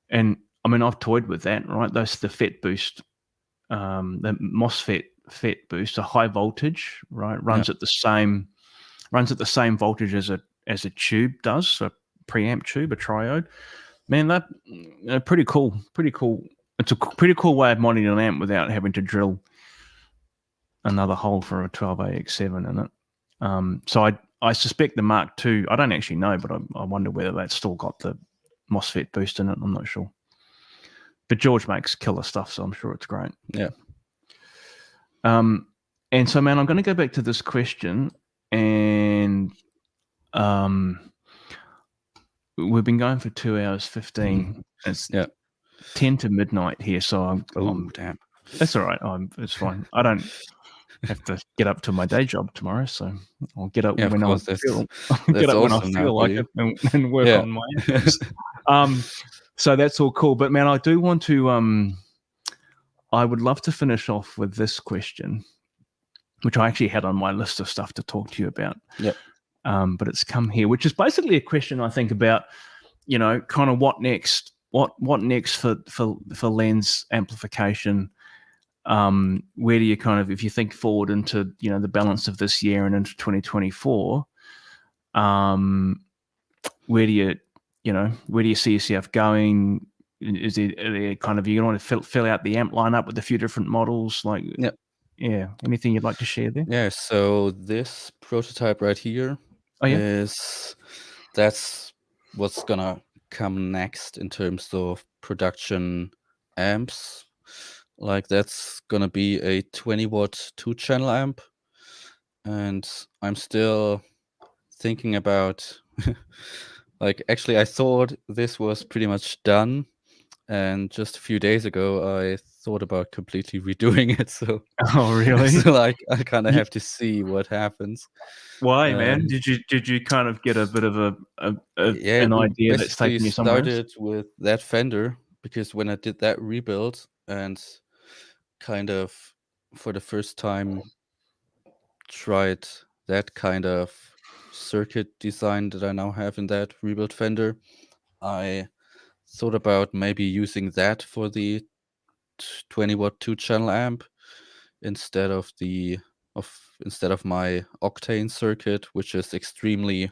And I mean, I've toyed with that, right? That's the FET boost, the MOSFET FET boost, a high voltage, right? Runs at the same voltage as a tube does, a preamp tube, a triode. Man, that pretty cool. It's a pretty cool way of mounting an amp without having to drill another hole for a 12AX7 in it. So I suspect the Mark II, I don't actually know, but I wonder whether that's still got the MOSFET boost in it. I'm not sure. But George makes killer stuff, so I'm sure it's great. Yeah. And so, man, I'm going to go back to this question, and we've been going for 2 hours 15. It's 10 to midnight here, so I'm damn. That's all right. It's fine. I don't have to get up to my day job tomorrow, so I'll get up when I feel. Get up when I feel like it and work on my amps. So that's all cool. But man, I do want to. I would love to finish off with this question, which I actually had on my list of stuff to talk to you about. Yep. But it's come here, which is basically a question I think about. Kind of what next? What next for Lenz amplification? Where do you kind of, if you think forward into the balance of this year and into 2024, where do you see yourself going? Is it kind of, you want to fill out the amp lineup with a few different models? Anything you'd like to share there? Yeah. So this prototype right here that's what's gonna come next in terms of production amps. Like that's gonna be a 20-watt 2-channel amp, and I'm still thinking about like, actually I thought this was pretty much done, and just a few days ago I thought about completely redoing it. So really? So like I kind of have to see what happens. Why, man? Did you kind of get a bit of an idea that's taking you somewhere else? Started with that Fender because when I did that rebuild and kind of for the first time tried that kind of circuit design that I now have in that rebuilt Fender, I thought about maybe using that for the 20-watt 2-channel amp instead of my Octane circuit, which is extremely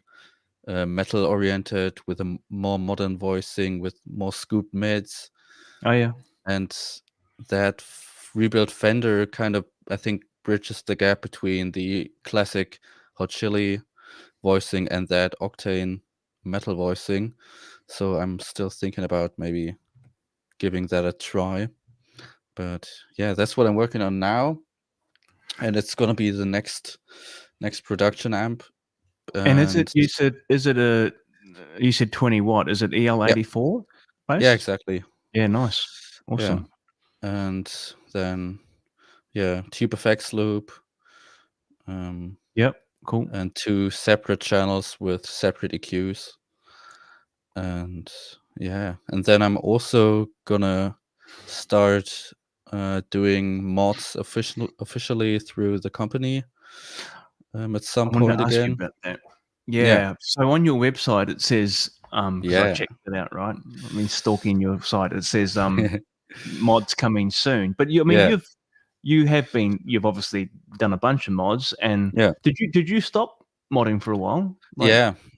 metal oriented with a more modern voicing with more scooped mids. Oh yeah. And that rebuilt Fender kind of, I think, bridges the gap between the classic Hot Chili voicing and that Octane metal voicing. So I'm still thinking about maybe giving that a try. But yeah, that's what I'm working on now. And it's gonna be the next production amp. And you said 20 watt? Is it EL84 based? Yeah, exactly. Yeah, nice, awesome. Yeah. And then tube effects loop. Yep, cool. And 2 separate channels with separate EQs. And then I'm also gonna start doing mods officially through the company at some point again. Ask you about that. Yeah. So on your website it says, because I checked it out, right? I mean, stalking your site, it says mods coming soon. But you've obviously done a bunch of mods, and did you stop modding for a while?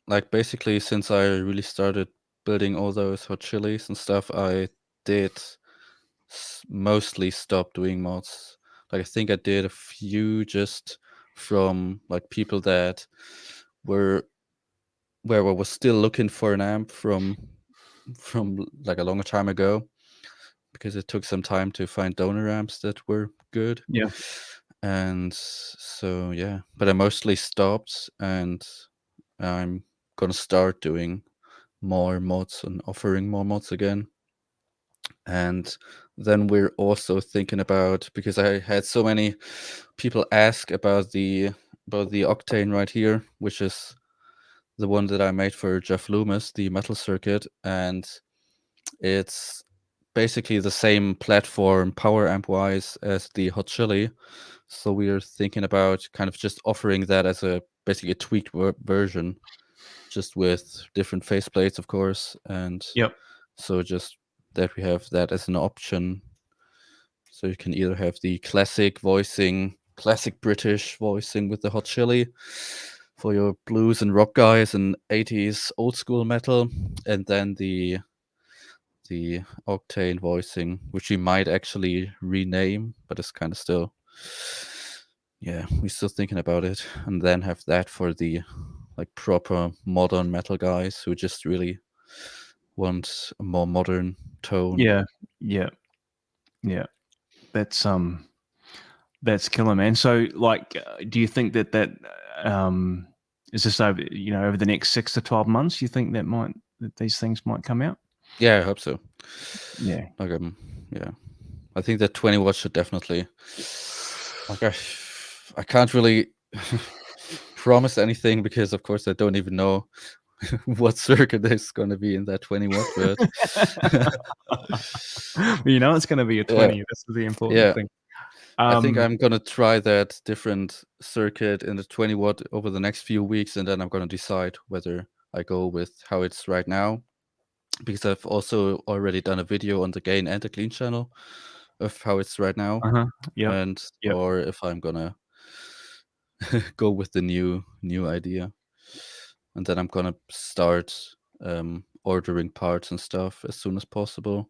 Like basically since I really started building all those Hot Chilies and stuff, I did mostly stop doing mods. Like I think I did a few just from like people that were still looking for an amp from like a longer time ago, because it took some time to find donor amps that were good. Yeah. And so but I mostly stopped, and I'm gonna start doing more mods and offering more mods again. And then we're also thinking about, because I had so many people ask about the Octane right here, which is the one that I made for Jeff Loomis, the metal circuit, and it's basically the same platform power amp wise as the Hot Chili. So we're thinking about kind of just offering that as basically a tweaked version, just with different faceplates, of course. And so just that we have that as an option. So you can either have the classic voicing, classic British voicing with the hot chili for your blues and rock guys and 80s old school metal, and then the octane voicing, which we might actually rename, but it's kind of still, yeah, we're still thinking about it. And then have that for the like proper modern metal guys who just really want a more modern tone. Yeah. That's killer, man. So, like, do you think that is this over over the next 6 to 12 months? You think that these things might come out? Yeah, I hope so. Yeah. Like yeah, I think that 20 watts should definitely. Like I can't really promise anything because of course I don't even know what circuit is going to be in that 20 watt, but it's going to be a 20. That's the important thing. I think I'm going to try that different circuit in the 20 watt over the next few weeks, and then I'm going to decide whether I go with how it's right now, because I've also already done a video on the gain and the clean channel of how it's right now. Yep. Or if I'm gonna go with the new idea, and then I'm gonna start ordering parts and stuff as soon as possible.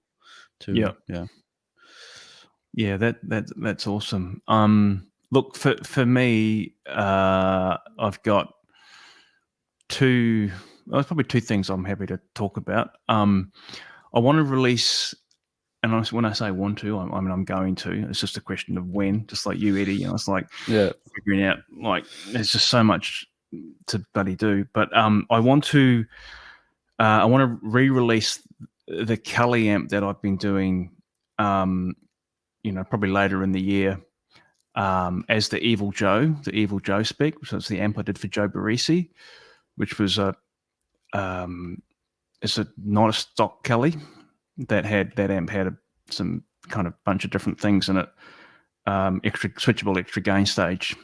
That's awesome. Look, for me, I've got there's probably two things I'm happy to talk about. I want to release, and when I say want to, I mean I'm going to. It's just a question of when. Just like you, Eddie. It's like figuring out. Like there's just so much to bloody do. But I want to re-release the Kelly amp that I've been doing. Probably later in the year, as the Evil Joe spec. So it's the amp I did for Joe Barresi, which was it's not a stock Kelly. That amp had some kind of bunch of different things in it, extra switchable, extra gain stage,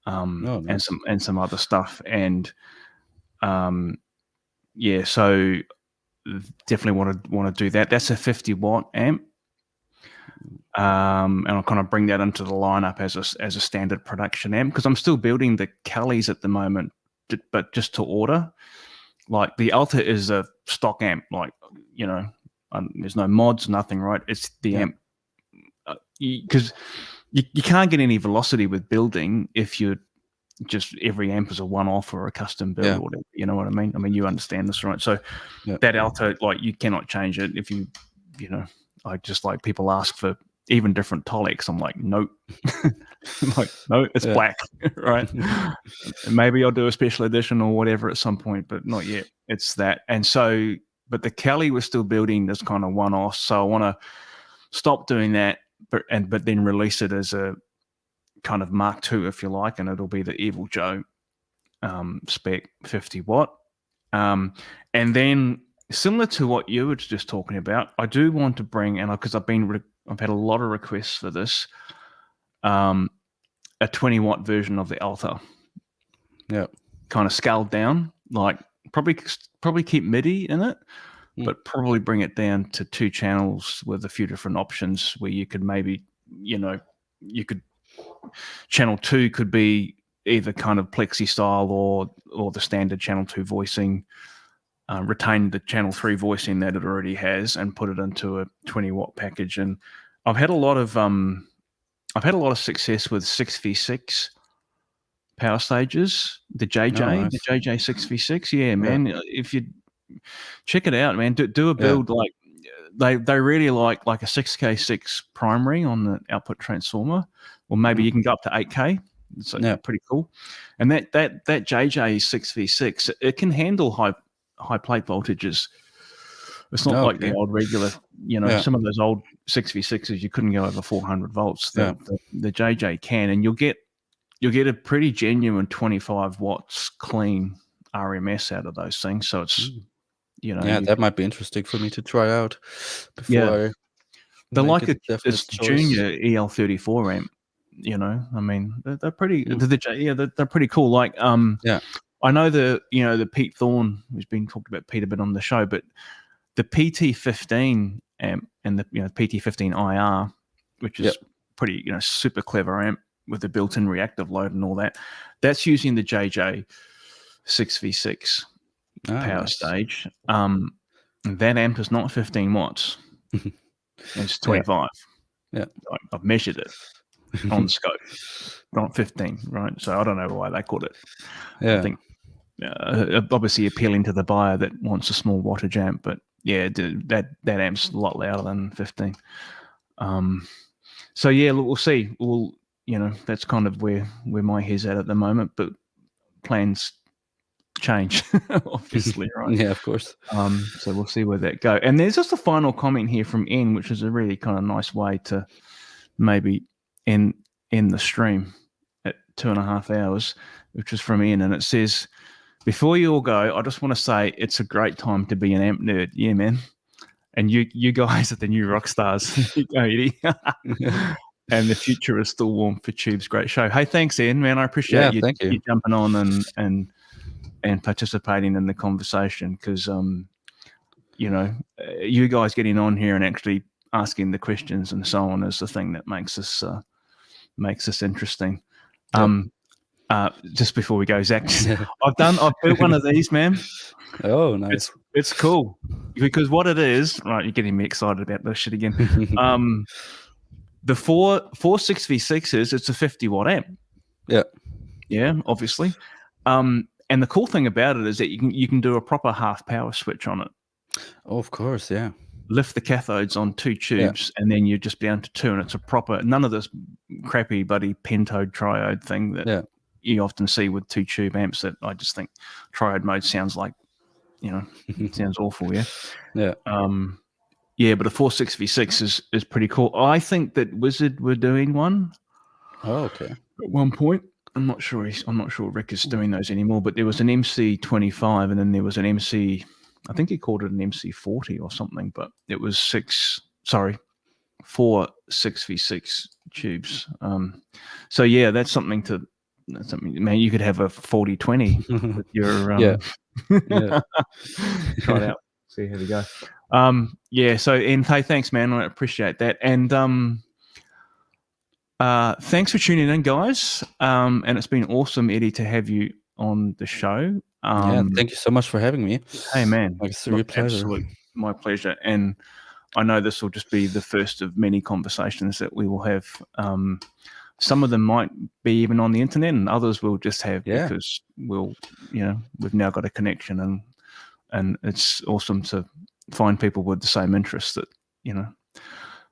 nice. and some other stuff, and so definitely want to do that. That's a 50 watt amp, and I'll kind of bring that into the lineup as a standard production amp, because I'm still building the Kellys at the moment, but just to order. Like the Alta is a stock amp, like there's no mods, nothing, right? It's the amp, because you can't get any velocity with building if you're just every amp is a one-off or a custom build or whatever. You know what I mean? I mean, you understand this, right? So that Alta, like you cannot change it if I just like people ask for even different Tolex. I'm like, nope. Like, no, it's black, right? Maybe I'll do a special edition or whatever at some point, but not yet. It's that. And so, but the Kelly was still building this kind of one-off. So I want to stop doing that, but then release it as a kind of Mark II, if you like, and it'll be the Evil Joe spec 50 watt. And then similar to what you were just talking about, I do want to bring, and because I've had a lot of requests for this, a 20 watt version of the Alta. Yeah. Kind of scaled down, like probably keep MIDI in it, but probably bring it down to 2 channels with a few different options where you could maybe, channel 2 could be either kind of plexi style or the standard channel 2 voicing, retain the channel 3 voicing that it already has and put it into a 20 watt package. And I've had a lot of success with 6v6 power stages, the JJ, the JJ 6v6. Yeah, man. If you check it out, man, do a build like they really like a 6K6 primary on the output transformer, or maybe you can go up to 8K. It's pretty cool. And that JJ 6v6, it can handle high plate voltages. It's not like the old regular, some of those old 6v6s you couldn't go over 400 volts. The JJ can, and you'll get a pretty genuine 25 watts clean RMS out of those things. So it's that might be interesting for me to try out before. They're like it's junior EL34 amp. I mean, they're pretty. They're pretty cool. Like I know the Pete Thorne, who's been talked about Pete a bit on the show, but the PT15 amp and the PT15 IR, which is pretty super clever amp with the built-in reactive load and all that. That's using the JJ 6v6 power stage. That amp is not 15 watts. It's 25. Yeah. I've measured it on the scope. Not 15, right? So I don't know why they called it. Yeah. I think obviously appealing to the buyer that wants a small wattage amp, but yeah, that amp's a lot louder than 15. So yeah, look, we'll see. We'll, that's kind of where my head's at the moment, but plans change, obviously, right? Yeah, of course. So we'll see where that go. And there's just a final comment here from N, which is a really kind of nice way to maybe end the stream at 2.5 hours, which is from N, and it says, "Before you all go, I just want to say it's a great time to be an amp nerd." Yeah, man. And you guys are the new rock stars. You go, Eddy. And the future is still warm for Tubes. Great show. Hey, thanks, Ian, man. I appreciate you jumping on and participating in the conversation, because you guys getting on here and actually asking the questions and so on is the thing that makes us interesting. Just before we go, Zach, I've built one of these, man. Oh, nice. It's cool, because what it is, right? You're getting me excited about this shit again. The 6v6s, it's a 50 watt amp. Yeah, obviously. And the cool thing about it is that you can do a proper half power switch on it. Oh, of course, yeah. Lift the cathodes on 2 tubes, and then you're just down to 2, and it's a proper, none of this crappy buddy pentode triode thing that you often see with 2 tube amps that I just think triode mode sounds like, it sounds awful, yeah. But a 6v6 is pretty cool. I think that Wizard were doing one. Oh, okay. At one point, I'm not sure Rick is doing those anymore, but there was an MC25, and then there was an MC, I think he called it an MC40 or something, but it was 4 6v6 tubes. So yeah, that's something, man, you could have a 40-20 with your try it out, see how we go. So, and hey, thanks, man, I appreciate that. And thanks for tuning in, guys. And it's been awesome, Eddy, to have you on the show. Thank you so much for having me. Hey, man, it's a real pleasure. Absolutely, my pleasure. And I know this will just be the first of many conversations that we will have. Some of them might be even on the internet, and others we'll just have because we've now got a connection, and it's awesome to find people with the same interests that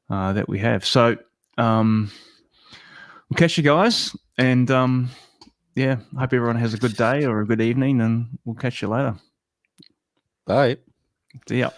that we have. So we'll catch you guys, and hope everyone has a good day or a good evening, and we'll catch you later. Bye. See ya.